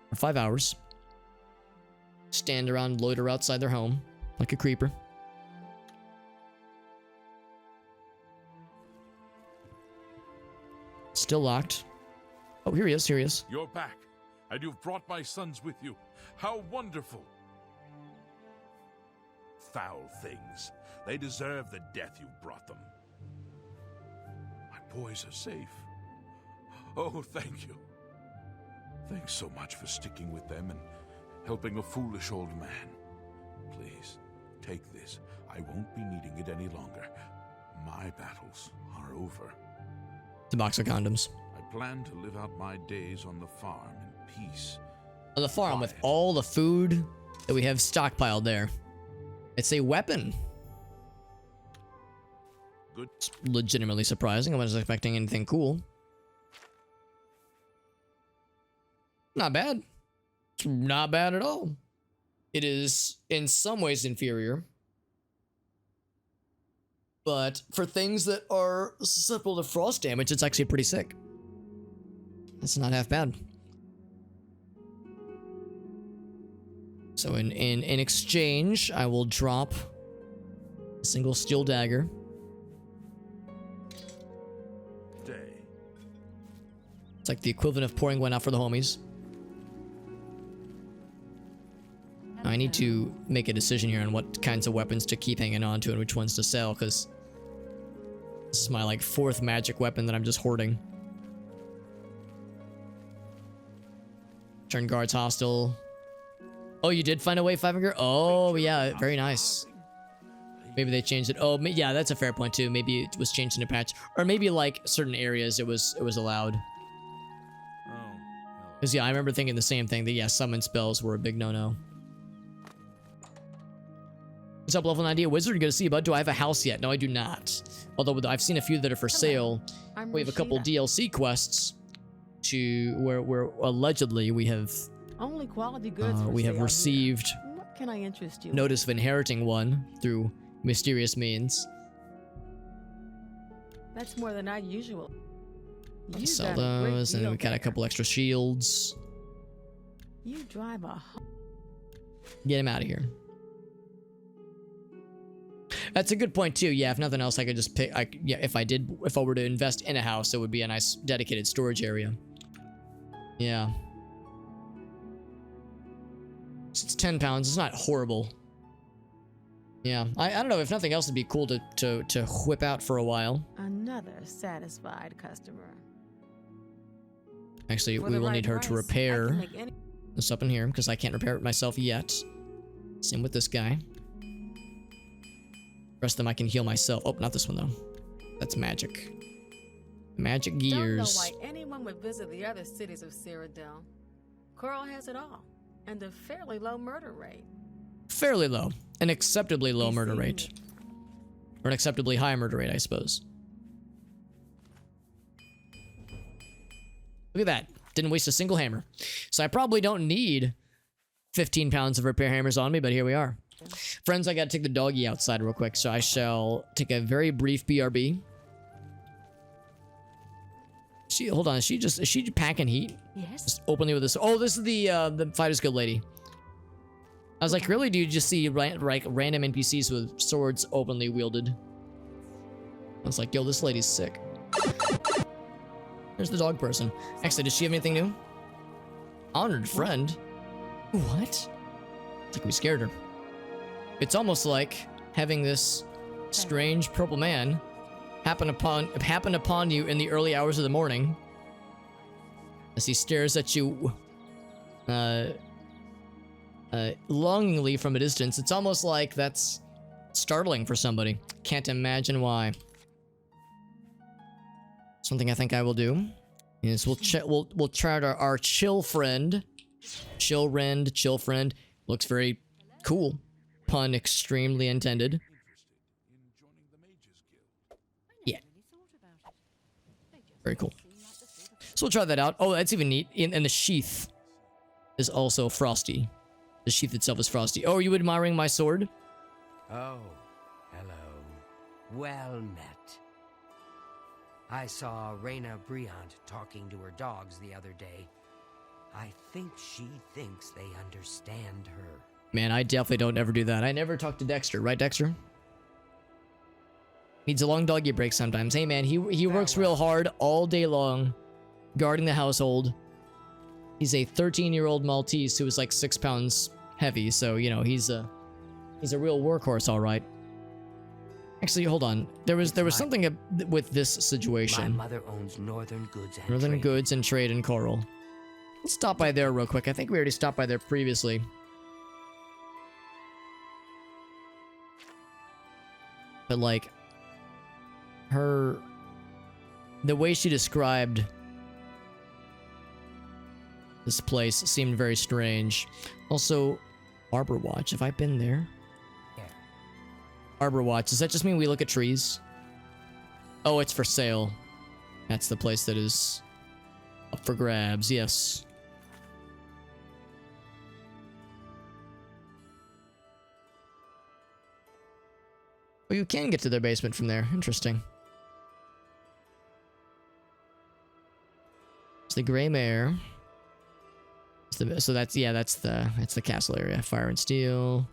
for 5 hours. Stand around, loiter outside their home like a creeper. Still locked. Oh, here he is, here he is. You're back, and you've brought my sons with you. How wonderful! Foul things. They deserve the death you brought them. My boys are safe. Oh, thank you. Thanks so much for sticking with them and helping a foolish old man. Please, take this. I won't be needing it any longer. My battles are over. It's a box of condoms. I plan to live out my days on the farm in peace. On the farm with all the food that we have stockpiled there. It's a weapon. Good. It's legitimately surprising. I wasn't expecting anything cool. Not bad. It's not bad at all. It is in some ways inferior. But for things that are susceptible to frost damage, it's actually pretty sick. It's not half bad. So in exchange, I will drop a single steel dagger. It's like the equivalent of pouring one out for the homies. I need to make a decision here on what kinds of weapons to keep hanging on to and which ones to sell, because this is my like 4th magic weapon that I'm just hoarding. Turn guards hostile. Oh, you did find a way 500? Oh, yeah, very nice. Maybe they changed it. Oh, yeah, that's a fair point too. Maybe it was changed in a patch, or maybe like certain areas it was allowed. Because yeah, I remember thinking the same thing. That yeah, summon spells were a big no-no. What's up, level 90? Wizard, good to see you, bud. Do I have a house yet? No, I do not. Although I've seen a few that are for sale. We have a couple DLC quests to where allegedly we have only quality goods. We have received What can I interest you? notice of inheriting one through mysterious means. That's more than I usually. You Sell got a great those, and deal we got a there. couple extra shields. You drive a. Get him out of here. That's a good point too. Yeah, if nothing else, I could just pick. Yeah, if I were to invest in a house, it would be a nice dedicated storage area. Yeah. So it's 10 pounds. It's not horrible. Yeah, I don't know. If nothing else, it'd be cool to whip out for a while. Another satisfied customer. Actually, For we the will right need her to price, I can repair make any- this up in here because I can't repair it myself yet. Same with this guy. The rest of them I can heal myself. Oh, not this one though. That's magic. Magic gears. Don't know why anyone would visit the other cities of Cyrodiil. Chorral has it all, and a fairly low murder rate. Fairly low. An acceptably low murder rate. Or an acceptably high murder rate, I suppose. Look at that. Didn't waste a single hammer. So I probably don't need 15 pounds of repair hammers on me, but here we are. Friends, I gotta take the doggy outside real quick, so I shall take a very brief BRB. Hold on, is she packing heat? Yes. Just openly with this. Oh, this is the Fighters Guild lady. I was like, really? Do you just see random NPCs with swords openly wielded? I was like, yo, this lady's sick. There's the dog person. Actually, does she have anything new? Honored friend? What? It's like we scared her. It's almost like having this strange purple man happen upon you in the early hours of the morning as he stares at you longingly from a distance. It's almost like that's startling for somebody. Can't imagine why. Something I think I will do is we'll chart our chill friend. Chill friend. Looks very cool. Pun extremely intended. Very cool. So we'll try that out. Oh, that's even neat. And the sheath is also frosty. The sheath itself is frosty. Oh, are you admiring my sword? Oh, hello. Well met. I saw Reyna Briant talking to her dogs the other day. I think she thinks they understand her. Man, I definitely don't ever do that. I never talk to Dexter, right, Dexter? Needs a long doggy break sometimes. Hey, man, he works real hard all day long, guarding the household. He's a 13-year-old Maltese who is like 6 pounds heavy, so you know he's a real workhorse, all right. Actually, hold on. There was something with this situation. My mother owns Northern Goods and Northern Trade. Goods and Trade in Chorral. Let's stop by there real quick. I think we already stopped by there previously. But like, the way she described this place seemed very strange. Also, Arbor Watch. Have I been there? Yeah. Arbor Watch. Does that just mean we look at trees? Oh, it's for sale. That's the place that is up for grabs. Yes. Oh, you can get to their basement from there. Interesting. It's the Grey Mare. So that's the castle area. Fire and Steel.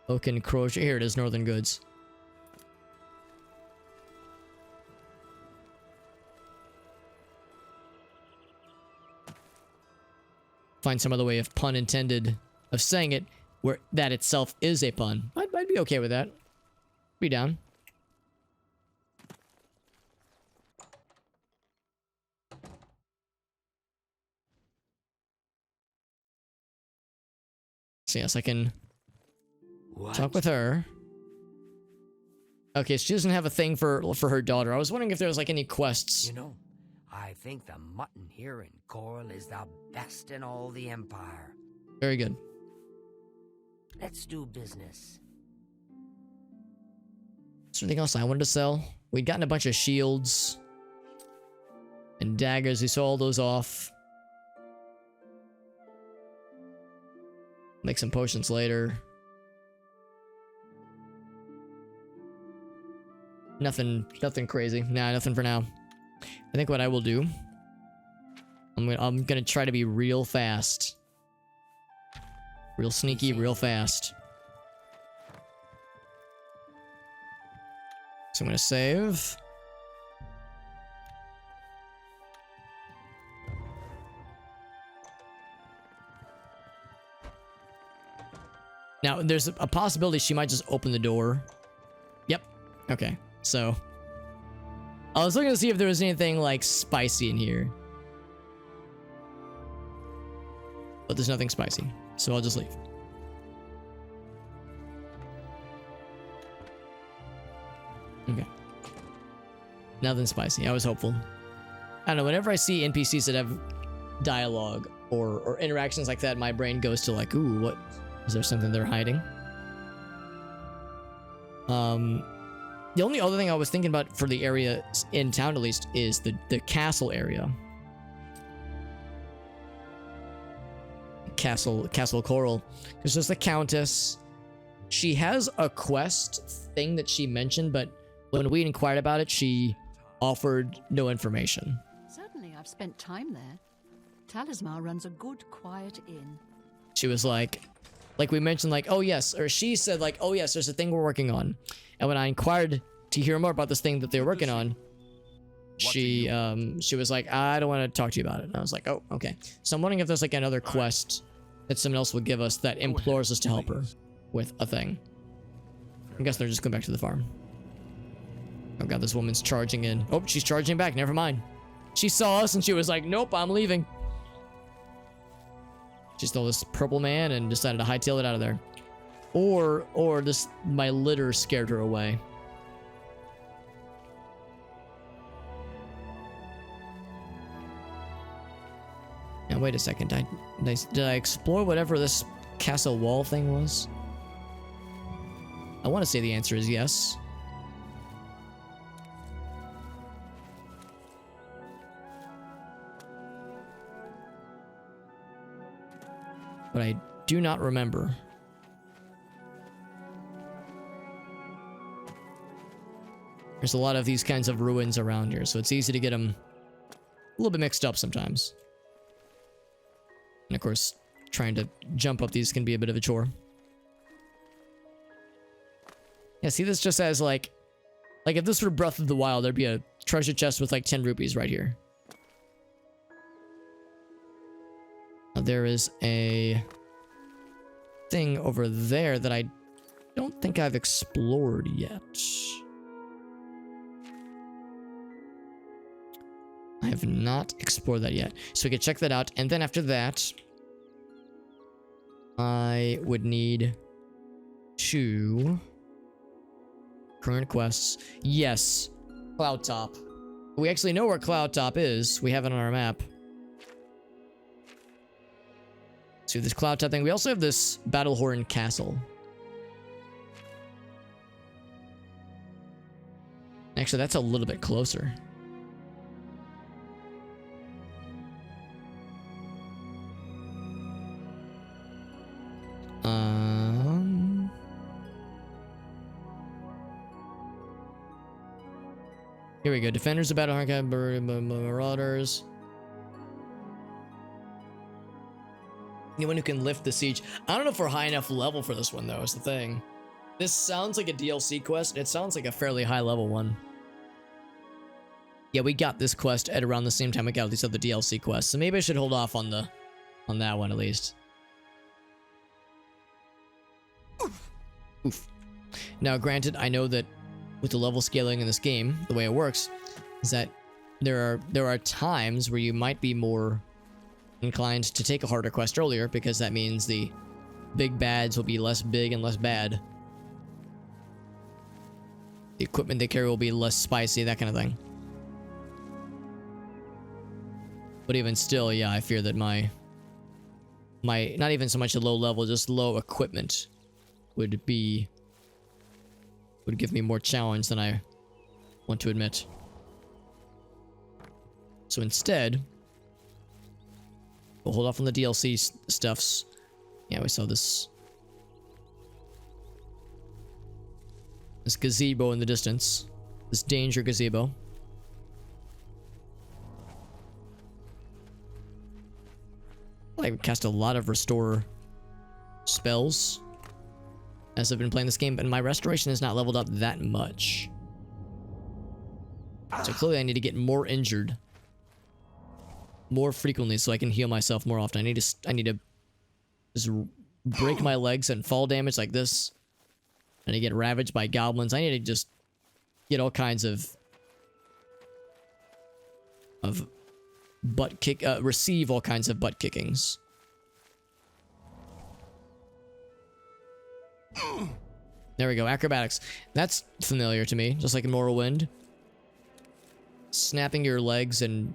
Oak and Crochet. Here it is, Northern Goods. Find some other way of pun intended of saying it where that itself is a pun. I'd be okay with that. Be down. So yes, I can talk with her. Okay, so she doesn't have a thing for her daughter. I was wondering if there was like any quests. You know, I think the mutton here in Chorral is the best in all the Empire. Very good. Let's do business. Is there anything else I wanted to sell? We'd gotten a bunch of shields and daggers. We sold all those off. Make some potions later. Nothing crazy. Nah, nothing for now. I think what I will do, I'm gonna try to be real fast. Real sneaky, real fast. So I'm gonna save. Now, there's a possibility she might just open the door. Yep. Okay. So, I was looking to see if there was anything, like, spicy in here. But there's nothing spicy. So, I'll just leave. Okay. Nothing spicy. I was hopeful. I don't know. Whenever I see NPCs that have dialogue or interactions like that, my brain goes to, like, ooh, what... Is there something they're hiding? The only other thing I was thinking about for the area in town, at least, is the castle area. Castle Chorral. Because there's the Countess. She has a quest thing that she mentioned, but when we inquired about it, she offered no information. Certainly, I've spent time there. Talismar runs a good, quiet inn. She was like we mentioned, like, oh yes, or she said, like, oh yes, there's a thing we're working on. And when I inquired to hear more about this thing that they were working on, she was like, I don't want to talk to you about it. And I was like, oh, okay. So I'm wondering if there's like another quest that someone else would give us that implores us to help her with a thing. I guess they're just going back to the farm. Oh god, this woman's charging in. Oh, she's charging back. Never mind. She saw us and she was like, nope, I'm leaving. She stole this purple man and decided to hightail it out of there. Or this, my litter scared her away. Now wait a second, did I explore whatever this castle wall thing was? I want to say the answer is yes. but I do not remember. There's a lot of these kinds of ruins around here, so it's easy to get them a little bit mixed up sometimes. And of course, trying to jump up these can be a bit of a chore. Yeah, see, this just has like if this were Breath of the Wild, there'd be a treasure chest with like 10 rupees right here. Now, there is a thing over there that I don't think I've explored yet. I have not explored that yet. So we could check that out. And then after that, I would need to... Current quests. Yes. Cloud Top. We actually know where Cloud Top is. We have it on our map. So this Cloud Top thing. We also have this Battlehorn Castle. Actually, that's a little bit closer. Here we go. Defenders of Battlehorn, Marauders. Anyone who can lift the siege. I don't know if we're high enough level for this one, though, is the thing. This sounds like a DLC quest. It sounds like a fairly high level one. Yeah, we got this quest at around the same time we got these other DLC quests, so maybe I should hold off on that one at least. Oof. Now, granted, I know that with the level scaling in this game, the way it works is that there are times where you might be more inclined to take a harder quest earlier, because that means the big bads will be less big and less bad. The equipment they carry will be less spicy, that kind of thing. But even still, yeah, I fear that my not even so much a low level, just low equipment would give me more challenge than I want to admit. So instead, we'll hold off on the DLC stuffs. Yeah, we saw this gazebo in the distance. This danger gazebo. I cast a lot of restore spells as I've been playing this game, and my restoration is not leveled up that much. So clearly I need to get more injured more frequently so I can heal myself more often. I need to just break my legs and fall damage like this. And to get ravaged by goblins. I need to just get all kinds of butt kick, receive all kinds of butt kickings. There we go, acrobatics. That's familiar to me, just like in Morrowind. Snapping your legs and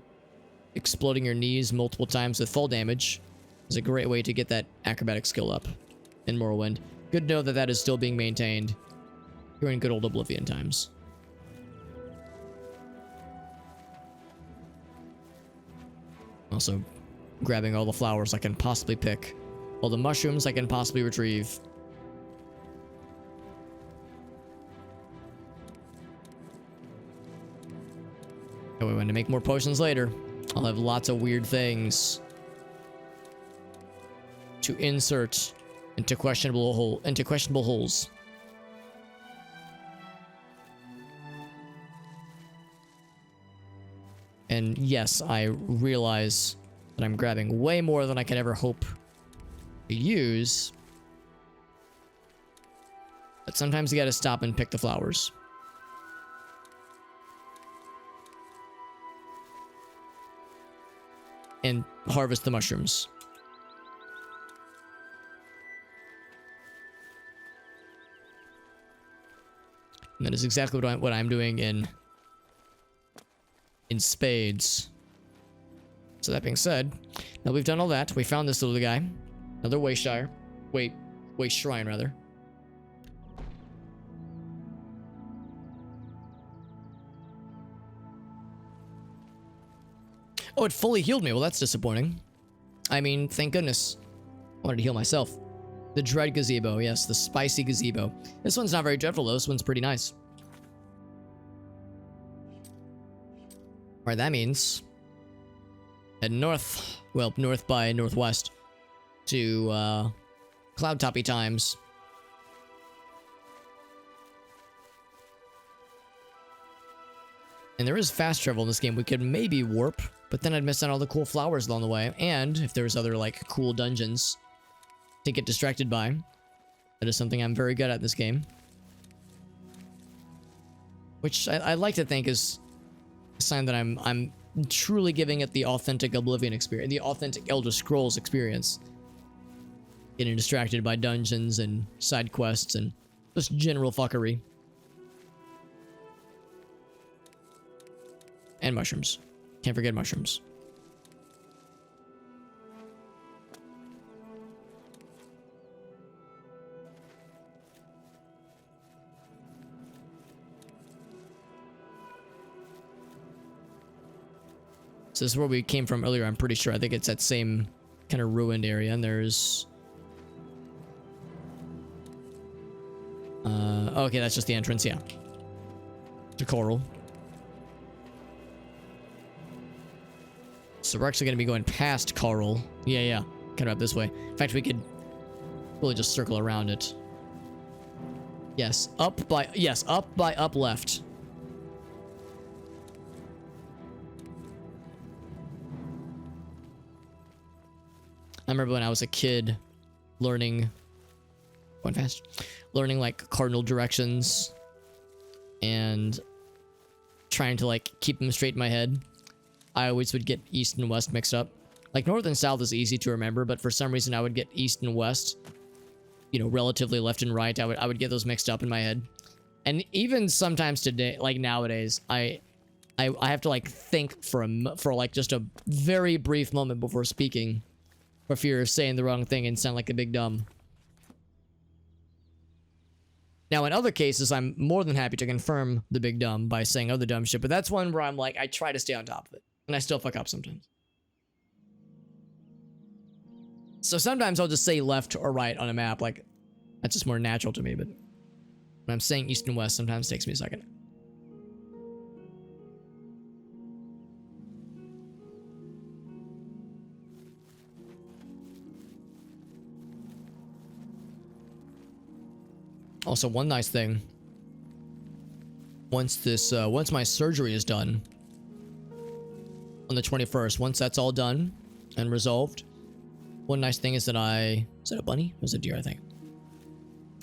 exploding your knees multiple times with fall damage is a great way to get that acrobatic skill up in Morrowind. Good to know that that is still being maintained here in good old Oblivion times. Also, grabbing all the flowers I can possibly pick. All the mushrooms I can possibly retrieve. Oh, we want to make more potions later. I'll have lots of weird things to insert into questionable holes. And yes, I realize that I'm grabbing way more than I could ever hope to use. But sometimes you gotta stop and pick the flowers. And harvest the mushrooms. And that is exactly what I'm doing in spades. So that being said, now we've done all that. We found this little guy. Another waste shrine rather. Oh, it fully healed me. Well, that's disappointing. I mean, thank goodness. wanted to heal myself. The Dread Gazebo. Yes, the Spicy Gazebo. This one's not very dreadful, though. This one's pretty nice. Alright, that means head north. Well, north by northwest to Cloud Toppy Times. And there is fast travel in this game. We could maybe warp, but then I'd miss out on all the cool flowers along the way. And if there's other, like, cool dungeons to get distracted by. That is something I'm very good at in this game. Which I like to think is a sign that I'm truly giving it the authentic Oblivion experience, the authentic Elder Scrolls experience. Getting distracted by dungeons and side quests and just general fuckery. And mushrooms. Can't forget mushrooms. So this is where we came from earlier, I'm pretty sure. I think it's that same kind of ruined area, and there's... okay, that's just the entrance, yeah. To Chorral. So we're actually going to be going past Chorral. Yeah. Kind of up this way. In fact, we could really just circle around it. Yes, up by up left. I remember when I was a kid learning like cardinal directions and trying to like keep them straight in my head. I always would get east and west mixed up. Like north and south is easy to remember, but for some reason I would get east and west, you know, relatively left and right. I would get those mixed up in my head. And even sometimes today, like nowadays, I have to like think for like just a very brief moment before speaking, for fear of saying the wrong thing and sound like a big dumb. Now, in other cases, I'm more than happy to confirm the big dumb by saying other dumb shit, but that's one where I'm like, I try to stay on top of it, and I still fuck up sometimes. So sometimes I'll just say left or right on a map, like, that's just more natural to me, but when I'm saying east and west, sometimes it takes me a second. Also, one nice thing, once my surgery is done on the 21st, once that's all done and resolved, one nice thing is that is it a bunny? Or is it a deer, I think?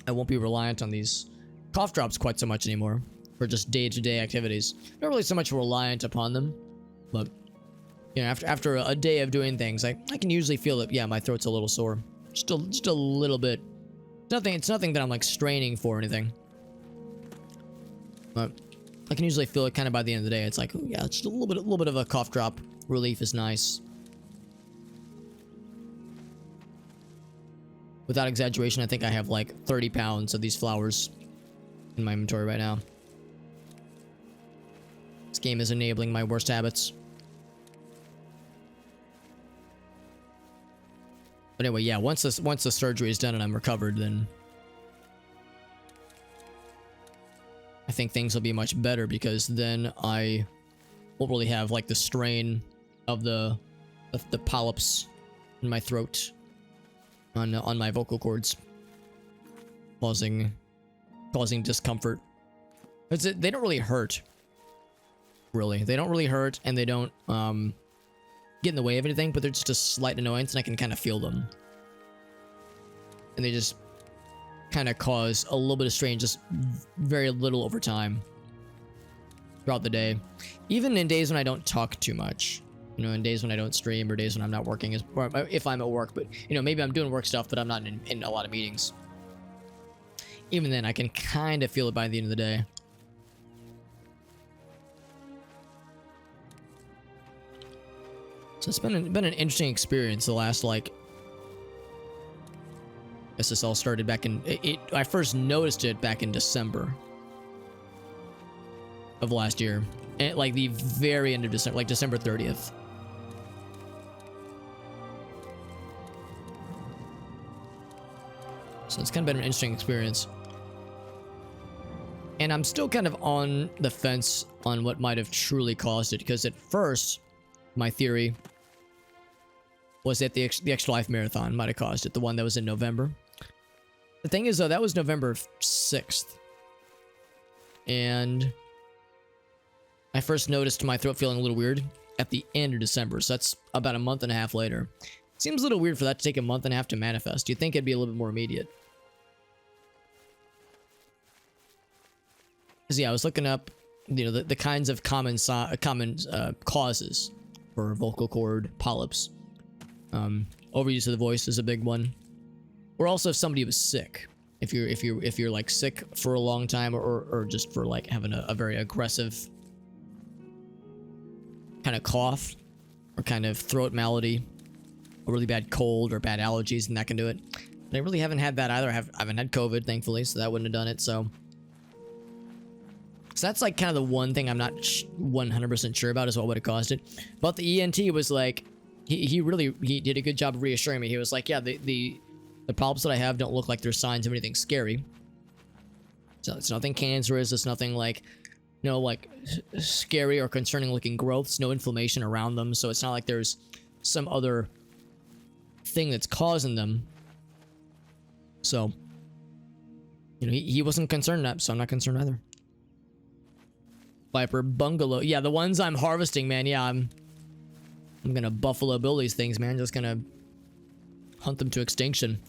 I won't be reliant on these cough drops quite so much anymore for just day-to-day activities. Not really so much reliant upon them, but, you know, after a day of doing things, I can usually feel that, yeah, my throat's a little sore. Just a little bit. It's nothing that I'm like straining for or anything. But I can usually feel it kind of by the end of the day. It's like, oh, yeah, just a little bit of a cough drop relief is nice. Without exaggeration, I think I have like 30 pounds of these flowers in my inventory right now. This game is enabling my worst habits. But anyway, yeah, once the surgery is done and I'm recovered, then I think things will be much better, because then I won't really have like the strain of the polyps in my throat on my vocal cords, causing discomfort. They don't really hurt. Really, they don't really hurt, and they don't get in the way of anything, but they're just a slight annoyance, and I can kind of feel them. And they just kind of cause a little bit of strain, just very little over time throughout the day. Even in days when I don't talk too much. You know, in days when I don't stream, or days when I'm not working, or if I'm at work, but, you know, maybe I'm doing work stuff, but I'm not in a lot of meetings. Even then, I can kind of feel it by the end of the day. So it's been an interesting experience the last, like, I guess this all started back in, I first noticed it back in December of last year. At like the very end of December, like December 30th. So it's kind of been an interesting experience. And I'm still kind of on the fence on what might have truly caused it, because at first, my theory was that the Extra Life Marathon might have caused it, the one that was in November. The thing is, though, that was November 6th. And I first noticed my throat feeling a little weird at the end of December, so that's about a month and a half later. Seems a little weird for that to take a month and a half to manifest. You'd think it'd be a little bit more immediate. Because, yeah, I was looking up, you know, the kinds of common causes for vocal cord polyps. Overuse of the voice is a big one. Or also if somebody was sick. If you're like sick for a long time, or just for like having a very aggressive kind of cough or kind of throat malady, a really bad cold or bad allergies, and that can do it. But I really haven't had that either. I haven't had COVID, thankfully, so that wouldn't have done it. So that's like kind of the one thing I'm not 100% sure about, is what would have caused it. But the ENT was like, he did a good job of reassuring me. He was like, yeah, the polyps that I have don't look like they're signs of anything scary. So it's nothing cancerous. It's nothing like, you know, like scary or concerning looking growths. No inflammation around them. So it's not like there's some other thing that's causing them. So, you know, he wasn't concerned that, so I'm not concerned either. Viper Bungalow. Yeah, the ones I'm harvesting, man. Yeah, I'm gonna Buffalo Bill these things, man. Just gonna hunt them to extinction.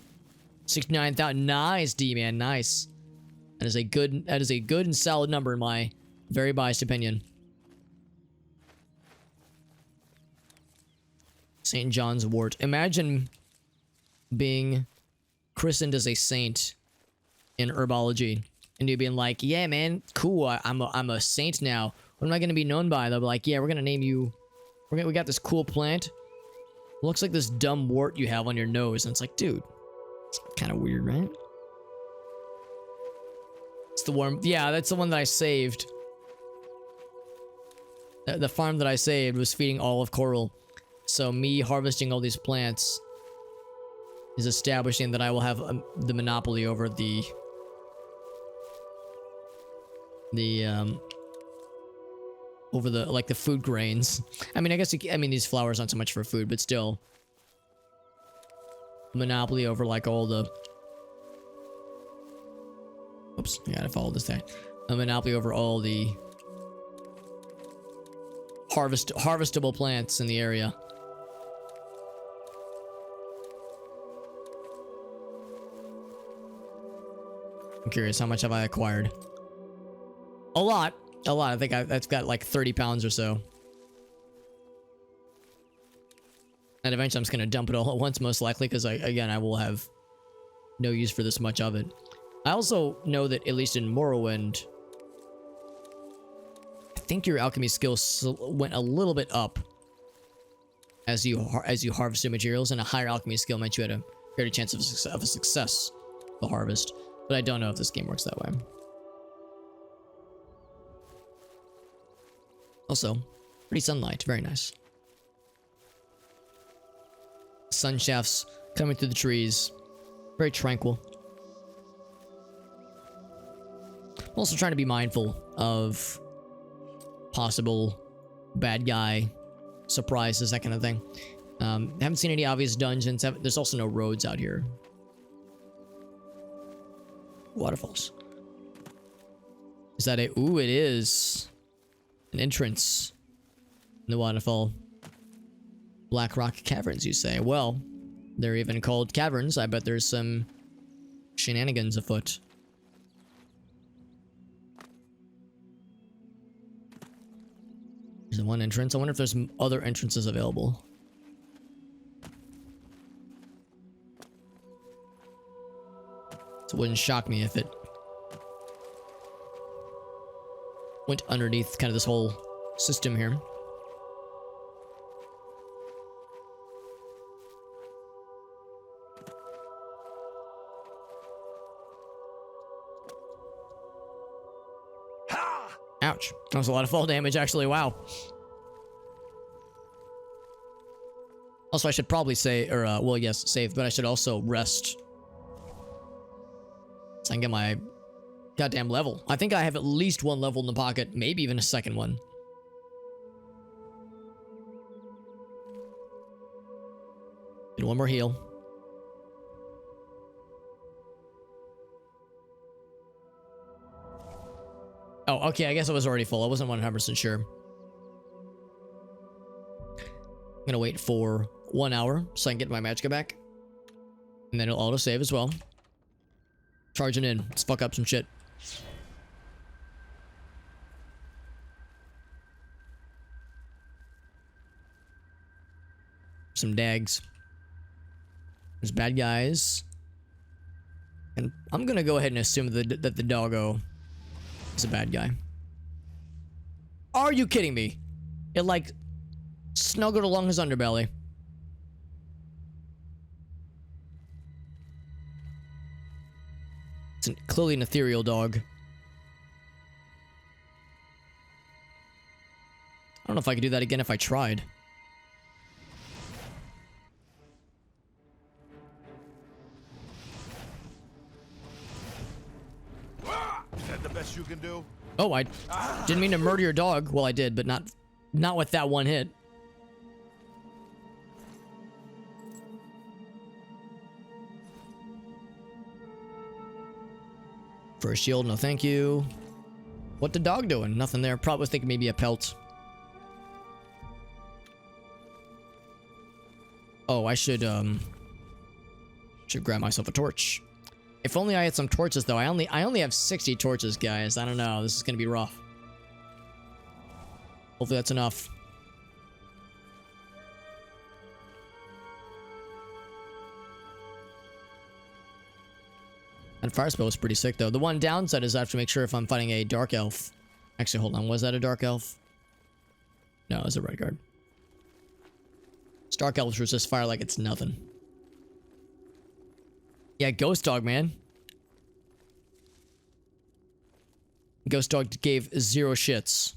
69,000. Nice, D-man. Nice. That is a good and solid number in my very biased opinion. St. John's Wort. Imagine being christened as a saint in herbology, and you being like, yeah, man, cool, I'm a saint now. What am I gonna be known by? They'll be like, yeah, we're gonna name you, we got this cool plant. Looks like this dumb wart you have on your nose. And it's like, dude, it's kind of weird, right? It's the worm. Yeah, that's the one that I saved. The farm that I saved was feeding all of Chorral. So me harvesting all these plants is establishing that I will have the monopoly over the like the food grains. I mean, I guess these flowers aren't so much for food, but still, monopoly over like all the. Oops, I gotta follow this thing. A monopoly over all the harvestable plants in the area. I'm curious, how much have I acquired? A lot. I think that's got like 30 pounds or so. And eventually I'm just gonna dump it all at once, most likely, because I will have no use for this much of it. I also know that, at least in Morrowind, I think your alchemy skills went a little bit up as you harvested materials, and a higher alchemy skill meant you had a greater chance of a successful harvest. But I don't know if this game works that way. Also, pretty sunlight, very nice. Sun shafts coming through the trees, very tranquil. I'm also trying to be mindful of possible bad guy surprises, that kind of thing. Haven't seen any obvious dungeons. There's also no roads out here. Waterfalls. Is that a... Ooh, it is an entrance in the waterfall. Black Rock Caverns, you say? Well, they're even called caverns. I bet there's some shenanigans afoot. There's the one entrance. I wonder if there's some other entrances available. So it wouldn't shock me if it went underneath kind of this whole system here. Ouch. That was a lot of fall damage, actually. Wow. Also, I should probably say, or, well, yes, save, but I should also rest So I can get my goddamn level. I think I have at least one level in the pocket, maybe even a second one. And one more heal. Oh, okay, I guess I was already full. I wasn't 100% sure. I'm gonna wait for 1 hour so I can get my magicka back. And then it'll auto-save as well. Charging in. Let's fuck up some shit. Some dags. There's bad guys. And I'm gonna go ahead and assume that the doggo is a bad guy. Are you kidding me? It like snuggled along his underbelly. It's clearly an ethereal dog. I don't know if I could do that again if I tried. Is that the best you can do? Oh, I didn't mean to murder your dog. Well, I did, but not with that one hit. For a shield, no thank you. What the dog doing? Nothing there. Probably was thinking maybe a pelt. Oh, I should grab myself a torch. If only I had some torches though. I only have 60 torches, guys. I don't know. This is gonna be rough. Hopefully that's enough. And fire spell was pretty sick though. The one downside is I have to make sure if I'm fighting a dark elf. Actually, hold on. Was that a dark elf? No, it was a red guard. Dark elves resist fire like it's nothing. Yeah, Ghost Dog, man. Ghost Dog gave 0 shits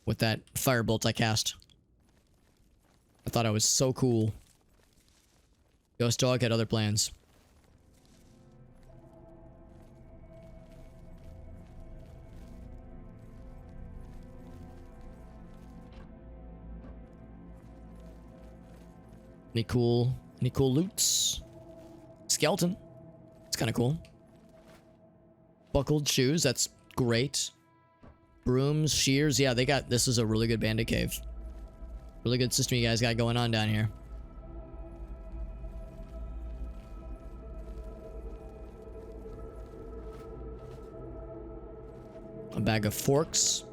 with that firebolt I cast. I thought I was so cool. Ghost Dog had other plans. Any cool loots? Skeleton. It's kind of cool. Buckled shoes. That's great. Brooms, shears. Yeah, they got... This is a really good bandit cave. Really good system you guys got going on down here. A bag of forks.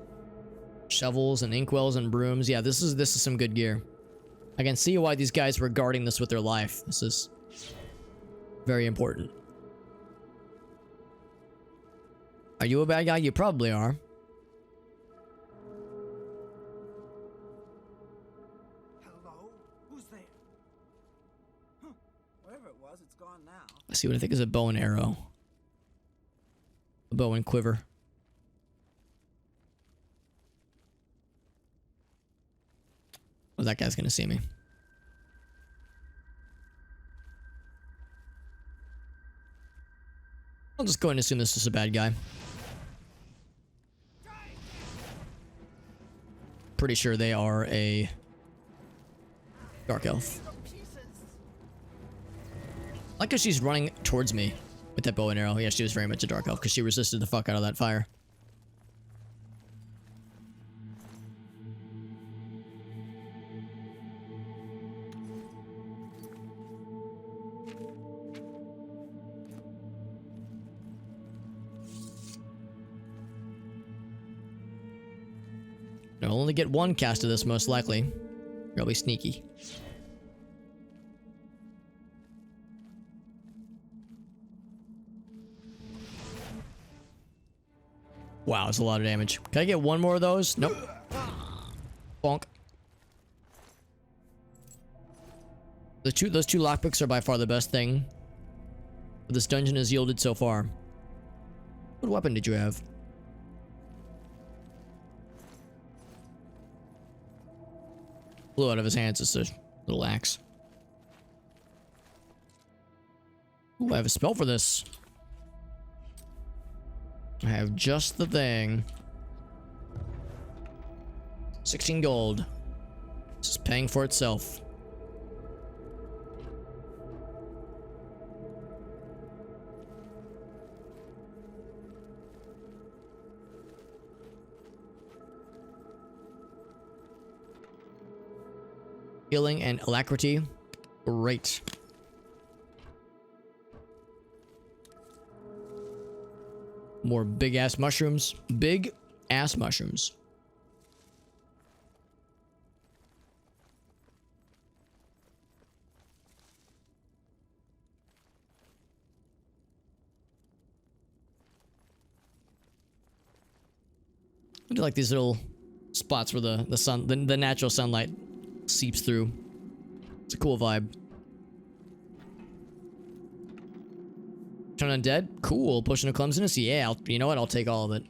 Shovels and inkwells and brooms. Yeah, this is some good gear. I can see why these guys were guarding this with their life. This is very important. Are you a bad guy? You probably are. Hello? Who's there? Huh. Wherever it was, it's gone now. Let's see what I think is a bow and arrow. A bow and quiver. Oh, that guy's gonna see me. I'll just go and assume this is a bad guy. Pretty sure they are a dark elf. I like how she's running towards me with that bow and arrow. Yeah, she was very much a dark elf because she resisted the fuck out of that fire. I'll only get one cast of this most likely. Probably sneaky. Wow, it's a lot of damage. Can I get one more of those? Nope. Bonk. Those two lockpicks are by far the best thing this dungeon has yielded so far. What weapon did you have? Blew out of his hands. It's a little axe. Ooh, I have a spell for this. I have just the thing. 16 gold. This is paying for itself. Healing and alacrity. Great. More big ass mushrooms. Big ass mushrooms. I do like these little spots where the natural sunlight seeps through. It's a cool vibe. Turn undead? Cool. Pushing a clumsiness? Yeah, you know what? I'll take all of it.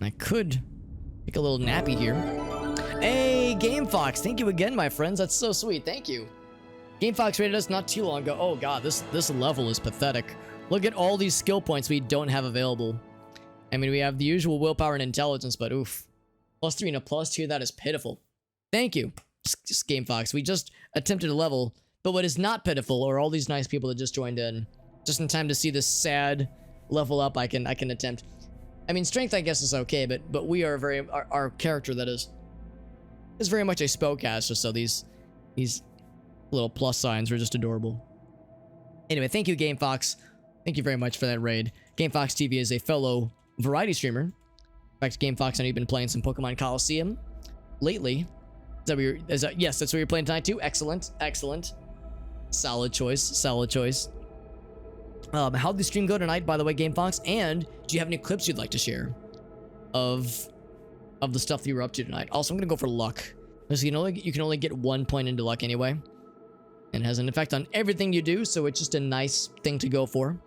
I could take a little nappy here. Hey, Game Fox. Thank you again, my friends. That's so sweet. Thank you. Game Fox rated us not too long ago. Oh god, this level is pathetic. Look at all these skill points we don't have available. I mean, we have the usual willpower and intelligence, but oof. +3 and a +2, that is pitiful. Thank you, just Game Fox. We just attempted a level, but what is not pitiful are all these nice people that just joined in. Just in time to see this sad level up I can attempt. I mean, strength I guess is okay, but we are our character that is very much a spellcaster, so these little plus signs are just adorable. Anyway, thank you, Game Fox. Thank you very much for that raid. Game Fox TV is a fellow variety streamer. In fact, Game Fox, I know you've been playing some Pokemon Coliseum lately. Yes, that's what you're playing tonight too. Excellent, excellent. Solid choice, solid choice. How'd the stream go tonight, by the way, Game Fox? And do you have any clips you'd like to share of the stuff that you were up to tonight? Also, I'm gonna go for luck, because you can only get 1 point into luck anyway, and it has an effect on everything you do, so it's just a nice thing to go for.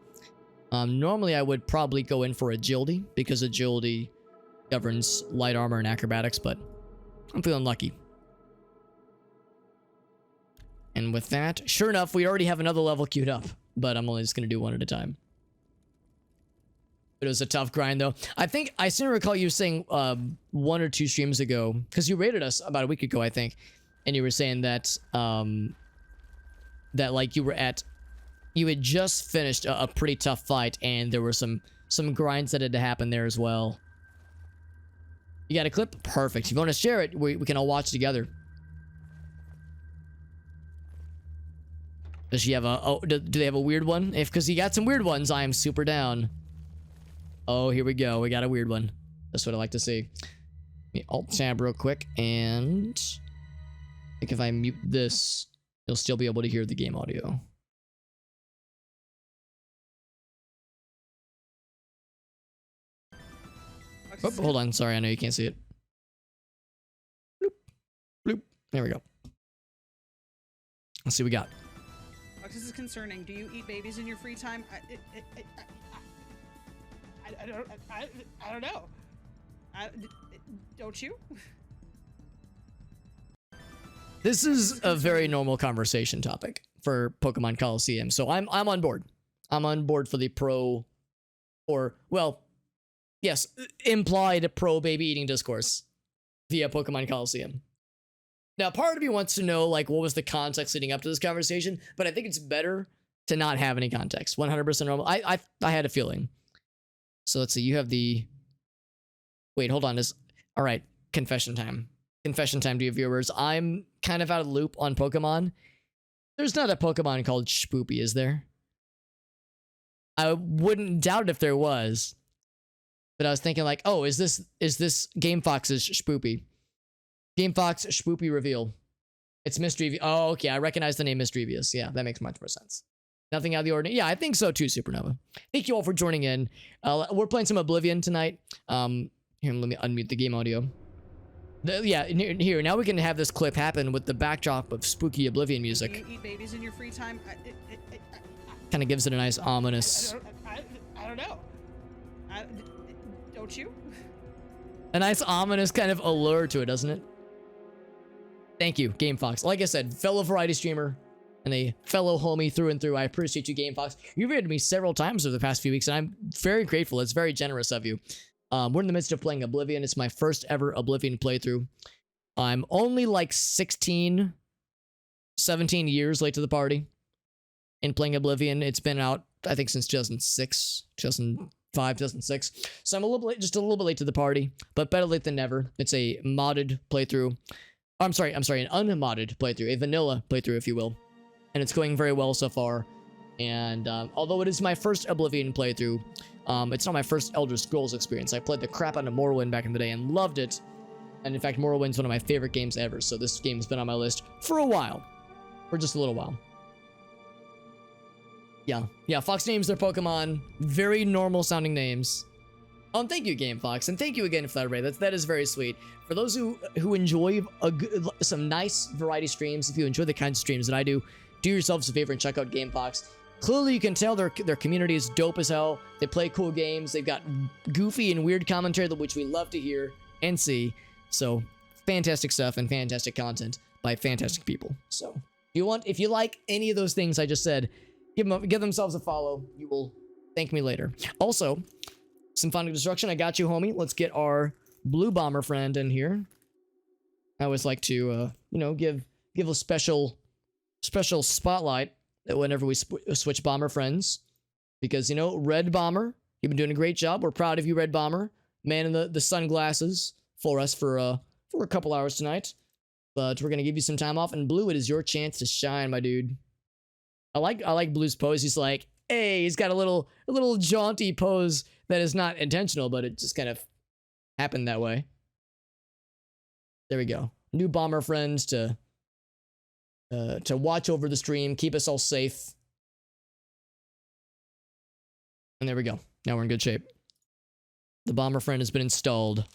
Normally I would probably go in for agility, because agility governs light armor and acrobatics, but I'm feeling lucky. And with that, sure enough, we already have another level queued up, but I'm only just going to do one at a time. It was a tough grind, though. I think I seem to recall you saying 1 or 2 streams ago, because you rated us about a week ago, I think, and you were saying that that like you had just finished a pretty tough fight, and there were some grinds that had to happen there as well. You got a clip? Perfect. If you want to share it, we can all watch together. Does she have do they have a weird one? Because you got some weird ones, I am super down. Oh, here we go. We got a weird one. That's what I like to see. Let me alt-tab real quick, and I think if I mute this, you'll still be able to hear the game audio. Oh, hold on. Sorry, I know you can't see it. Bloop. Bloop. There we go. Let's see what we got. This is concerning. Do you eat babies in your free time? I don't know. Don't you? This is a very normal conversation topic for Pokemon Coliseum, so I'm on board. I'm on board for the pro, or well, yes, implied pro baby eating discourse via Pokemon Coliseum. Now, part of me wants to know, like, what was the context leading up to this conversation, but I think it's better to not have any context. 100% normal. I had a feeling. So let's see. You have the... Wait, hold on. All right. Confession time. Confession time to your viewers. I'm kind of out of the loop on Pokemon. There's not a Pokemon called Spoopy, is there? I wouldn't doubt it if there was. But I was thinking, like, oh, is this Game Fox's Spoopy? Game Fox Spoopy reveal. It's Misdreavious. Oh, okay. I recognize the name Misdreavious. Yeah, that makes much more sense. Nothing out of the ordinary. Yeah, I think so too, Supernova. Thank you all for joining in. We're playing some Oblivion tonight. Here, let me unmute the game audio. Here, now we can have this clip happen with the backdrop of spooky Oblivion music. Do you eat babies in your free time? Kind of gives it a nice ominous... I don't know. Don't you? A nice ominous kind of allure to it, doesn't it? Thank you, Game Fox. Like I said, fellow variety streamer, and a fellow homie through and through. I appreciate you, Game Fox. You've rated me several times over the past few weeks, and I'm very grateful. It's very generous of you. We're in the midst of playing Oblivion. It's my first ever Oblivion playthrough. I'm only like 16, 17 years late to the party in playing Oblivion. It's been out, I think, since 2006, 2005, 2006. So I'm a little bit, just a little bit late to the party, but better late than never. It's a modded playthrough. I'm sorry, an unmodded playthrough, a vanilla playthrough, if you will. And it's going very well so far. And although it is my first Oblivion playthrough, it's not my first Elder Scrolls experience. I played the crap out of Morrowind back in the day and loved it. And in fact, Morrowind's one of my favorite games ever. So this game's been on my list for a while. For just a little while. Yeah, Fox names their Pokemon. Very normal sounding names. Thank you, Game Fox, and thank you again for that raid. That is very sweet. For those who enjoy some nice variety streams, if you enjoy the kinds of streams that I do yourselves a favor and check out Game Fox. Clearly, you can tell their community is dope as hell. They play cool games. They've got goofy and weird commentary, which we love to hear and see. So, fantastic stuff and fantastic content by fantastic people. So, if you like any of those things I just said, give themselves a follow. You will thank me later. Also, Symphonic Destruction, I got you, homie. Let's get our blue bomber friend in here. I always like to, give a special spotlight whenever we switch bomber friends, because Red Bomber, you've been doing a great job. We're proud of you, Red Bomber. Man in the sunglasses for us for a couple hours tonight, but we're gonna give you some time off. And Blue, it is your chance to shine, my dude. I like Blue's pose. He's like, hey, he's got a little jaunty pose that is not intentional, but it just kind of happened that way. There we go. New bomber friends to watch over the stream, keep us all safe. And there we go. Now we're in good shape. The bomber friend has been installed.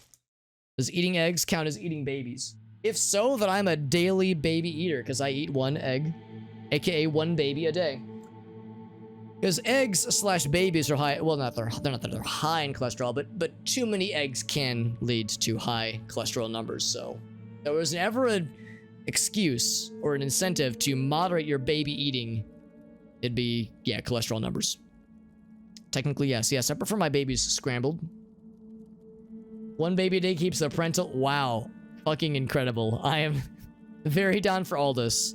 Does eating eggs count as eating babies? If so, then I'm a daily baby eater, because I eat one egg, aka one baby a day. Because eggs/babies are high. Well, they're high in cholesterol, but too many eggs can lead to high cholesterol numbers. So if there was ever an excuse or an incentive to moderate your baby eating, it'd be cholesterol numbers. Technically, yes. I prefer my babies scrambled. One baby a day keeps the parental. Wow, fucking incredible. I am very down for all this.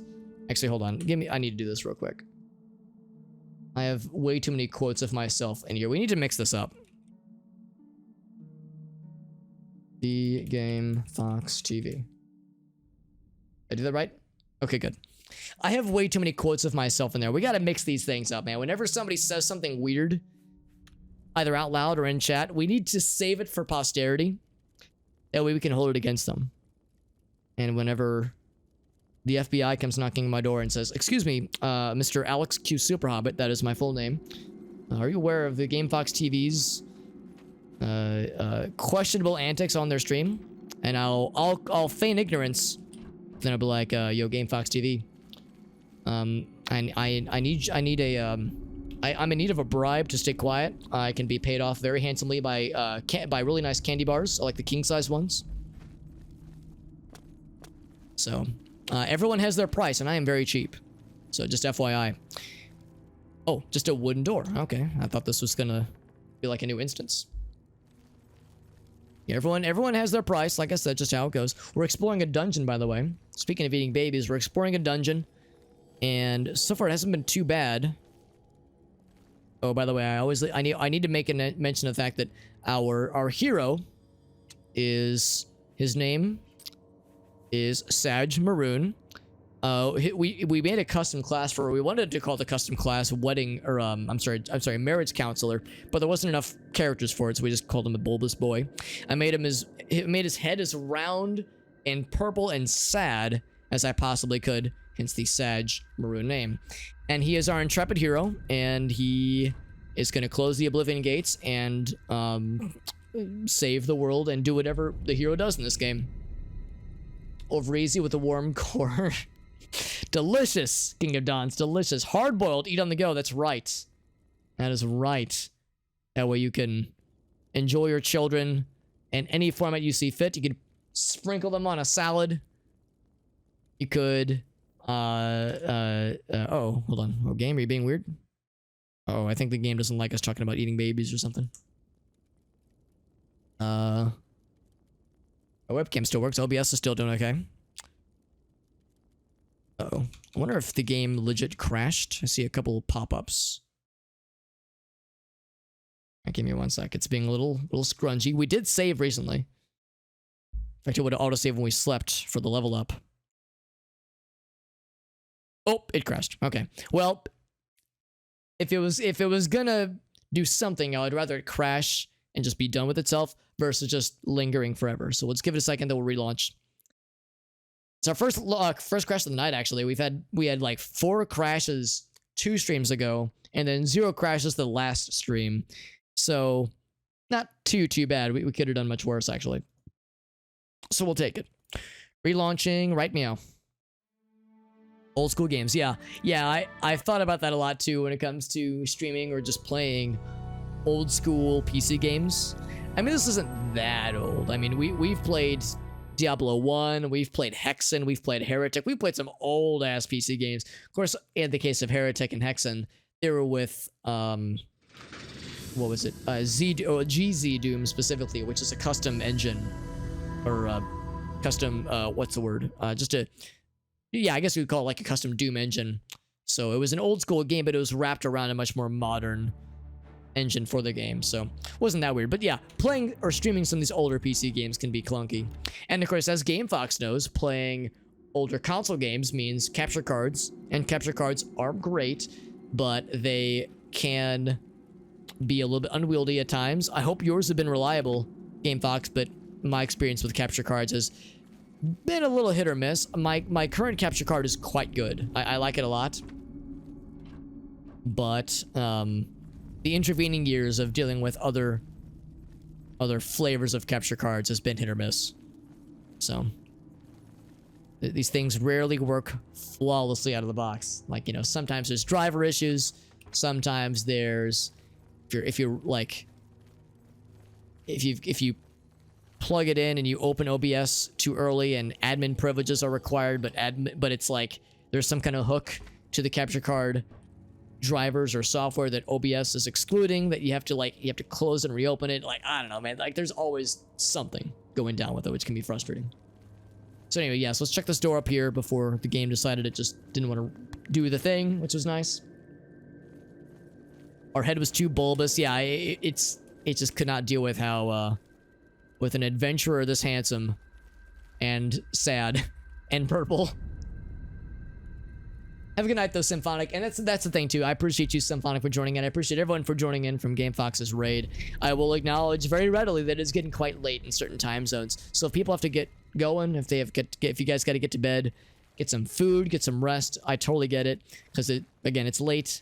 Actually, hold on. I need to do this real quick. I have way too many quotes of myself in here. We need to mix this up. The Game Fox TV. Did I do that right? Okay, good. I have way too many quotes of myself in there. We gotta mix these things up, man. Whenever somebody says something weird, either out loud or in chat, we need to save it for posterity. That way we can hold it against them. And whenever the FBI comes knocking on my door and says, excuse me, Mr. Alex Q Super Hobbit, that is my full name. Are you aware of the Game Fox TV's questionable antics on their stream? And I'll feign ignorance. Then I'll be like, yo, Game Fox TV. I'm in need of a bribe to stay quiet. I can be paid off very handsomely by really nice candy bars. I like the king size ones. So, everyone has their price, and I am very cheap. So, just FYI. Oh, just a wooden door. Okay, I thought this was gonna be like a new instance. Yeah, everyone has their price. Like I said, just how it goes. We're exploring a dungeon, by the way. Speaking of eating babies, we're exploring a dungeon. And so far, it hasn't been too bad. Oh, by the way, I need to make a mention of the fact that our hero is, his name is Sadge Maroon. We made a custom class for her. We wanted to call the custom class wedding, or I'm sorry, marriage counselor, but there wasn't enough characters for it, so we just called him the bulbous boy. I made his head as round and purple and sad as I possibly could, hence the Sadge Maroon name. And he is our intrepid hero, and he is going to close the Oblivion gates and save the world and do whatever the hero does in this game. Over easy with a warm core. Delicious, King of Dawns, delicious. Hard-boiled, eat on the go, that's right. That is right. That way you can enjoy your children in any format you see fit. You could sprinkle them on a salad. You could Oh, hold on. Oh, game, are you being weird? Oh, I think the game doesn't like us talking about eating babies or something. My webcam still works. OBS is still doing okay. Uh-oh. I wonder if the game legit crashed. I see a couple pop-ups. Give me 1 sec. It's being a little scrungy. We did save recently. In fact, it would autosave when we slept for the level up. Oh, it crashed. Okay. Well, if it was gonna do something, I would rather it crash and just be done with itself versus just lingering forever. So let's give it a second, then we'll relaunch. It's our first crash of the night. Actually, we had like 4 crashes 2 streams ago, and then 0 crashes the last stream. So not too bad. We could have done much worse actually. So we'll take it. Relaunching right meow. Old school games, yeah. I've thought about that a lot too when it comes to streaming or just playing old school PC games. I mean, this isn't that old. I mean, we've played Diablo 1, we've played Hexen, we've played Heretic, we've played some old ass PC games. Of course, in the case of Heretic and Hexen, they were with what was it? GZ Doom specifically, which is a custom engine or custom what's the word? Yeah, I guess we would call it like a custom Doom engine. So it was an old school game, but it was wrapped around a much more modern engine for the game. So it wasn't that weird. But yeah, playing or streaming some of these older PC games can be clunky. And of course, as GameFox knows, playing older console games means capture cards. And capture cards are great, but they can be a little bit unwieldy at times. I hope yours have been reliable, GameFox, but my experience with capture cards has been a little hit or miss. My current capture card is quite good. I like it a lot. But the intervening years of dealing with other flavors of capture cards has been hit or miss. So these things rarely work flawlessly out of the box. Like, you know, sometimes there's driver issues, sometimes there's if you plug it in and you open OBS too early and admin privileges are required, but it's like there's some kind of hook to the capture card drivers or software that OBS is excluding that you have to close and reopen it. Like, I don't know, man. Like, there's always something going down with it, which can be frustrating. So anyway, yeah, so let's check this door up here before the game decided it just didn't want to do the thing, which was nice. Our head was too bulbous. Yeah, it just could not deal with how with an adventurer this handsome and sad and purple. Have a good night though, Symphonic. And that's the thing too. I appreciate you, Symphonic, for joining in. I appreciate everyone for joining in from GameFox's raid. I will acknowledge very readily that it's getting quite late in certain time zones. So if people have to get going, if you guys got to get to bed, get some food, get some rest, I totally get it. Because it's late.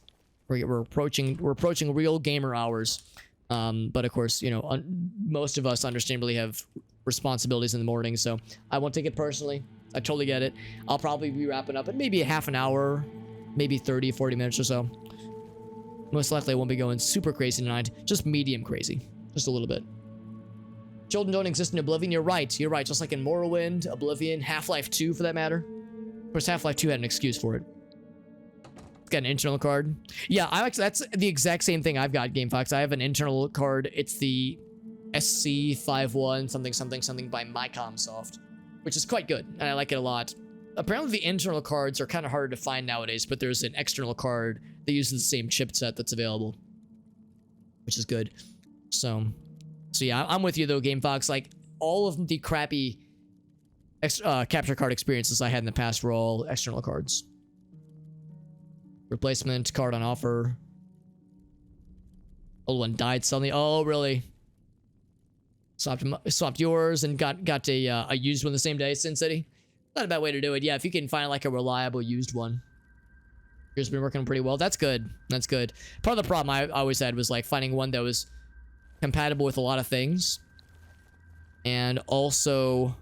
We're approaching real gamer hours. But of course, you know, most of us understandably have responsibilities in the morning, so I won't take it personally. I totally get it. I'll probably be wrapping up in maybe a half an hour, maybe 30, 40 minutes or so. Most likely I won't be going super crazy tonight, just medium crazy, just a little bit. Children don't exist in Oblivion. You're right, just like in Morrowind, Oblivion, Half-Life 2 for that matter. Of course, Half-Life 2 had an excuse for it. It's got an internal card. Yeah, that's the exact same thing I've got, GameFox. I have an internal card. It's the SC51 something by Micomsoft, which is quite good, and I like it a lot. Apparently the internal cards are kind of harder to find nowadays, but there's an external card that uses the same chipset that's available, which is good. So yeah, I'm with you though, GameFox. Like, all of the crappy capture card experiences I had in the past were all external cards. Replacement card on offer. Old one died suddenly. Oh, really? Swapped yours and got a used one the same day, Sin City. Not a bad way to do it. Yeah, if you can find like a reliable used one. Yours has been working pretty well. That's good. That's good. Part of the problem I always had was like finding one that was compatible with a lot of things. And also...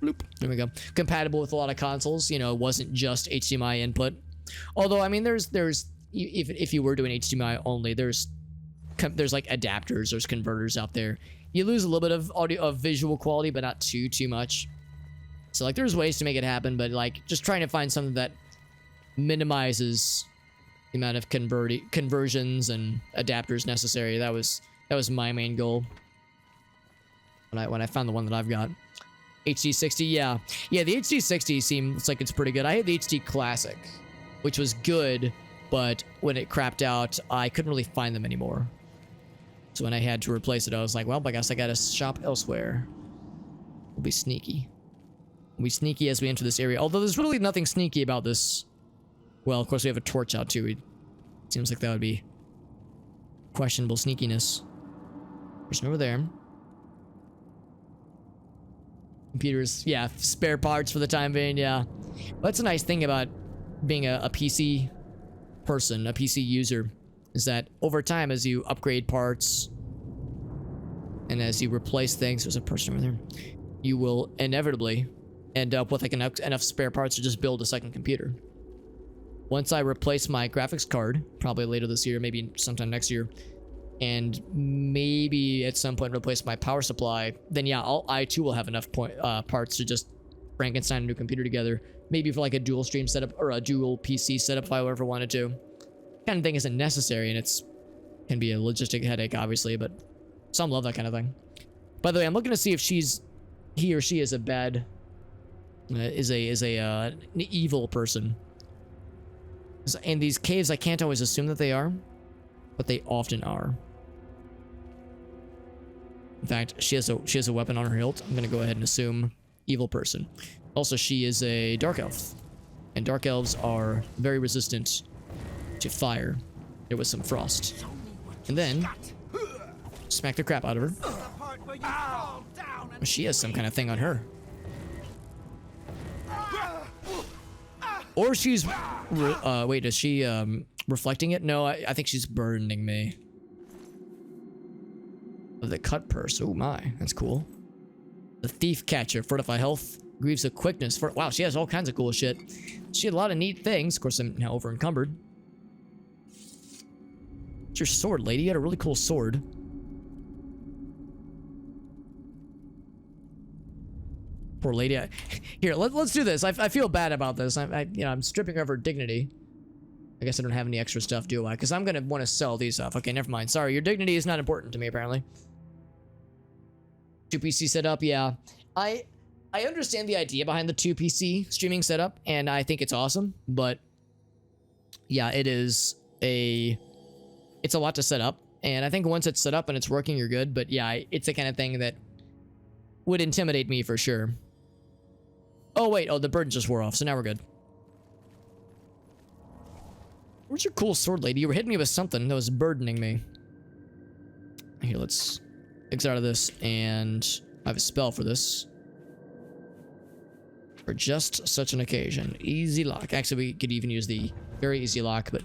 Bloop. There we go. Compatible with a lot of consoles. You know, it wasn't just HDMI input. Although, I mean, there's if you were doing HDMI only, there's like adapters, there's converters out there. You lose a little bit of audio, of visual quality, but not too much. So like there's ways to make it happen, but like just trying to find something that minimizes the amount of conversions and adapters necessary. That was my main goal when I found the one that I've got. HD60, yeah, the HD60 seems like it's pretty good. I had the HD Classic, which was good, but when it crapped out, I couldn't really find them anymore. So when I had to replace it, I was like, well, I guess I gotta shop elsewhere. We'll be sneaky. We'll be sneaky as we enter this area. Although there's really nothing sneaky about this. Well, of course we have a torch out too. It seems like that would be questionable sneakiness. Person over there. Computers, yeah, spare parts for the time being, yeah. That's a nice thing about being a PC person, a PC user, is that over time as you upgrade parts and as you replace things, there's a person over there, you will inevitably end up with like enough spare parts to just build a second computer. Once I replace my graphics card, probably later this year, maybe sometime next year, and maybe at some point replace my power supply, then yeah, I too will have enough parts to just Frankenstein a new computer together. Maybe for like a dual stream setup or a dual PC setup if I ever wanted to. Kind of thing isn't necessary, and can be a logistic headache, obviously, but some love that kind of thing. By the way, I'm looking to see if he or she is a bad, an evil person. In these caves, I can't always assume that they are, but they often are. In fact, she has a weapon on her hilt. I'm gonna go ahead and assume evil person. Also, she is a dark elf, and dark elves are very resistant to fire. There was some frost, and then smack the crap out of her. She has some kind of thing on her. Or she's, wait, is she, reflecting it? No, I think she's burning me. The cut purse, oh my, that's cool. The thief catcher, fortify health, grieves of quickness. Wow, she has all kinds of cool shit. She had a lot of neat things. Of course, I'm now over encumbered. It's your sword, lady. You had a really cool sword. Poor lady. Here, let's do this. I feel bad about this. I'm stripping her of her dignity. I guess I don't have any extra stuff, do I? Because I'm gonna want to sell these off. Okay, never mind. Sorry, your dignity is not important to me, apparently. 2 PC setup, yeah. I understand the idea behind the 2 PC streaming setup, and I think it's awesome. But yeah, it's a lot to set up, and I think once it's set up and it's working, you're good. But yeah, it's the kind of thing that would intimidate me for sure. Oh wait, the burden just wore off, so now we're good. Where's your cool sword, lady? You were hitting me with something that was burdening me. Here, let's exit out of this, and I have a spell for this. For just such an occasion. Easy lock. Actually, we could even use the very easy lock, but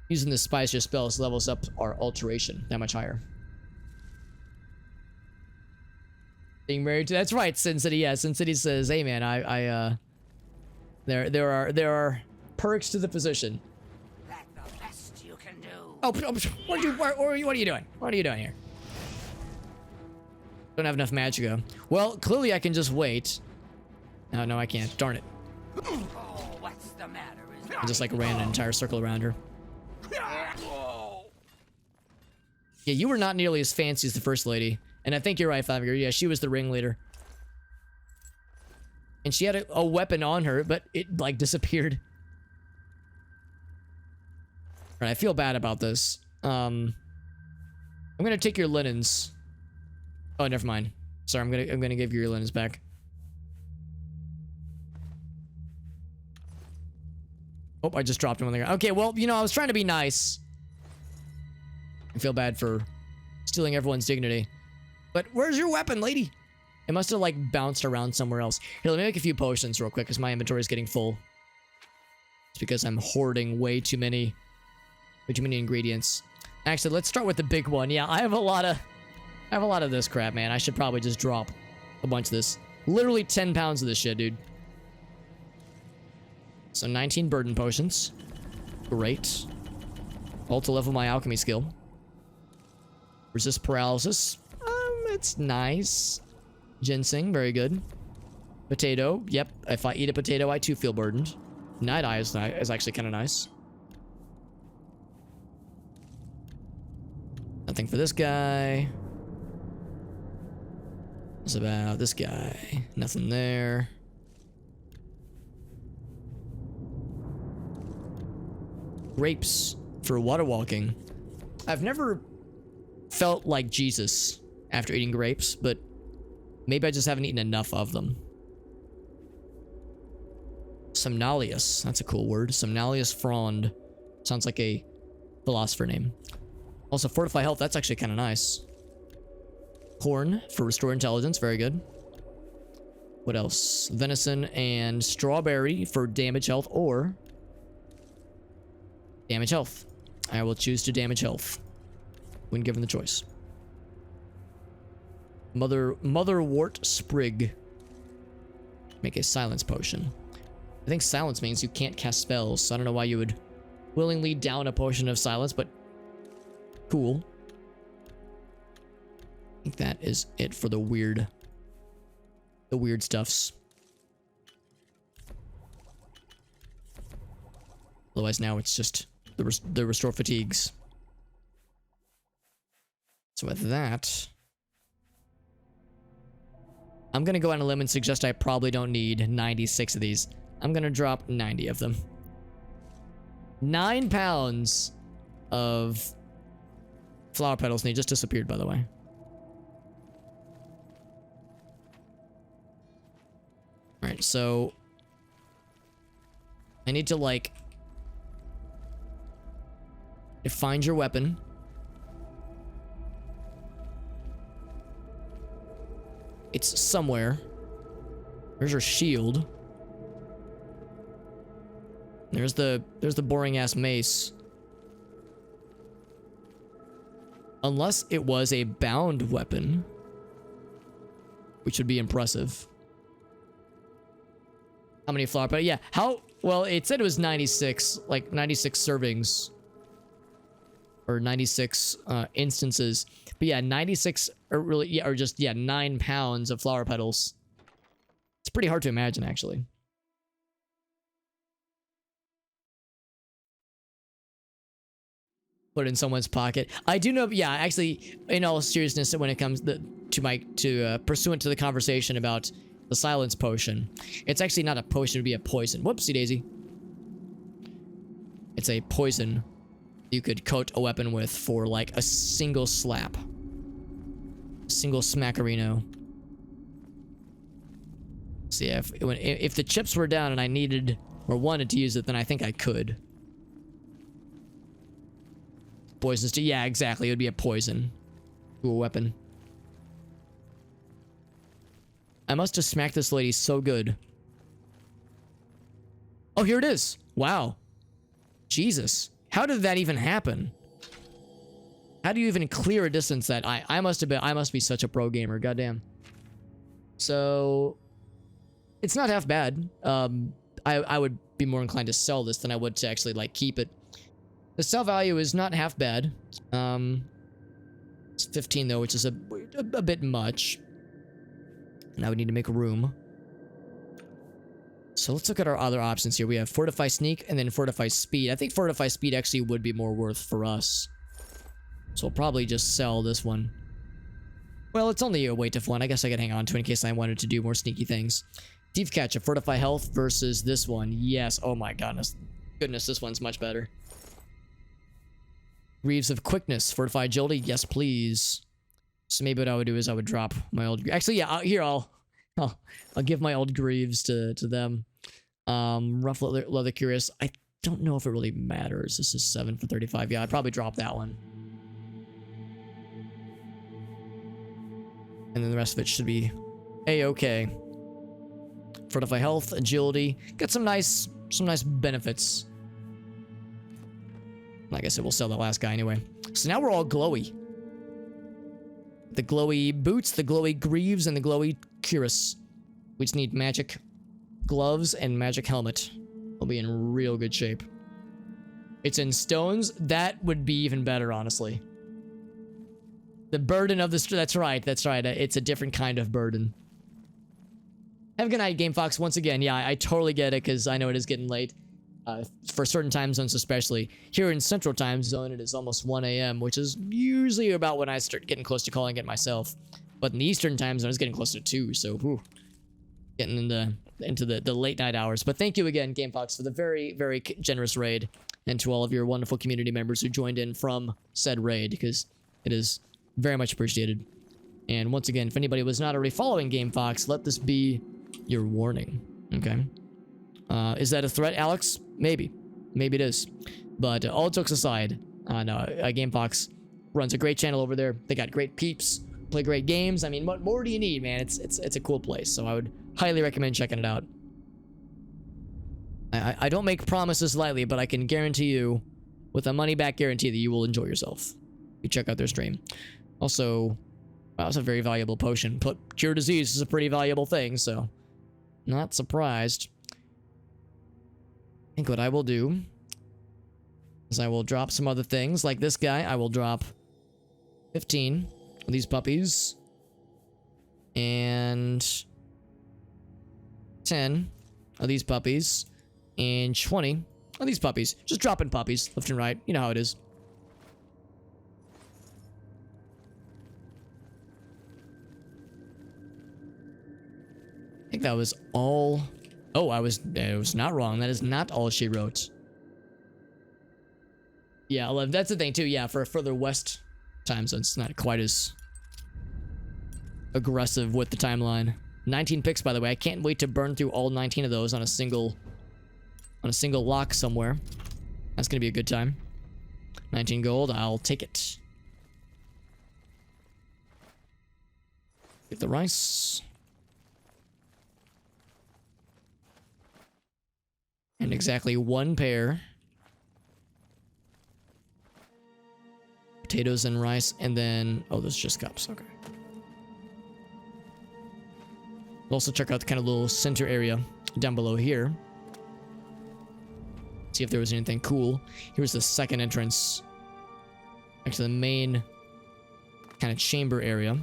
using the Spicer spells levels up our alteration that much higher. Being married to, that's right, Sin City. Yeah, Sin City says, hey man, there are perks to the position. That's the best you can do. Oh, what are you doing? What are you doing here? Don't have enough magicka. Well, clearly I can just wait. No, I can't. Darn it. Oh, what's the matter? I just like ran an entire circle around her. Yeah, you were not nearly as fancy as the first lady. And I think you're right, Flavia. Yeah, she was the ringleader. And she had a weapon on her, but it, like, disappeared. Alright, I feel bad about this. I'm gonna take your linens. Oh, never mind. Sorry, I'm gonna give you your linens back. Oh, I just dropped him on the ground. Okay, well, I was trying to be nice. I feel bad for stealing everyone's dignity. But where's your weapon, lady? It must have, like, bounced around somewhere else. Here, let me make a few potions real quick, because my inventory is getting full. It's because I'm hoarding way too many ingredients. Actually, let's start with the big one. Yeah, I have a lot of this crap, man. I should probably just drop a bunch of this. Literally 10 pounds of this shit, dude. So 19 burden potions. Great. All to level my alchemy skill. Resist paralysis. It's nice. Ginseng, very good. Potato. Yep. If I eat a potato, I too feel burdened. Night Eye is actually kind of nice. Nothing for this guy. What's about this guy? Nothing there. Grapes for water walking. I've never felt like Jesus after eating grapes, but maybe I just haven't eaten enough of them. Somnalius. That's a cool word. Somnalius frond. Sounds like a philosopher name. Also, fortify health. That's actually kind of nice. Horn for restore intelligence. Very good. What else? Venison and strawberry for damage health or damage health. I will choose to damage health when given the choice. Motherwort sprig. Make a silence potion. I think silence means you can't cast spells, so I don't know why you would willingly down a potion of silence, but cool. I think that is it for the weird stuffs. Otherwise now it's just the restore fatigues. So with that, I'm gonna go on a limb and suggest I probably don't need 96 of these. I'm gonna drop 90 of them. 9 pounds of flower petals, and they just disappeared, by the way. Alright, so I need to, like, find your weapon. It's somewhere. There's your shield. There's the boring ass mace. Unless it was a bound weapon, which would be impressive. How many flower petals? Yeah, well, it said it was 96, like 96 servings. Or 96 instances. But yeah, 96, or really, yeah, or just, yeah, 9 pounds of flower petals. It's pretty hard to imagine, actually. Put it in someone's pocket. I do know, yeah, actually, in all seriousness, when it comes to pursuant to the conversation about the silence potion, it's actually not a potion, it'd be a poison. Whoopsie daisy. It's a poison you could coat a weapon with for like a single slap. Single smackerino. So yeah, if the chips were down and I needed or wanted to use it, then I think I could. Poisons to, yeah, exactly. It would be a poison to a weapon. I must have smacked this lady so good. Oh, here it is. Wow. Jesus. How did that even happen? How do you even clear a distance that I must be such a pro gamer, goddamn. So it's not half bad. I would be more inclined to sell this than I would to actually like keep it. The sell value is not half bad. It's 15 though, which is a bit much. Now we need to make room. So let's look at our other options here. We have Fortify Sneak and then Fortify Speed. I think Fortify Speed actually would be more worth for us. So we'll probably just sell this one. Well, it's only a weight of 1. I guess I could hang on to it in case I wanted to do more sneaky things. Thief Catcher, Fortify Health versus this one. Yes. Oh my goodness. Goodness, this one's much better. Greaves of Quickness, Fortify Agility. Yes, please. So maybe what I would do is I would drop my old... Actually, yeah, here, I'll give my old Greaves to them. Rough Leather Curious. I don't know if it really matters. This is 7 for 35. Yeah, I'd probably drop that one. And then the rest of it should be A-okay. Fortify Health, Agility. Got some nice benefits. Like I said, we'll sell the last guy anyway. So now we're all glowy. The glowy boots, the glowy greaves, and the glowy cuirass. We just need magic gloves and magic helmet. We'll be in real good shape. It's in stones. That would be even better, honestly. The burden of the... That's right. It's a different kind of burden. Have a good night, Game Fox. Once again, yeah, I totally get it because I know it is getting late. For certain time zones, especially here in Central Time Zone, it is almost 1 a.m., which is usually about when I start getting close to calling it myself. But in the Eastern Time Zone, it's getting close to 2, so whew, getting into the late night hours. But thank you again, Game Fox, for the very, very generous raid, and to all of your wonderful community members who joined in from said raid, because it is very much appreciated. And once again, if anybody was not already following Game Fox, let this be your warning. Okay. Is that a threat, Alex? Maybe. Maybe it is. But all jokes aside, no, Game Fox runs a great channel over there. They got great peeps, play great games. I mean, what more do you need, man? It's a cool place, so I would highly recommend checking it out. I don't make promises lightly, but I can guarantee you, with a money-back guarantee, that you will enjoy yourself. You check out their stream. Also, wow, that's a very valuable potion. Cure disease is a pretty valuable thing, so not surprised. I think what I will do is I will drop some other things. Like this guy, I will drop 15 of these puppies. And 10 of these puppies. And 20 of these puppies. Just dropping puppies left and right. You know how it is. I think that was all. Oh, I was not wrong. That is not all she wrote. Yeah, 11. That's the thing too. Yeah, for a further west time zone, it's not quite as aggressive with the timeline. 19 picks, by the way. I can't wait to burn through all 19 of those on a single lock somewhere. That's gonna be a good time. 19 gold. I'll take it. Get the rice. And exactly 1 pair. Potatoes and rice, and then... Oh, those are just cups. Okay. We'll also check out the kind of little center area down below here. See if there was anything cool. Here's the second entrance. Actually, the main kind of chamber area.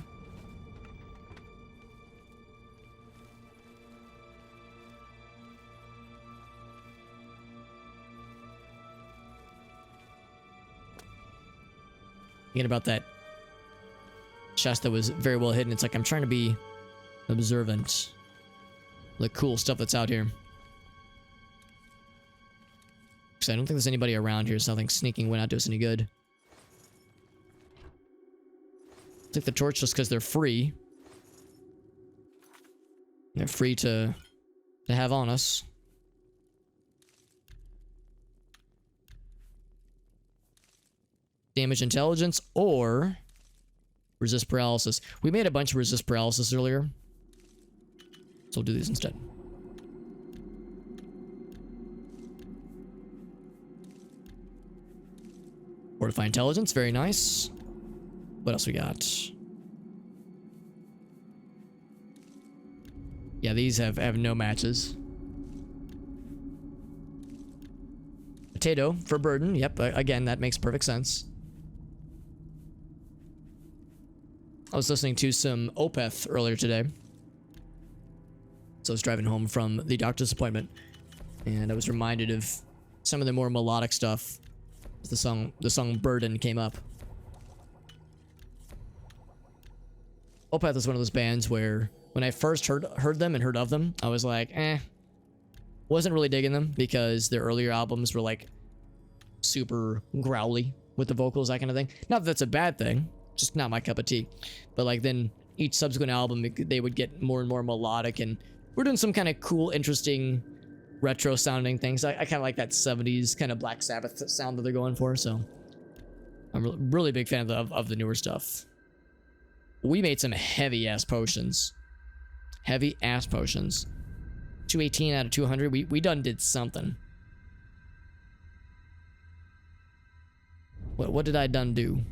Thinking about that chest that was very well hidden. It's like I'm trying to be observant. The cool stuff that's out here. Because I don't think there's anybody around here, so nothing sneaking went out to us any good. Take the torch just because they're free. They're free to have on us. Damage intelligence or resist paralysis. We made a bunch of resist paralysis earlier, so we'll do these instead. Fortify intelligence, very nice. What else we got? Yeah, these have no matches. Potato for burden. Yep, again, that makes perfect sense. I was listening to some Opeth earlier today. So I was driving home from the doctor's appointment, and I was reminded of some of the more melodic stuff. The song Burden came up. Opeth is one of those bands where when I first heard them and heard of them, I was like, wasn't really digging them because their earlier albums were like super growly with the vocals, that kind of thing. Not that that's a bad thing, just not my cup of tea. But like then each subsequent album, they would get more and more melodic, and we're doing some kind of cool, interesting, retro sounding things. I kind of like that 70s kind of Black Sabbath sound that they're going for, so I'm a really big fan of the newer stuff. We made some heavy ass potions. Heavy ass potions. 218 out of 200. We done did something. What did I done do?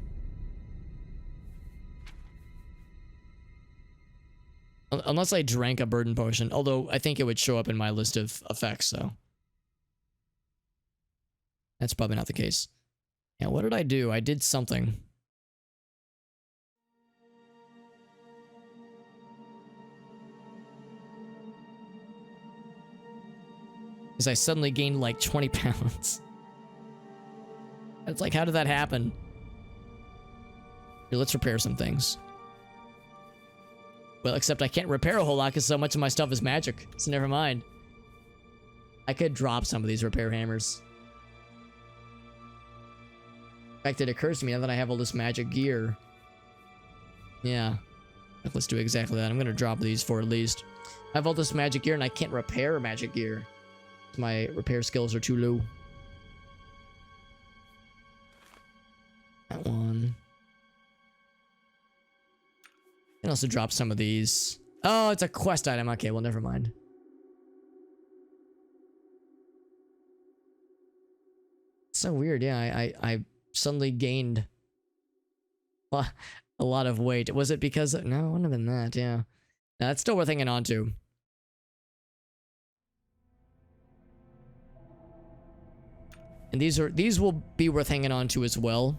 Unless I drank a burden potion, although I think it would show up in my list of effects, so that's probably not the case. Yeah, what did I do? I did something. Because I suddenly gained like 20 pounds. It's like, how did that happen? Here, let's repair some things. Well, except I can't repair a whole lot because so much of my stuff is magic. So never mind. I could drop some of these repair hammers. In fact, it occurs to me now that I have all this magic gear. Yeah. Let's do exactly that. I'm going to drop these for at least. I have all this magic gear and I can't repair magic gear. My repair skills are too low. That one. And also drop some of these. Oh, it's a quest item. Okay, well, never mind. It's so weird. Yeah, I suddenly gained a lot of weight. Was it because of, no, it wouldn't have been that. Yeah, no, that's still worth hanging on to. And these will be worth hanging on to as well.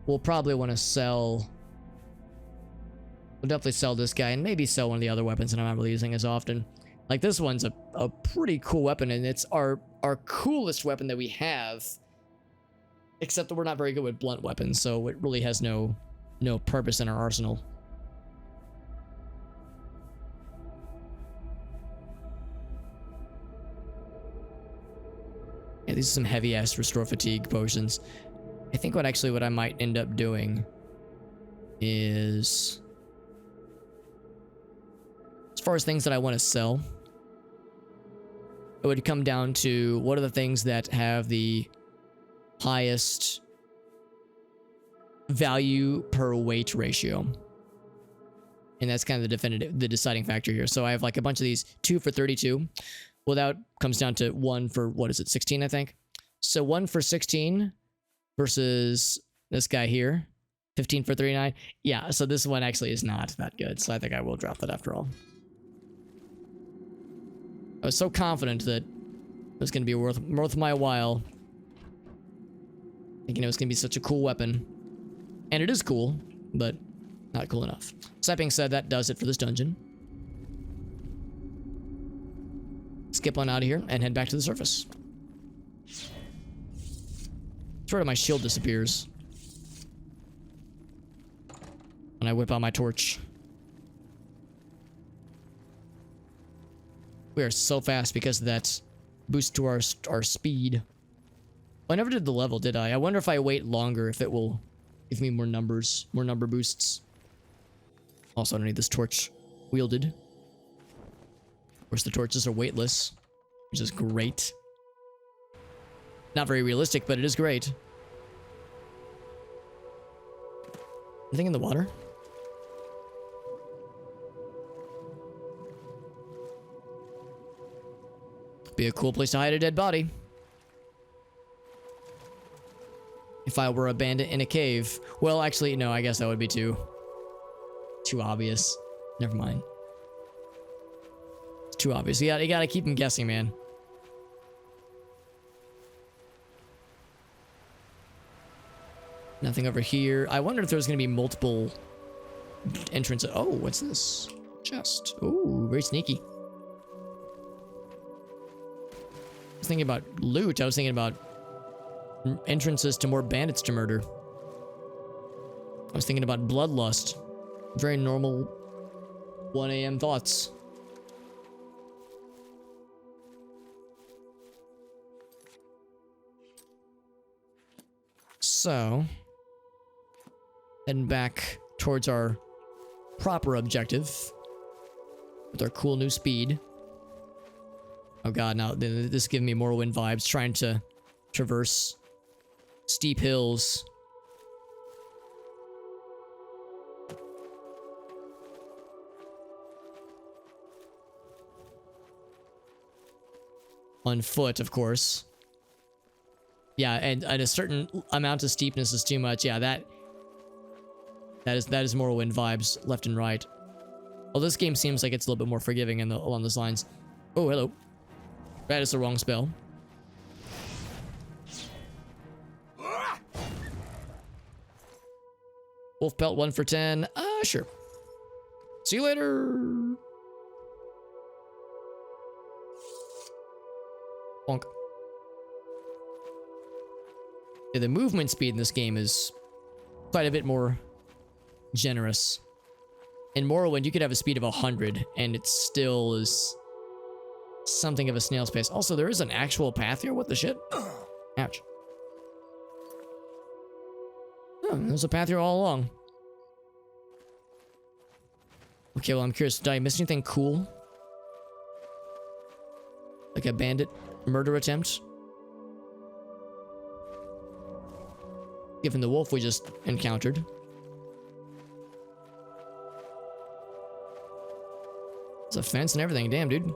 We'll probably want to sell. We'll definitely sell this guy and maybe sell one of the other weapons that I'm not really using as often. Like this one's a pretty cool weapon, and it's our coolest weapon that we have. Except that we're not very good with blunt weapons, so it really has no purpose in our arsenal. Yeah, these are some heavy-ass restore fatigue potions. I think what I might end up doing is, as far as things that I want to sell, it would come down to what are the things that have the highest value per weight ratio. And that's kind of the deciding factor here. So I have like a bunch of these, 2 for 32. Well, that comes down to 1 for, what is it, 16, I think? So 1 for 16 versus this guy here, 15 for 39. Yeah, so this one actually is not that good. So I think I will drop that after all. I was so confident that it was going to be worth my while. Thinking it was going to be such a cool weapon. And it is cool, but not cool enough. So that being said, that does it for this dungeon. Skip on out of here and head back to the surface. Sort of my shield disappears when I whip out my torch. We are so fast because of that boost to our speed. I never did the level, did I? I wonder if I wait longer, if it will give me more number boosts. Also, I don't need this torch wielded. Of course, the torches are weightless, which is great. Not very realistic, but it is great. Anything in the water? Be a cool place to hide a dead body. If I were a bandit in a cave. Well, actually, no, I guess that would be too obvious. Never mind. It's too obvious. You gotta keep them guessing, man. Nothing over here. I wonder if there's gonna be multiple entrances. Oh, what's this? Chest. Oh, very sneaky. I was thinking about loot. I was thinking about entrances to more bandits to murder. I was thinking about bloodlust. Very normal 1 a.m. thoughts. So, heading back towards our proper objective with our cool new speed. Oh god, now this is giving me Morrowind vibes, trying to traverse steep hills. On foot, of course. Yeah, and a certain amount of steepness is too much. Yeah, that is Morrowind vibes left and right. Well, this game seems like it's a little bit more forgiving along those lines. Oh, hello. That is the wrong spell. Wolf pelt 1 for 10. Sure. See you later. Bonk. Yeah, the movement speed in this game is quite a bit more generous. In Morrowind, you could have a speed of 100, and it still is something of a snail's pace. Also, there is an actual path here. What the shit? Ouch. Oh, there's a path here all along. Okay, well, I'm curious. Did I miss anything cool? Like a bandit murder attempt? Given the wolf we just encountered. It's a fence and everything. Damn, dude.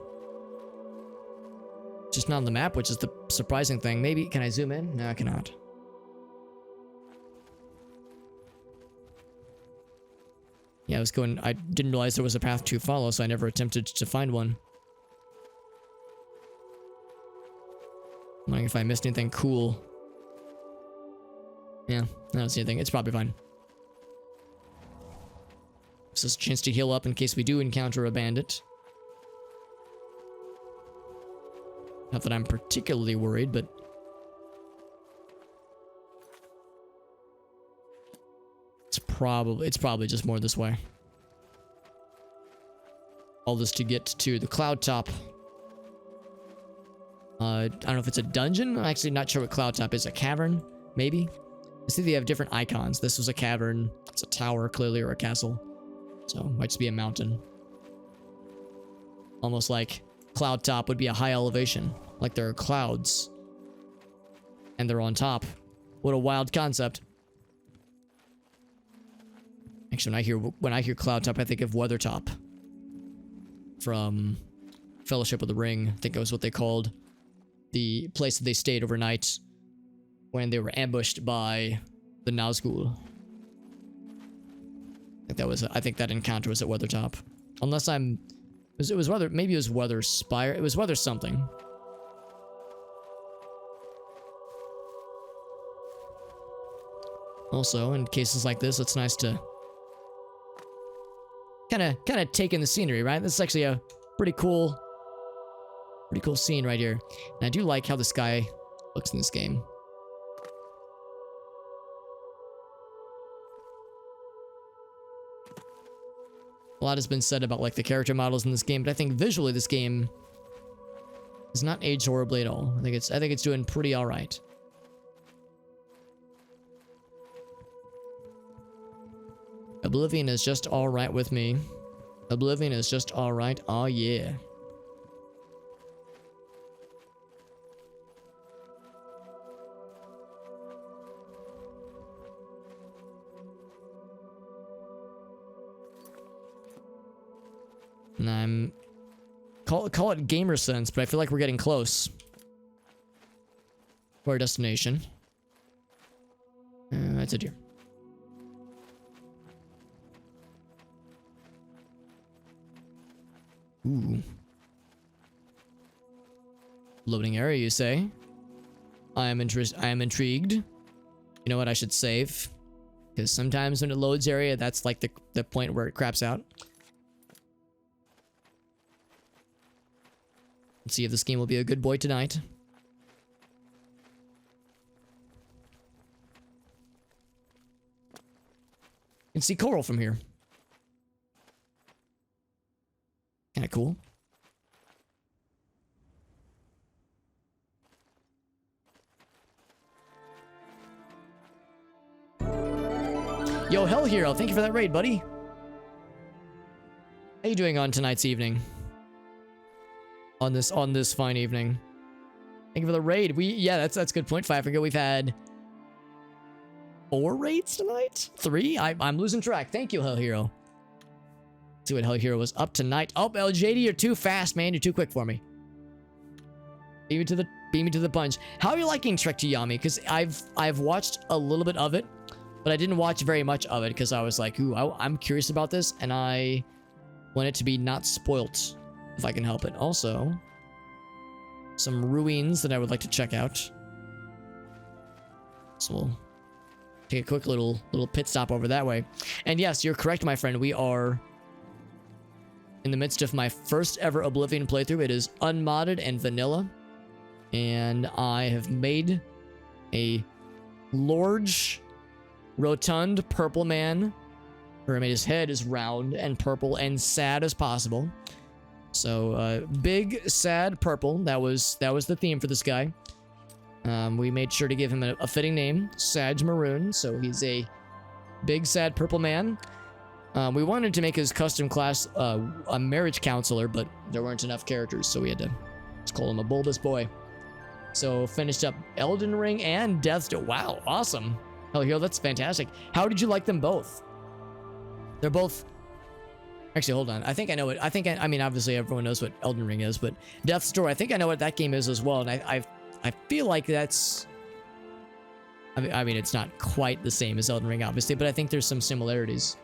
Just not on the map, which is the surprising thing. Maybe. Can I zoom in? No, I cannot. Yeah, I didn't realize there was a path to follow, so I never attempted to find one. I'm wondering if I missed anything cool. Yeah, I don't see anything. It's probably fine. This is a chance to heal up in case we do encounter a bandit. Not that I'm particularly worried, but... It's probably just more this way. All this to get to the cloud top. I don't know if it's a dungeon. I'm actually not sure what cloud top is. A cavern? Maybe? I see they have different icons. This was a cavern. It's a tower, clearly, or a castle. So, it might just be a mountain. Almost like cloud top would be a high elevation. Like there are clouds. And they're on top. What a wild concept. Actually, when I hear cloud top, I think of Weathertop. From Fellowship of the Ring. I think that was what they called the place that they stayed overnight when they were ambushed by the Nazgul. I think that encounter was at Weathertop. Unless maybe it was Weather Spire. It was Weather something. Also, in cases like this, it's nice to kind of take in the scenery, right? This is actually a pretty cool scene right here. And I do like how the sky looks in this game. A lot has been said about like the character models in this game, but I think visually this game is not aged horribly at all. I think it's doing pretty all right. Oblivion is just all right with me. Oblivion is just all right. Oh yeah. And I'm call it gamer sense, but I feel like we're getting close to our destination. That's it here. Ooh. Loading area, you say? I am intrigued. You know what? I should save. Because sometimes when it loads area, that's like the point where it craps out. Let's see if this game will be a good boy tonight. You can see Chorral from here. Kinda cool. Yo, Hell Hero, thank you for that raid, buddy. How you doing on tonight's evening? On this fine evening. Thank you for the raid. Yeah, that's a good point. 5 ago we've had 4 raids tonight? 3? I'm losing track. Thank you, Hell Hero. See what Hell Hero was up tonight. Oh, LJD, you're too fast, man. You're too quick for me. Beat me to the punch. How are you liking Trek to Yami? Because I've watched a little bit of it, but I didn't watch very much of it because I was like, ooh, I'm curious about this, and I want it to be not spoilt if I can help it. Also, some ruins that I would like to check out. So we'll take a quick little pit stop over that way. And yes, you're correct, my friend. We are in the midst of my first ever Oblivion playthrough. It is unmodded and vanilla. And I have made a large, rotund purple man. Or I made his head as round and purple and sad as possible. So big, sad, purple. That was the theme for this guy. We made sure to give him a fitting name, Sadge Maroon. So he's a big, sad purple man. We wanted to make his custom class a marriage counselor, but there weren't enough characters, so we had to just call him a bulbous boy. So finished up Elden Ring and Death's Door. Wow, awesome. Hell, Hero, that's fantastic. How did you like them both? They're both... Actually, hold on. I think I know it. I mean, obviously everyone knows what Elden Ring is, but Death's Door, I think I know what that game is as well, and I feel like that's... I mean, it's not quite the same as Elden Ring, obviously, but I think there's some similarities.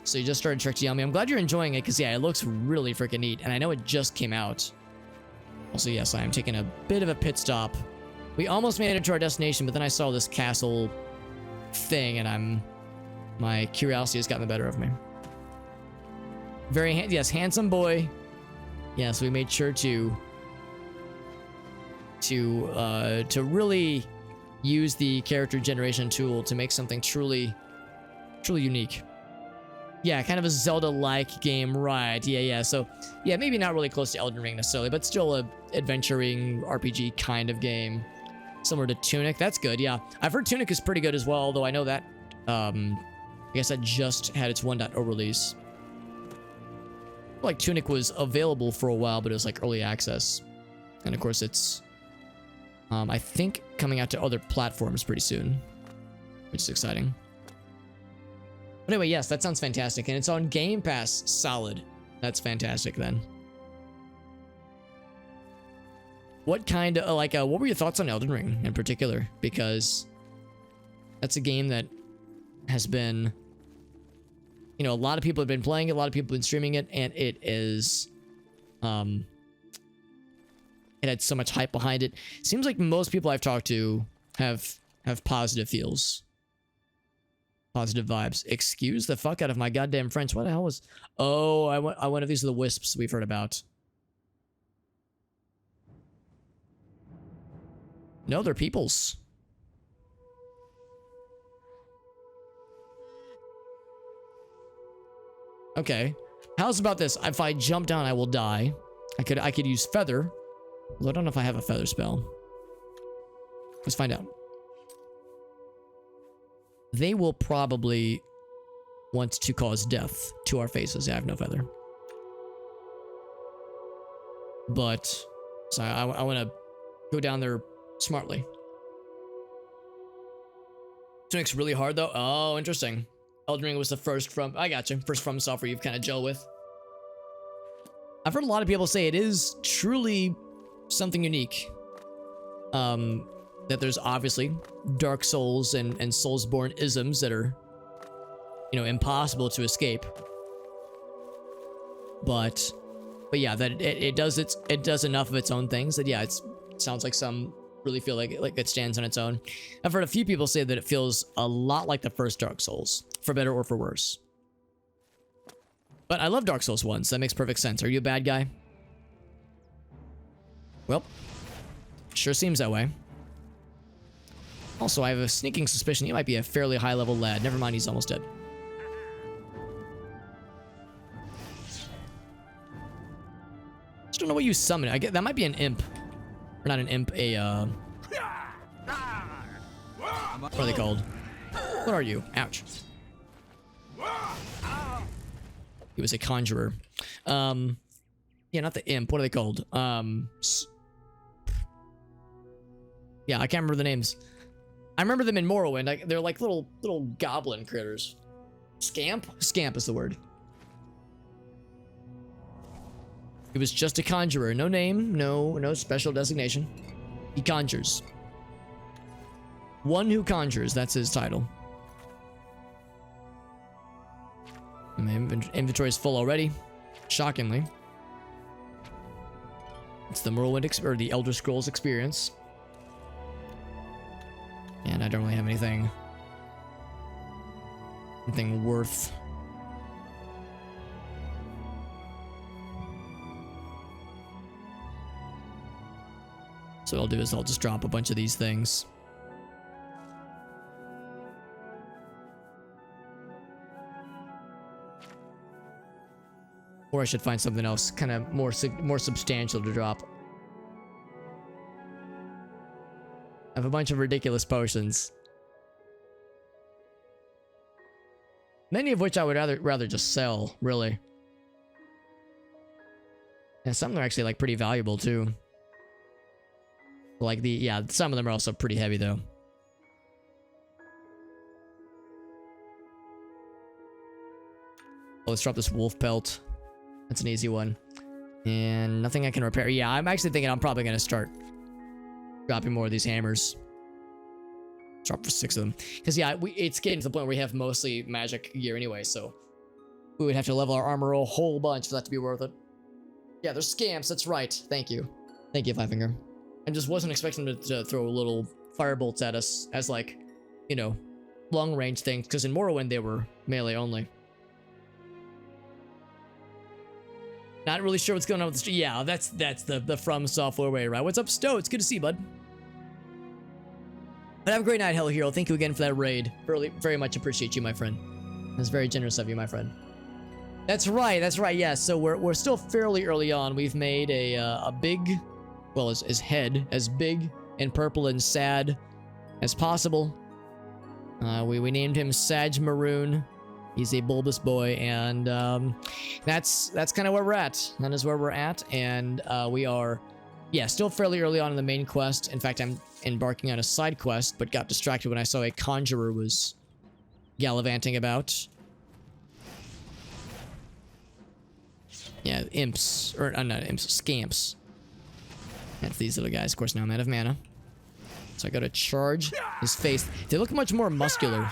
So you just started Trek to Yami. I'm glad you're enjoying it, because yeah, it looks really freaking neat, and I know it just came out. Also, yes, I am taking a bit of a pit stop. We almost made it to our destination, but then I saw this castle thing, and my curiosity has gotten the better of me. Very, yes, handsome boy. Yes, we made sure to really use the character generation tool to make something truly unique. Yeah, kind of a Zelda-like game, right? Yeah. So, yeah, maybe not really close to Elden Ring necessarily, but still a adventuring RPG kind of game, similar to Tunic. That's good. Yeah, I've heard Tunic is pretty good as well. Although I know that, I guess that just had its 1.0 release. Like Tunic was available for a while, but it was like early access, and of course it's, I think, coming out to other platforms pretty soon, which is exciting. But anyway, yes, that sounds fantastic. And it's on Game Pass. Solid. That's fantastic then. What kind of, what were your thoughts on Elden Ring in particular? Because that's a game that has been, you know, a lot of people have been playing it, a lot of people have been streaming it, and it is, it had so much hype behind it. Seems like most people I've talked to have positive feels. Positive vibes. Excuse the fuck out of my goddamn French. What the hell was... Oh, I wonder if these are the wisps we've heard about. No, they're peoples. Okay. How's about this? If I jump down, I will die. I could use feather. Although I don't know if I have a feather spell. Let's find out. They will probably want to cause death to our faces. I have no feather. But, so I want to go down there smartly. Tunic's really hard though. Oh, interesting. Elden Ring was the first from, I got you. First from software you've kind of gel with. I've heard a lot of people say it is truly something unique. That there's obviously Dark Souls and Soulsborne isms that are, you know, impossible to escape. But yeah, that it does enough of its own things that yeah, it sounds like some really feel like it stands on its own. I've heard a few people say that it feels a lot like the first Dark Souls, for better or for worse. But I love Dark Souls 1, so that makes perfect sense. Are you a bad guy? Well, sure seems that way. Also, I have a sneaking suspicion he might be a fairly high-level lad. Never mind, he's almost dead. Just don't know what you summon. I get that might be an imp, or not an imp. What are they called? What are you? Ouch. He was a conjurer. Yeah, not the imp. What are they called? Yeah, I can't remember the names. I remember them in Morrowind. They're like little goblin critters. Scamp? Scamp is the word. He was just a conjurer. No name, no special designation. He conjures. One who conjures, that's his title. And my inventory is full already. Shockingly. It's the Morrowind or the Elder Scrolls experience. And I don't really have anything worth. So what I'll do is I'll just drop a bunch of these things. Or I should find something else kind of more substantial to drop. I have a bunch of ridiculous potions. Many of which I would rather just sell, really. And some of them are actually like pretty valuable too. Like some of them are also pretty heavy though. Oh, let's drop this wolf pelt. That's an easy one. And nothing I can repair. Yeah, I'm actually thinking I'm probably going to start dropping more of these hammers. Drop for 6 of them. Because yeah, it's getting to the point where we have mostly magic gear anyway, so we would have to level our armor a whole bunch for that to be worth it. Yeah, there's scamps, that's right. Thank you. Thank you, Five Finger. I just wasn't expecting them to throw little firebolts at us as like, you know, long range things, because in Morrowind they were melee only. Not really sure what's going on with the yeah, that's the From Software way, right? What's up, Stowe? It's good to see you, bud. But have a great night, Hello Hero. Thank you again for that raid. Very much appreciate you, my friend. That's very generous of you, my friend. That's right, yeah. So we're still fairly early on. We've made a big, well, his head as big and purple and sad as possible. We named him Sadge Maroon. He's a bulbous boy, and that's kind of where we're at. That is where we're at, and we are, yeah, still fairly early on in the main quest. In fact, I'm embarking on a side quest, but got distracted when I saw a conjurer was gallivanting about. Yeah, imps, or not imps, scamps. That's these little guys. Of course, now I'm out of mana, so I got to charge his face. They look much more muscular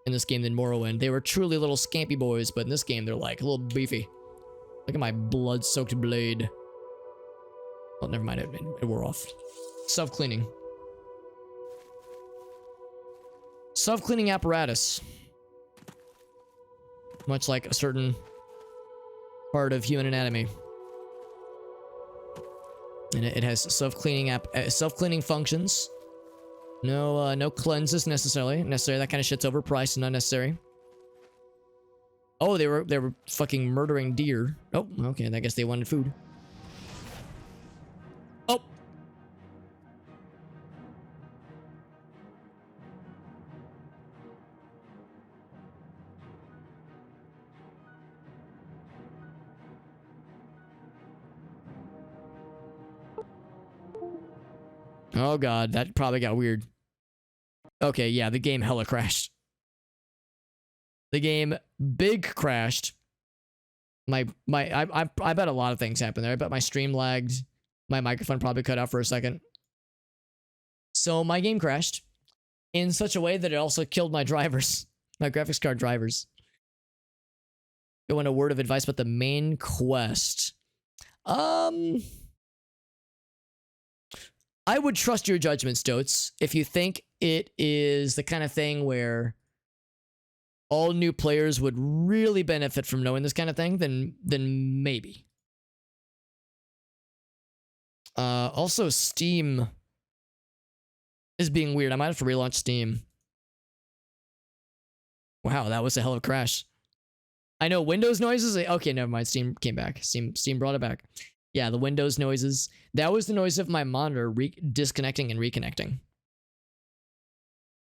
in this game than Morrowind. They were truly little scampy boys, but in this game they're like a little beefy. Look at my blood-soaked blade. Well, never mind, it wore off. Self-cleaning. Self-cleaning apparatus. Much like a certain part of human anatomy. And it has self-cleaning functions. No cleanses necessarily. That kind of shit's overpriced and unnecessary. Oh, they were fucking murdering deer. Oh, okay. I guess they wanted food. Oh. Oh god, that probably got weird. Okay, yeah, the game hella crashed. The game big crashed. I bet a lot of things happened there. I bet my stream lagged. My microphone probably cut out for a second. So my game crashed in such a way that it also killed my drivers. My graphics card drivers. You want a word of advice about the main quest? I would trust your judgment, Stoats. If you think it is the kind of thing where all new players would really benefit from knowing this kind of thing, then maybe. Also, Steam is being weird. I might have to relaunch Steam. Wow, that was a hell of a crash. I know Windows noises. Okay, never mind. Steam came back. Steam brought it back. Yeah, the Windows noises. That was the noise of my monitor disconnecting and reconnecting.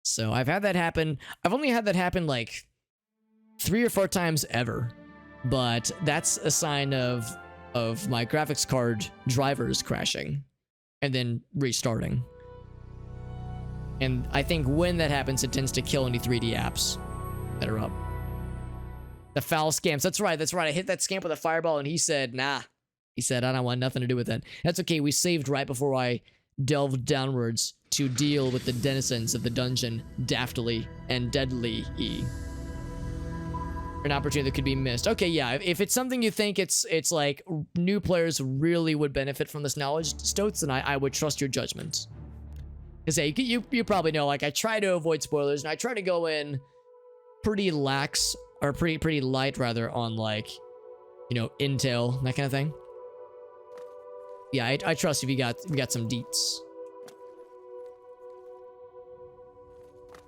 So I've had that happen. I've only had that happen like 3 or 4 times ever. But that's a sign of my graphics card drivers crashing and then restarting. And I think when that happens, it tends to kill any 3D apps that are up. The foul scamps. That's right. I hit that scamp with a fireball and he said, nah. He said, I don't want nothing to do with that. That's okay. We saved right before I delved downwards to deal with the denizens of the dungeon daftly and deadly. An opportunity that could be missed. Okay, yeah. If it's something you think it's like new players really would benefit from this knowledge, Stoats, then I would trust your judgment. Because hey, you probably know, like, I try to avoid spoilers and I try to go in pretty lax, or pretty light rather, on like, you know, intel, that kind of thing. Yeah, I trust if you got some deets.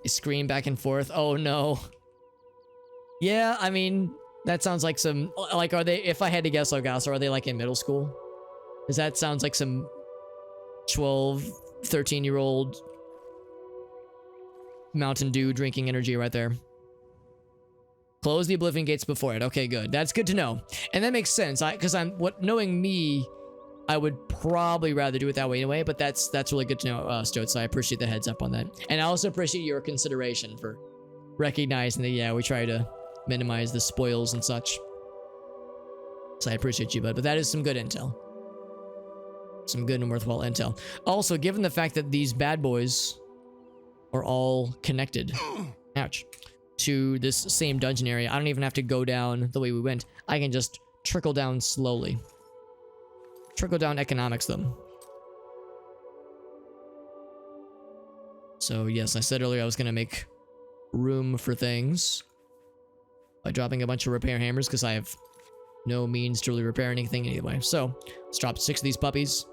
You scream back and forth. Oh no. Yeah, I mean, that sounds like some, like, are they, if I had to guess, Elgaso, are they like in middle school? Because that sounds like some 12, 13-year-old Mountain Dew drinking energy right there. Close the Oblivion gates before it. Okay, good. That's good to know. And that makes sense. Because knowing me, I would probably rather do it that way anyway, but that's really good to know, Stoat, so I appreciate the heads up on that. And I also appreciate your consideration for recognizing that, yeah, we try to minimize the spoils and such. So I appreciate you, bud. But that is some good intel. Some good and worthwhile intel. Also, given the fact that these bad boys are all connected, ouch, to this same dungeon area, I don't even have to go down the way we went. I can just trickle down slowly. Trickle down economics them. So yes, I said earlier I was going to make room for things by dropping a bunch of repair hammers because I have no means to really repair anything anyway. So let's drop 6 of these puppies.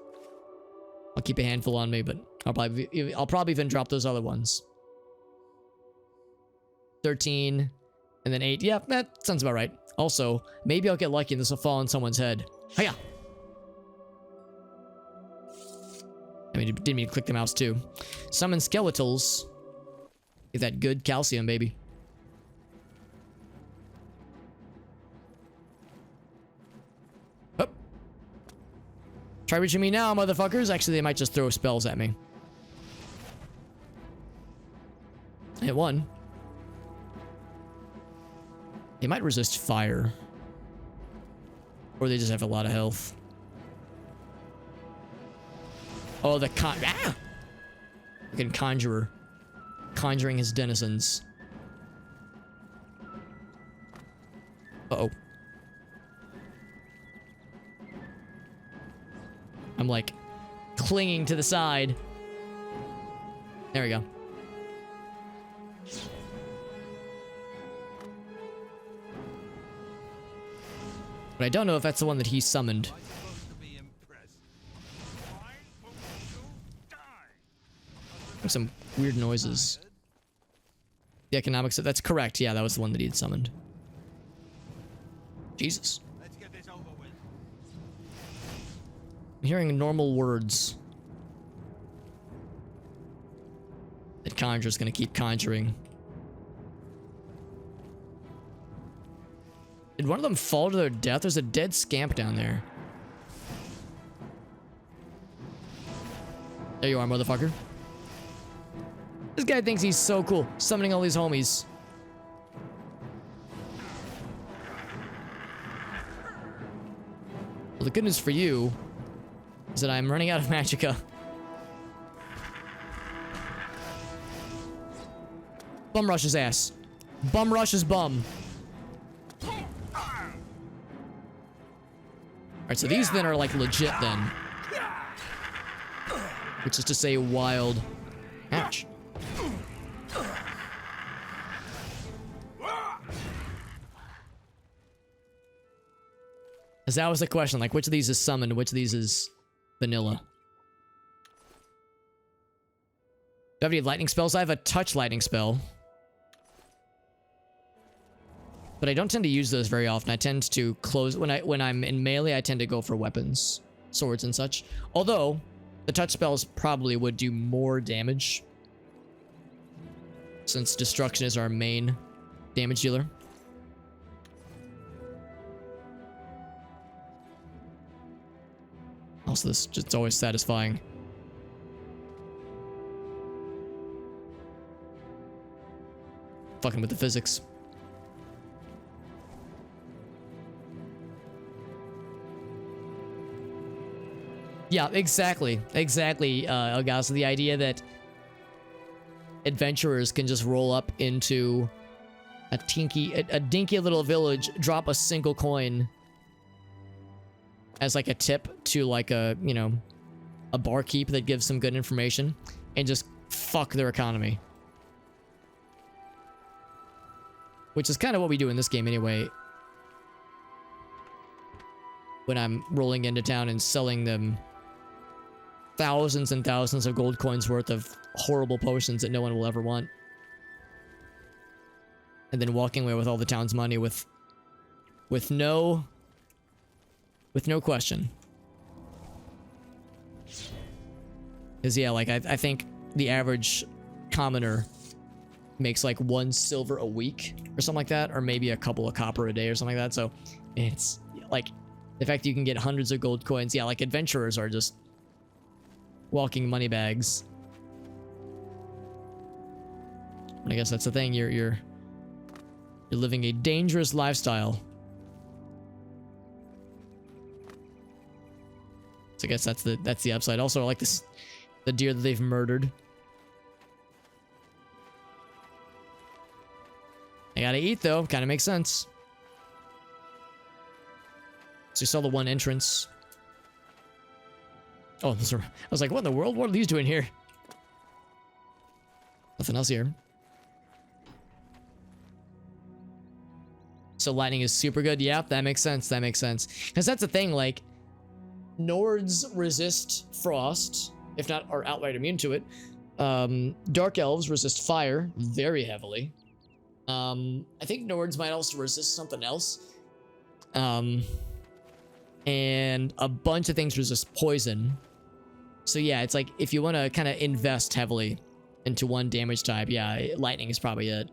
I'll keep a handful on me, but I'll probably even drop those other ones. 13 and then 8. Yeah, that sounds about right. Also, maybe I'll get lucky and this will fall on someone's head. Hiya! I mean, didn't mean to click the mouse too. Summon skeletals. Get that good calcium, baby. Oh. Try reaching me now, motherfuckers. Actually, they might just throw spells at me. I hit one. They might resist fire. Or they just have a lot of health. Oh, the fucking conjurer. Conjuring his denizens. Uh-oh. I'm like clinging to the side. There we go. But I don't know if that's the one that he summoned. Some weird noises. The economics, that's correct. Yeah, that was the one that he had summoned. Jesus. Let's get this over with. I'm hearing normal words. That conjurer's gonna keep conjuring. Did one of them fall to their death? There's a dead scamp down there. There you are, motherfucker. This guy thinks he's so cool, summoning all these homies. Well, the good news for you is that I'm running out of magicka. Bum rush his ass. Bum rush his bum. Alright, so these then are like legit then. Which is to say wild. Ouch. Because that was the question, like which of these is summoned, which of these is vanilla? Do I have any lightning spells? I have a touch lightning spell. But I don't tend to use those very often. I tend to close when I'm in melee, I tend to go for weapons, swords and such. Although the touch spells probably would do more damage since destruction is our main damage dealer. Also, this just always satisfying. Fucking with the physics. Yeah, exactly. Exactly, Elgaso. The idea that adventurers can just roll up into a dinky little village, drop a single coin as like a tip to like a, you know, a barkeep that gives some good information and just fuck their economy. Which is kind of what we do in this game anyway. When I'm rolling into town and selling them thousands and thousands of gold coins worth of horrible potions that no one will ever want. And then walking away with all the town's money with no question. Because yeah, like I think the average commoner makes like 1 silver a week or something like that, or maybe a couple of copper a day or something like that. So it's like the fact that you can get hundreds of gold coins. Yeah, like adventurers are just walking money bags. And I guess that's the thing. You're living a dangerous lifestyle. So I guess that's the upside. Also, I like the deer that they've murdered. I gotta eat though. Kind of makes sense. So you saw the one entrance. Oh, I was like, what in the world? What are these doing here? Nothing else here. So lightning is super good. Yeah, that makes sense. That makes sense. Because that's the thing, like, Nords resist frost, if not are outright immune to it. Dark elves resist fire very heavily. I think Nords might also resist something else. And a bunch of things resist poison. So yeah, it's like if you want to kind of invest heavily into one damage type, yeah, lightning is probably it.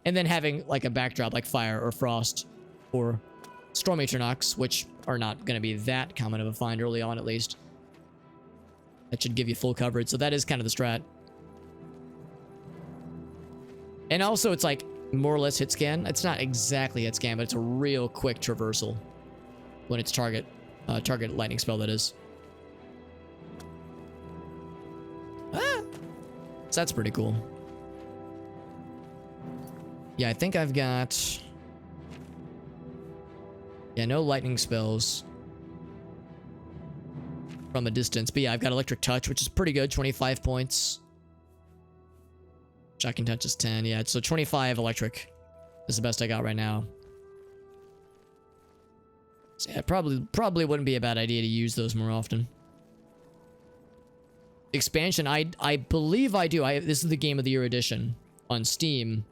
And then having like a backdrop like fire or frost or storm eternox, which are not going to be that common of a find early on at least. That should give you full coverage. So that is kind of the strat. And also it's like more or less hit scan. It's not exactly hit scan, but it's a real quick traversal when it's target lightning spell, that is. So that's pretty cool. Yeah, I think I've got... Yeah, no lightning spells from a distance. But yeah, I've got electric touch, which is pretty good. 25 points. Shocking touch is 10. Yeah, so 25 electric is the best I got right now. So yeah, probably wouldn't be a bad idea to use those more often. Expansion, I believe I do. This is the Game of the Year edition on Steam.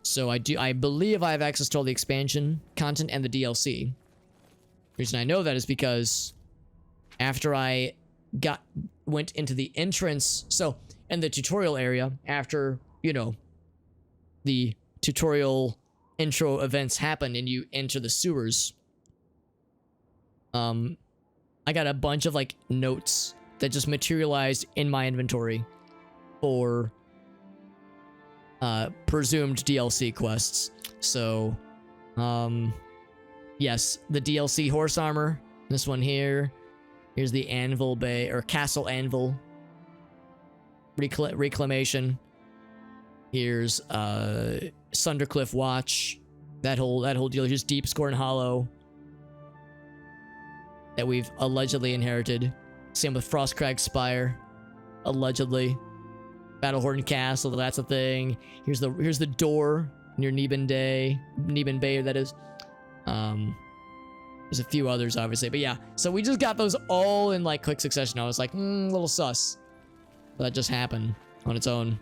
So I believe I have access to all the expansion content and the DLC. The reason I know that is because after I went into the entrance, so in the tutorial area, after, you know, the tutorial intro events happen and you enter the sewers, I got a bunch of like notes that just materialized in my inventory for presumed DLC quests. So, yes, the DLC horse armor, this one here. Here's the Anvil Bay, or Castle Anvil reclamation. Here's Sundercliff Watch. That whole deal. Here's Deep Scorn Hollow that we've allegedly inherited. Same with Frostcrag Spire, allegedly. Battlehorn Castle, that's a thing. Here's the door near Neben Bay, that is. There's a few others, obviously, but yeah. So we just got those all in like quick succession. I was like, a little sus. But that just happened on its own.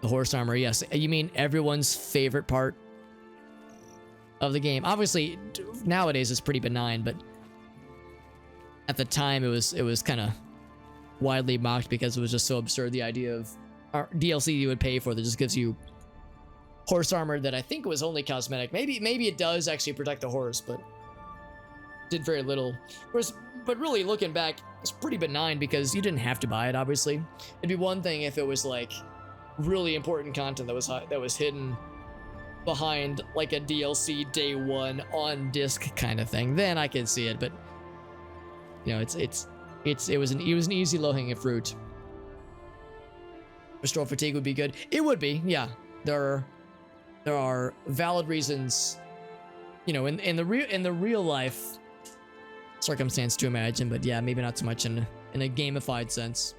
The horse armor, yes. You mean everyone's favorite part of the game? Obviously, nowadays it's pretty benign, but at the time it was kind of widely mocked because it was just so absurd. The idea of DLC you would pay for that just gives you horse armor that I think was only cosmetic. Maybe it does actually protect the horse, but did very little. But really looking back, it's pretty benign because you didn't have to buy it. Obviously, it'd be one thing if it was like really important content that was hidden behind like a DLC day one on disc kind of thing. Then I could see it, but you know, it was an easy low-hanging fruit. Restore fatigue would be good. It would be, yeah. There are valid reasons, you know, in the real life circumstance to imagine, but yeah, maybe not so much in a gamified sense.